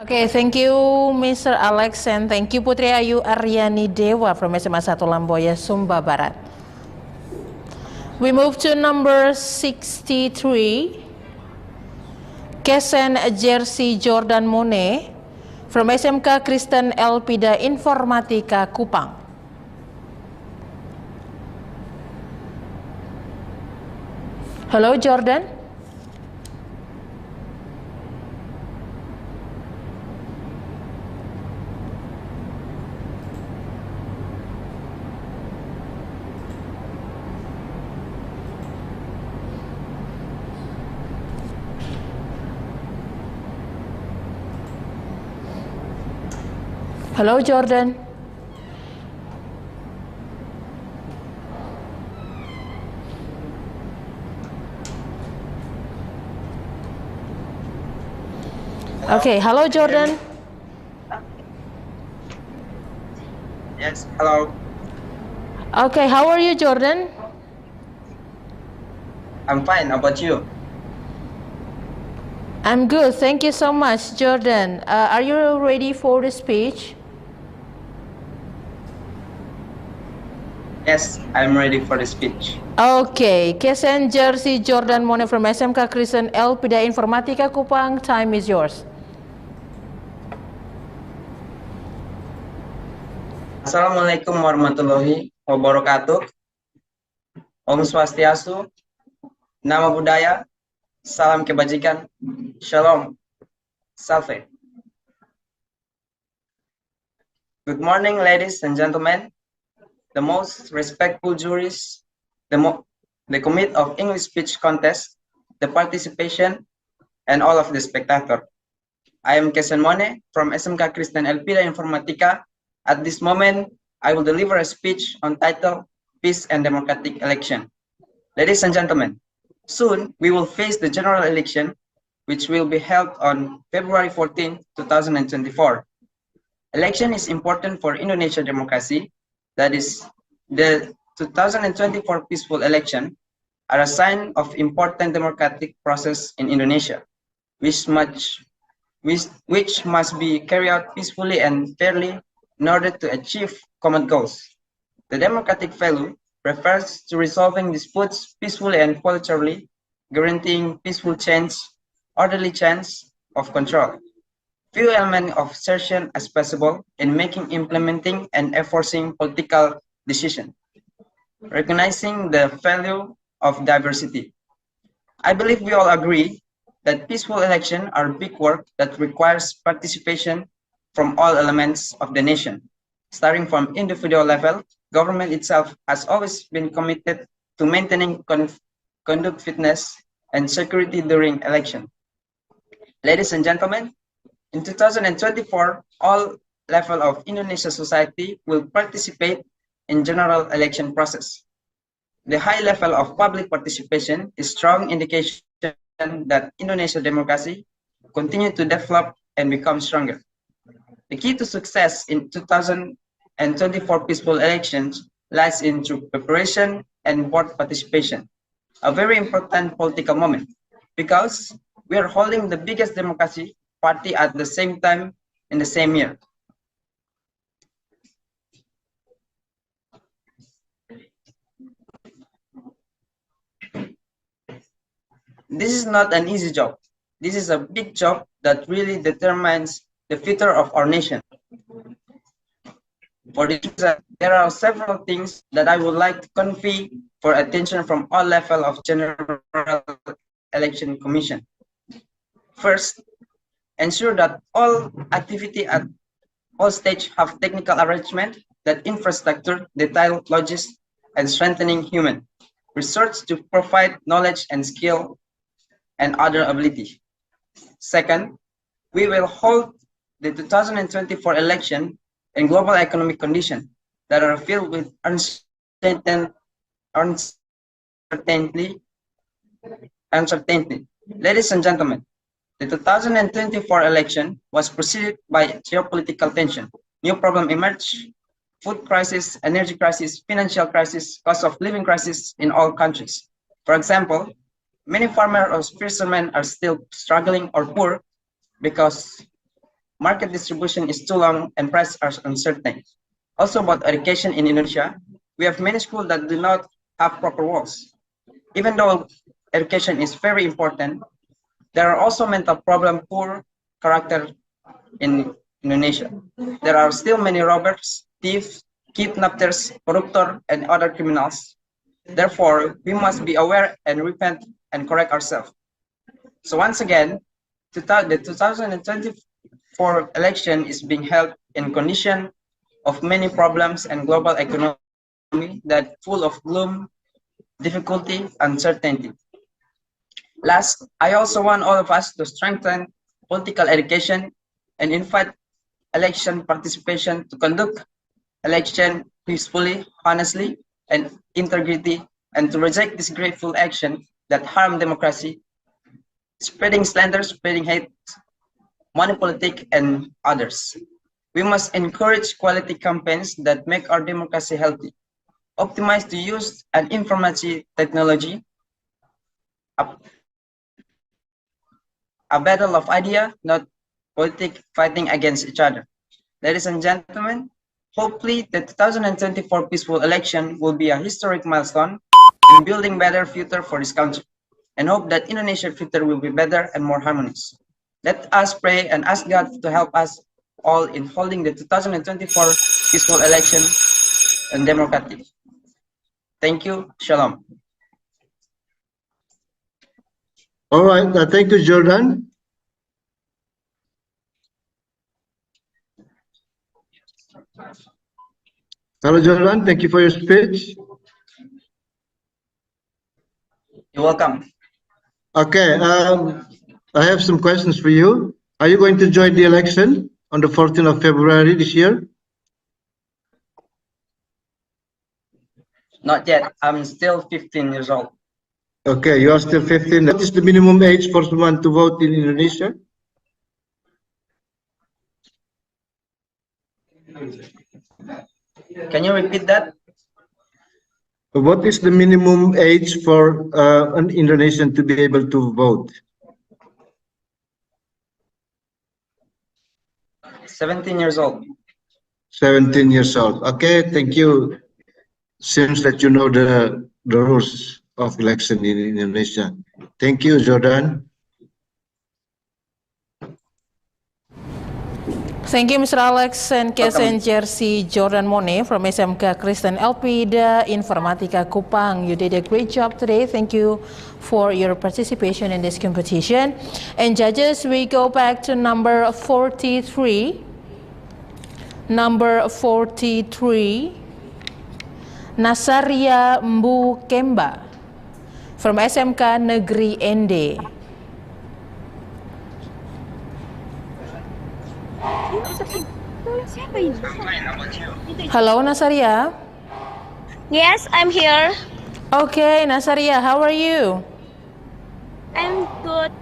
Okay, thank you, Mr. Alex, and thank you, Putri Ayu Aryani Dewa from SMA 1 Lamboya, Sumba Barat. We move to number 63, Kesen Jersey Jordan Mone from SMK Kristen Elpida Informatika Kupang. Hello, Jordan. Hello, Jordan. Okay, hello, Jordan. Yes, hello. Okay, how are you, Jordan? I'm fine. How about you? I'm good. Thank you so much, Jordan. Are you ready for the speech? Yes, I'm ready for the speech. Okay, Kesen Jersey Jordan Mone from SMK Kristen Elpida Informatika Kupang. Time is yours. Assalamualaikum warahmatullahi wabarakatuh. Om Swastiastu, Nama Budaya, Salam Kebajikan, Shalom, Salve. Good morning, ladies and gentlemen, the most respectful juries, the committee of English speech contest, the participation, and all of the spectators. I am Kesen Mone from SMK Kristen Elpida Informatika. At this moment, I will deliver a speech on title Peace and Democratic Election. Ladies and gentlemen, soon we will face the general election, which will be held on February 14, 2024. Election is important for Indonesia democracy. That is, the 2024 peaceful election are a sign of important democratic process in Indonesia, which must be carried out peacefully and fairly in order to achieve common goals. The democratic value refers to resolving disputes peacefully and voluntarily, guaranteeing peaceful change, orderly change of control. Few elements of assertion as possible in implementing, and enforcing political decisions, recognizing the value of diversity. I believe we all agree that peaceful elections are big work that requires participation from all elements of the nation. Starting from individual level, government itself has always been committed to maintaining conduct fitness and security during election. Ladies and gentlemen, in 2024, all level of Indonesia society will participate in general election process. The high level of public participation is strong indication that Indonesia democracy continue to develop and become stronger. The key to success in 2024 peaceful elections lies in preparation and board participation, a very important political moment, because we are holding the biggest democracy party at the same time in the same year. This is not an easy job. This is a big job that really determines the future of our nation. For this reason, there are several things that I would like to convey for attention from all levels of General Election Commission. First, ensure that all activity at all stages have technical arrangement, that infrastructure, detail, logistics, and strengthening human research to provide knowledge and skill and other ability. Second, we will hold the 2024 election in global economic conditions that are filled with uncertainty. Ladies and gentlemen, the 2024 election was preceded by geopolitical tension. New problems emerged: food crisis, energy crisis, financial crisis, cost of living crisis in all countries. For example, many farmers or fishermen are still struggling or poor because market distribution is too long and prices are uncertain. Also about education in Indonesia, we have many schools that do not have proper walls. Even though education is very important, there are also mental problem, poor character in Indonesia. There are still many robbers, thieves, kidnappers, corruptors, and other criminals. Therefore, we must be aware and repent and correct ourselves. So once again, the 2024 election is being held in condition of many problems and global economy that full of gloom, difficulty, uncertainty. Last, I also want all of us to strengthen political education and invite election participation to conduct election peacefully, honestly, and integrity, and to reject this grateful action that harm democracy, spreading slander, spreading hate, money politics, and others. We must encourage quality campaigns that make our democracy healthy, optimize the use and information technology, a battle of idea, not politics fighting against each other. Ladies and gentlemen, hopefully the 2024 peaceful election will be a historic milestone in building better future for this country, and hope that Indonesia's future will be better and more harmonious. Let us pray and ask God to help us all in holding the 2024 peaceful election, and democratic. Thank you. Shalom. All right. Thank you, Jordan. Hello, Jordan. Thank you for your speech. You're welcome. Okay. I have some questions for you. Are you going to join the election on the 14th of February this year? Not yet. I'm still 15 years old. Okay, you are still 15. What is the minimum age for someone to vote in Indonesia? Can you repeat that? What is the minimum age for an Indonesian to be able to vote? 17 years old. 17 years old. Okay, thank you. Seems that you know the rules of election in Indonesia. Thank you, Jordan. Thank you, Mr. Alex and KSN Jersey Jordan Mone from SMK Kristen Elpida Informatika Kupang. You did a great job today. Thank you for your participation in this competition. And judges, we go back to number 43. Number 43, Nasaria Mbu Kemba from SMK Negeri Ende. Hello, Nasaria. Yes, I'm here. Okay, Nasaria, how are you? I'm good.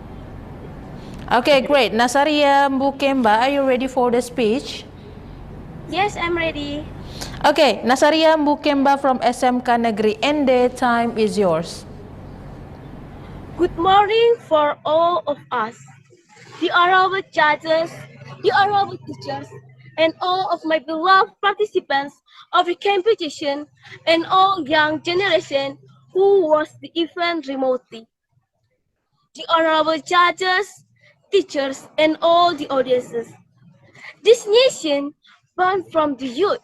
Okay, great. Nasaria Mbukemba, are you ready for the speech? Yes, I'm ready. Okay, Nasaria Mbukemba from SMK Negeri Ende, time is yours. Good morning for all of us, the honorable judges, the honorable teachers, and all of my beloved participants of the competition, and all young generation who watched the event remotely. The honorable judges, teachers, and all the audiences. This nation born from the youth.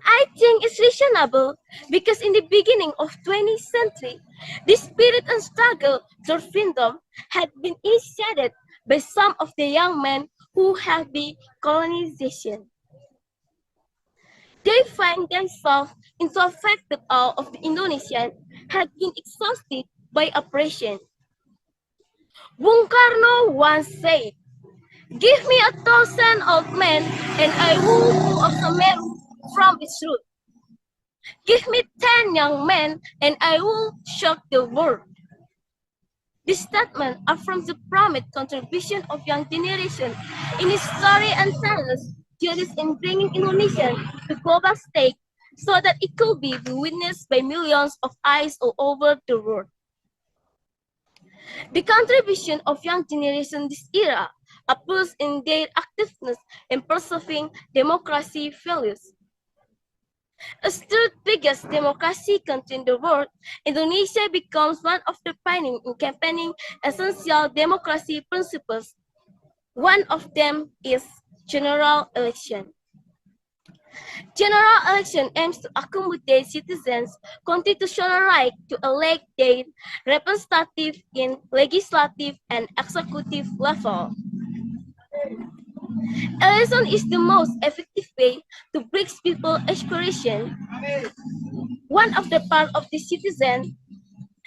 I think it's reasonable because in the beginning of 20th century, the spirit and struggle for freedom had been initiated by some of the young men who had been colonization. They find themselves in the fact that all of the Indonesians had been exhausted by oppression. Bung Karno once said, "Give me 1,000 old men and I will pull up Semeru from its root. Give me 10 young men and I will shock the world." This statement affirms the promised contribution of young generation in history and science, journeys in bringing Indonesia to global stage so that it could be witnessed by millions of eyes all over the world. The contribution of young generation this era appears in their activeness in preserving democracy values. As third biggest democracy country in the world, Indonesia becomes one of the pioneers in campaigning essential democracy principles. One of them is general election. General election aims to accommodate citizens' constitutional right to elect their representative in legislative and executive level. Election is the most effective way to bring people's aspiration. One of the part of the citizen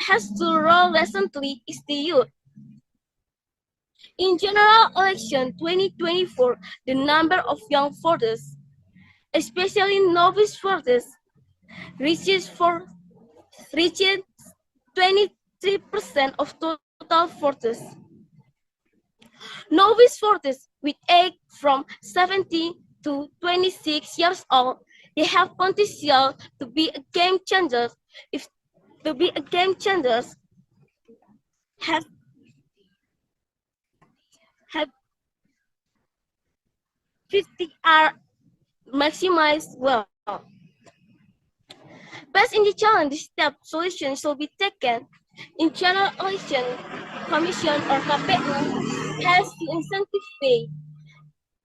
has to role recently is the youth. In general election 2024, the number of young voters, especially novice voters, reaches 23% of total voters. Novice voters with age from 17 to 26 years old, they have potential to be a game changer. If to be a game changers, have 50 are maximized well. Based in the challenge, this step solution shall be taken in General Election Commission or KPU has to incentive pay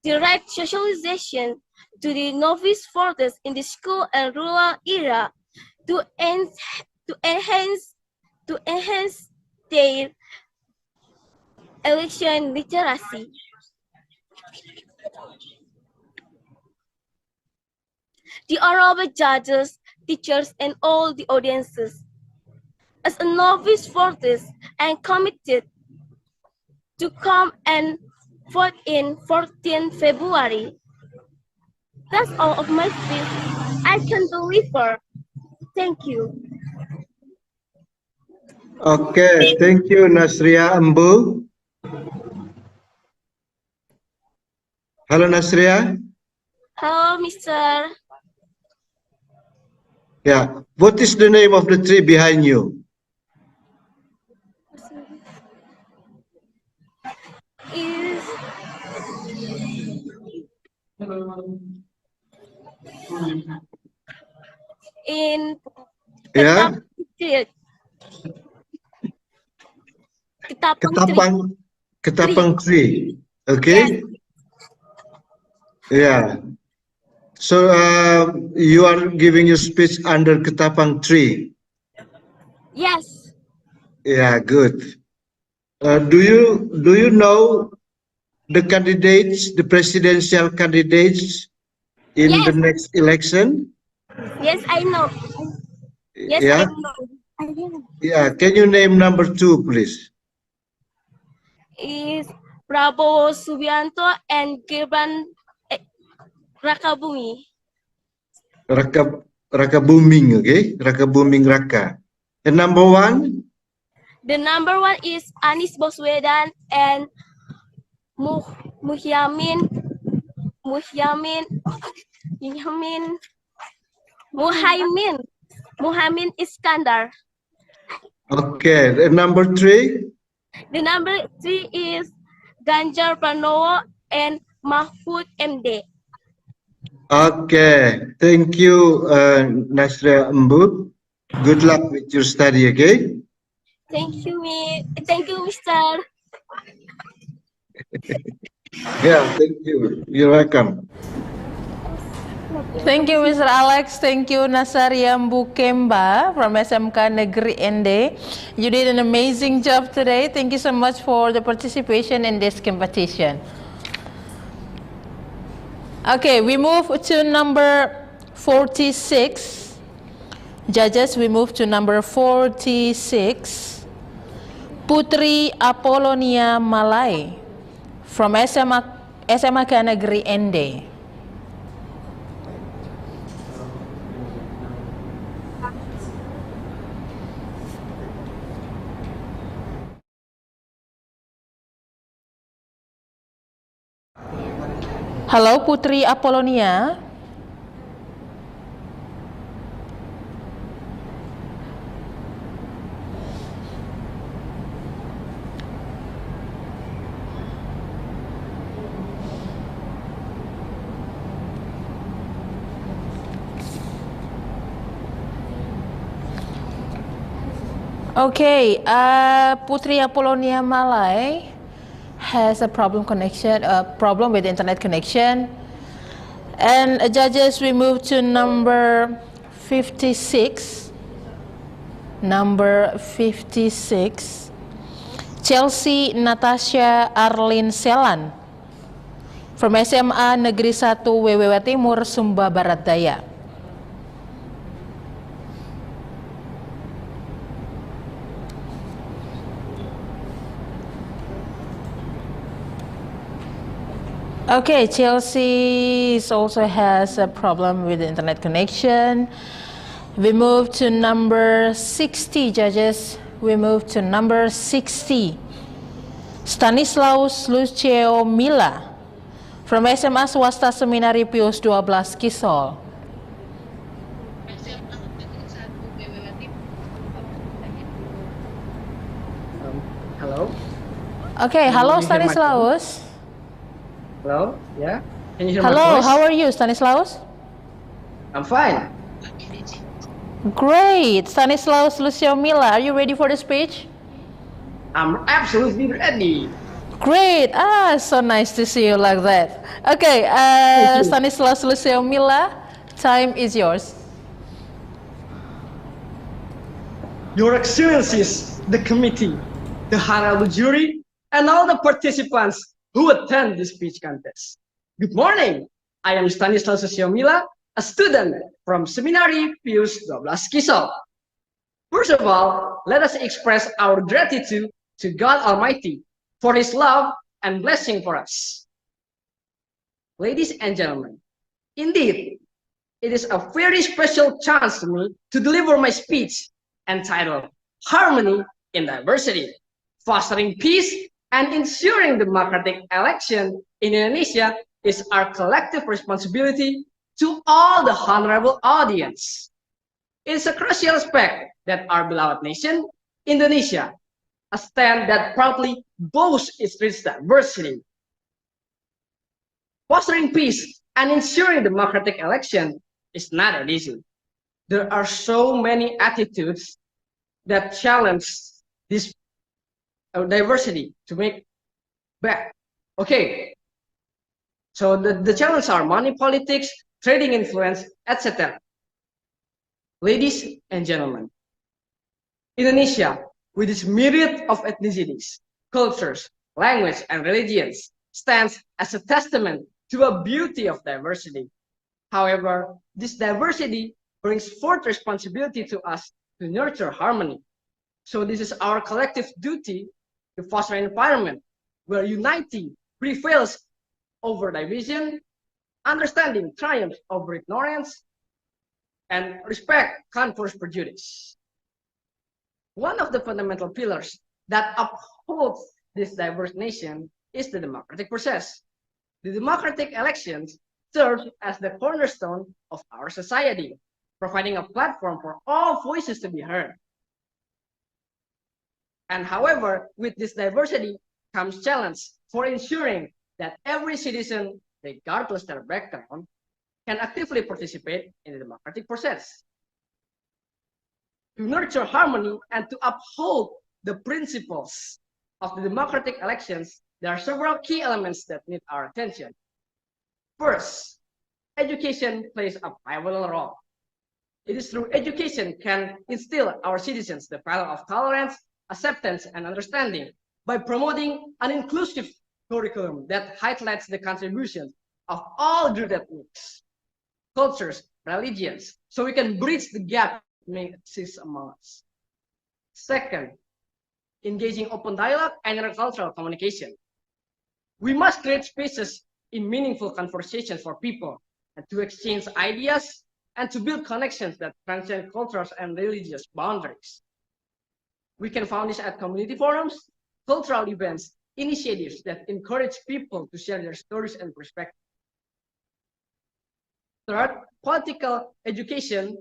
the right socialization to the novice voters in the school and rural area to enhance their election literacy. The honorable judges, teachers, and all the audiences. As a novice voter, I am committed to come and vote in 14 February. That's all of my speech I can deliver. Thank you. Okay, thank you, Nasria Ambu. Hello, Nasria. Hello, Mr. Yeah, what is the name of the tree behind you? Is in Yeah, Ketapang tree. Okay. Yeah. So you are giving your speech under Ketapang tree. Yes. Yeah, good. Do you know the candidates, the presidential candidates in the next election? Yes, I know. Yes, Yeah. I know. Yeah. Can you name number 2, please? Is Prabowo Subianto and Gibran Rakabumi. Raka Booming, okay? Raka Booming Raka. And number 1? The number 1 is Anies Baswedan and Muhyamin Iskandar. Okay. And number 3? The number 3 is Ganjar Pranowo and Mahfud MD. Okay. Thank you, Nasria Embu. Good luck with your study, okay? Thank you, Mr. Yeah, thank you. You're welcome. Thank you, Mr. Alex. Thank you, Nasaria Mbukemba from SMK Negeri Ende. You did an amazing job today. Thank you so much for the participation in this competition. Okay, we move to number 46. Judges, we move to number 46. Putri Apolonia Malay from SMK Negeri Ende. Halo Putri Apolonia. Okay, Putri Apolonia Malay has a problem with the internet connection. And judges, we move to number 56. Number 56. Chelsea Natasha Arlin Selan from SMA Negeri 1 WWW Timur, Sumba Barat Daya. Okay, Chelsea also has a problem with the internet connection. We move to number 60, judges. We move to number 60. Stanislaus Lucio Mila from SMA Swasta Seminari Pius 12 Kisol. Hello. Okay, hello Stanislaus. Hello, yeah. Can you hear Hello, my voice? how are you, Stanislaus? I'm fine. Great, Stanislaus Lucio Mila, are you ready for the speech? I'm absolutely ready. Great. So nice to see you like that. Okay, Stanislaus Lucio Mila, time is yours. Your Excellencies, the committee, the honorable jury, and all the participants who attend this speech contest. Good morning. I am Stanislaus Lucio a student from Seminari Pius 12 Kisol. First of all, let us express our gratitude to God Almighty for His love and blessing for us. Ladies and gentlemen, indeed, it is a very special chance to me to deliver my speech entitled Harmony in Diversity, Fostering Peace and Ensuring Democratic Election in Indonesia is our collective responsibility to all the honorable audience. It is a crucial aspect that our beloved nation, Indonesia, a stand that proudly boasts its rich diversity. Fostering peace and ensuring democratic election is not easy. There are so many attitudes that challenge this diversity to make back. Okay, so the challenges are money politics, trading influence, etc. Ladies and gentlemen, Indonesia, with its myriad of ethnicities, cultures, language, and religions, stands as a testament to a beauty of diversity. However, this diversity brings forth responsibility to us to nurture harmony. So this is our collective duty to foster an environment where unity prevails over division, understanding triumphs over ignorance, and respect conquers prejudice. One of the fundamental pillars that upholds this diverse nation is the democratic process. The democratic elections serve as the cornerstone of our society, providing a platform for all voices to be heard. And however, with this diversity comes challenge for ensuring that every citizen, regardless their background, can actively participate in the democratic process. To nurture harmony and to uphold the principles of the democratic elections, there are several key elements that need our attention. First, education plays a pivotal role. It is through education can instill our citizens the value of tolerance, acceptance, and understanding by promoting an inclusive curriculum that highlights the contributions of all group ethnics, cultures, religions, so we can bridge the gap that may exist among us. Second, engaging open dialogue and intercultural communication. We must create spaces in meaningful conversations for people and to exchange ideas and to build connections that transcend cultures and religious boundaries. We can found this at community forums, cultural events, initiatives that encourage people to share their stories and perspectives. Third, political education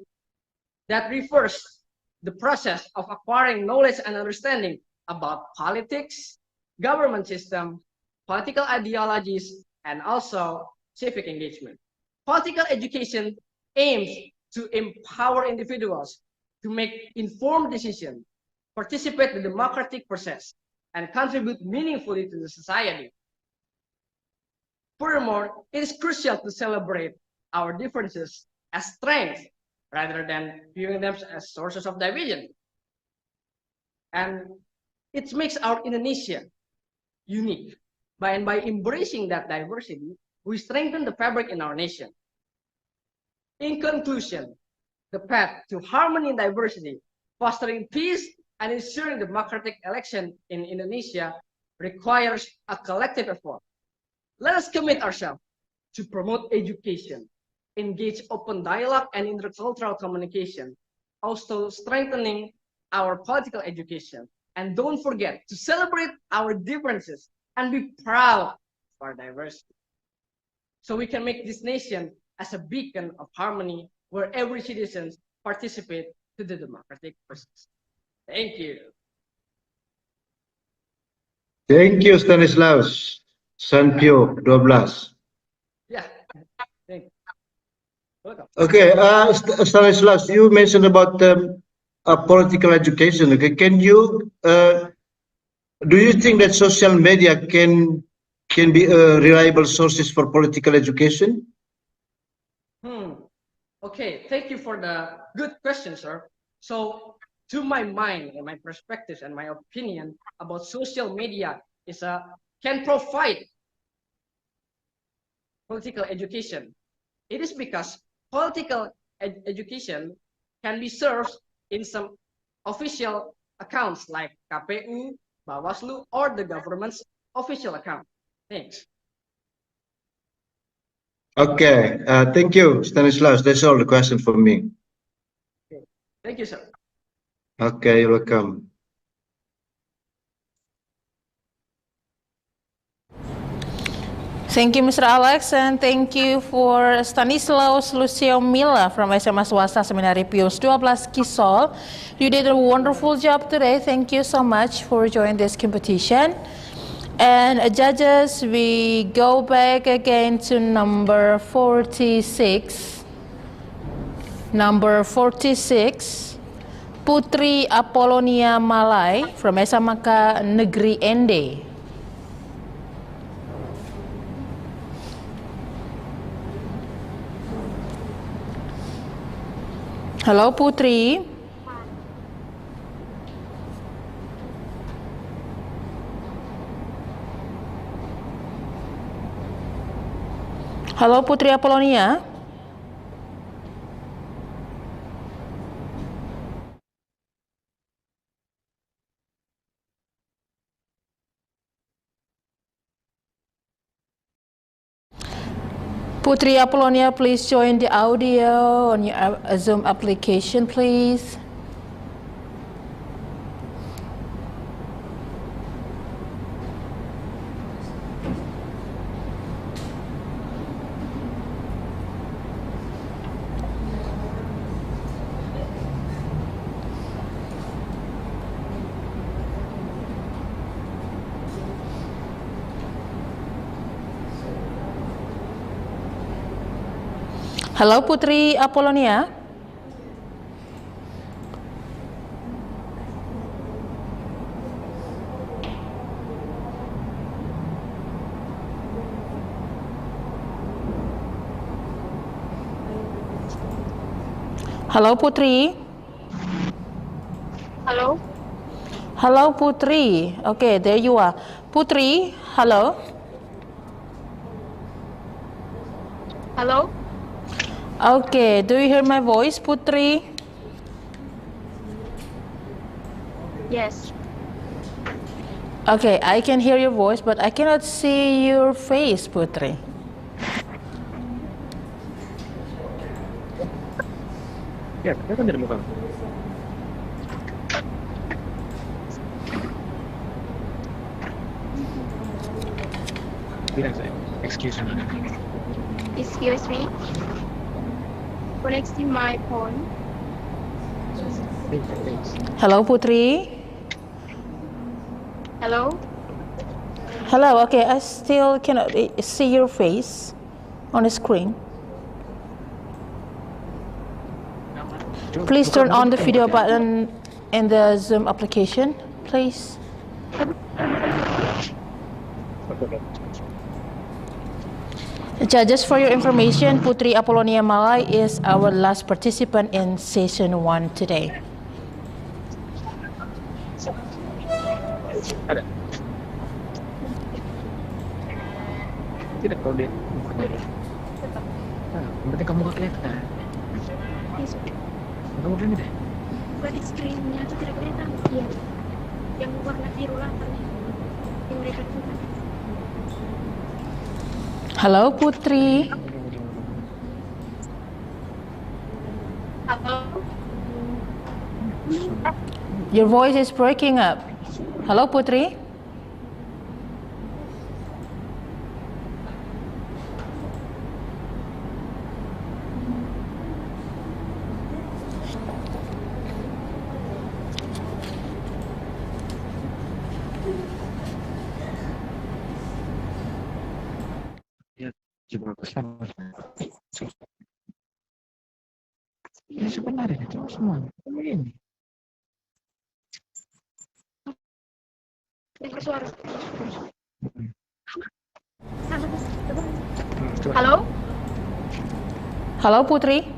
that refers the process of acquiring knowledge and understanding about politics, government system, political ideologies, and also civic engagement. Political education aims to empower individuals to make informed decisions, participate in the democratic process, and contribute meaningfully to the society. Furthermore, it is crucial to celebrate our differences as strengths rather than viewing them as sources of division. And it makes our Indonesia unique. By embracing that diversity, we strengthen the fabric in our nation. In conclusion, the path to harmony and diversity, fostering peace and ensuring democratic election in Indonesia requires a collective effort. Let us commit ourselves to promote education, engage open dialogue and intercultural communication, also strengthening our political education. And don't forget to celebrate our differences and be proud of our diversity. So we can make this nation as a beacon of harmony where every citizen participate to the democratic process. Thank you. Thank you, Stanislaus. Sanpio 12. Yeah. Thank you. Welcome. Okay, Stanislaus, you mentioned about political education. Okay, can you Do you think that social media can be a reliable sources for political education? Okay, thank you for the good question, sir. So, to my mind and my perspectives and my opinion about social media can provide political education. It is because political education can be served in some official accounts like KPU, Bawaslu, or the government's official account. Thanks. Okay, thank you, Stanislaus. That's all the question for me. Okay. Thank you, sir. Okay, you're welcome. Thank you, Mr. Alex, and thank you for Stanislaus Lucio Mila from SMA Swasta Seminari Pius 12 Kisol. You did a wonderful job today. Thank you so much for joining this competition. And judges, we go back again to number 46. Number 46, Putri Apolonia Malay from SMK Negeri Ende. Hello, Putri. Halo, Putri Apolonia. Putri Apolonia, please join the audio on your Zoom application, please. Halo, Putri Apolonia. Halo, Putri. Hello. Hello, Putri. Okay, there you are. Putri, hello. Hello. Okay, do you hear my voice, Putri? Yes. Okay, I can hear your voice, but I cannot see your face, Putri. Ya, kelihatan dari muka. Bilang saya, excuse me. Excuse me. Connecting my phone. Hello, Putri. Hello. Hello, okay, I still cannot see your face on the screen. Please turn on the video button in the Zoom application, please. Judges, for your information, Putri Apolonia Malay is our last participant in session 1 today. Ada. Tidak kalau dia. Berarti kamu gak kelihatan. Kamu begini deh. Buat screen-nya itu tidak kelihatan. Iya. Yang warna biru latarnya. Yang mereka tulis. Hello, Putri. Hello. Your voice is breaking up. Hello, Putri. Coba aku sama. Ya sebenarnya itu semua ini. Hello? Hello, Putri.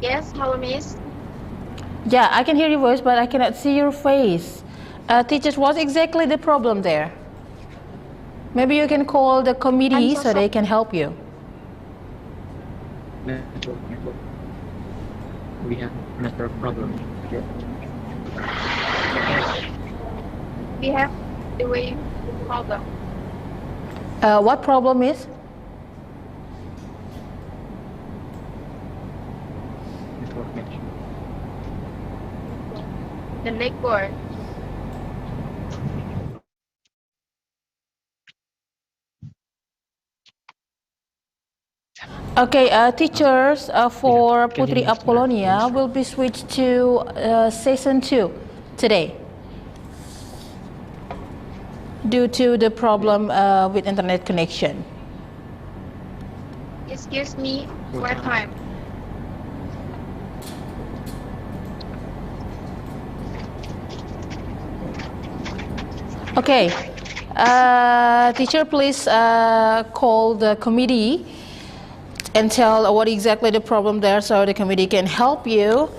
Yes, hello, Miss. Yeah, I can hear your voice, but I cannot see your face. Teachers, what's exactly the problem there? Maybe you can call the committee so they can help you. We have network problem. We have the wave problem. What problem is? The network. Okay, teachers for Putri Apollonia will be switched to session 2 today due to the problem with internet connection. Excuse me, what time? Okay, teacher, please call the committee and tell what exactly the problem there so the committee can help you,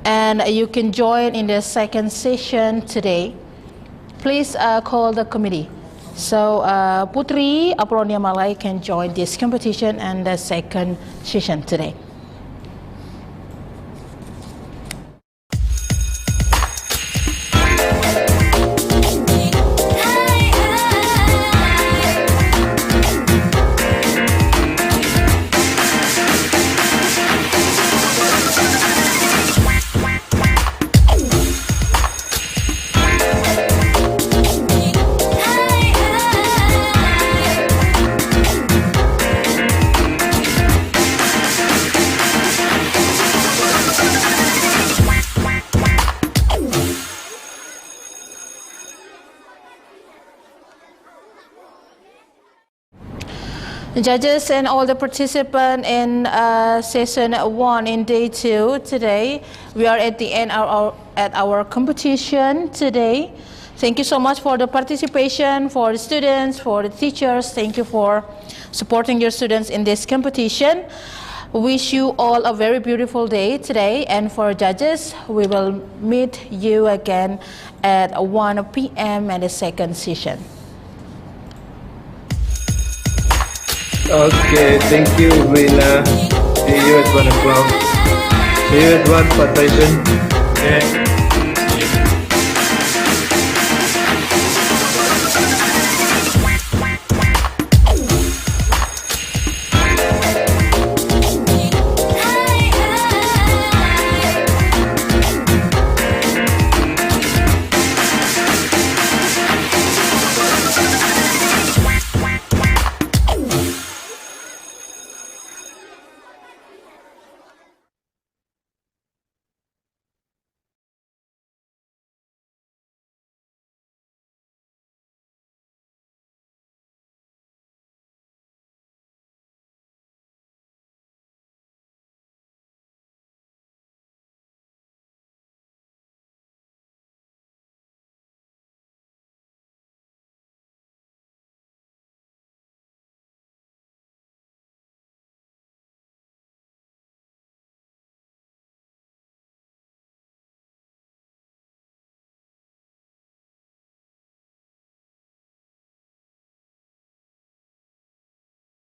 and you can join in the second session today. Please call the committee so Putri Apollonia Malay can join this competition and the second session today. Judges and all the participants in session 1 in day 2 today, we are at the end of our competition today. Thank you so much for the participation, for the students, for the teachers. Thank you for supporting your students in this competition. Wish you all a very beautiful day today, and for judges, we will meet you again at 1 p.m. at the second session. Okay, thank you, Rina. See you at 1 o'clock. See you at 1, Pak Tyson. Okay.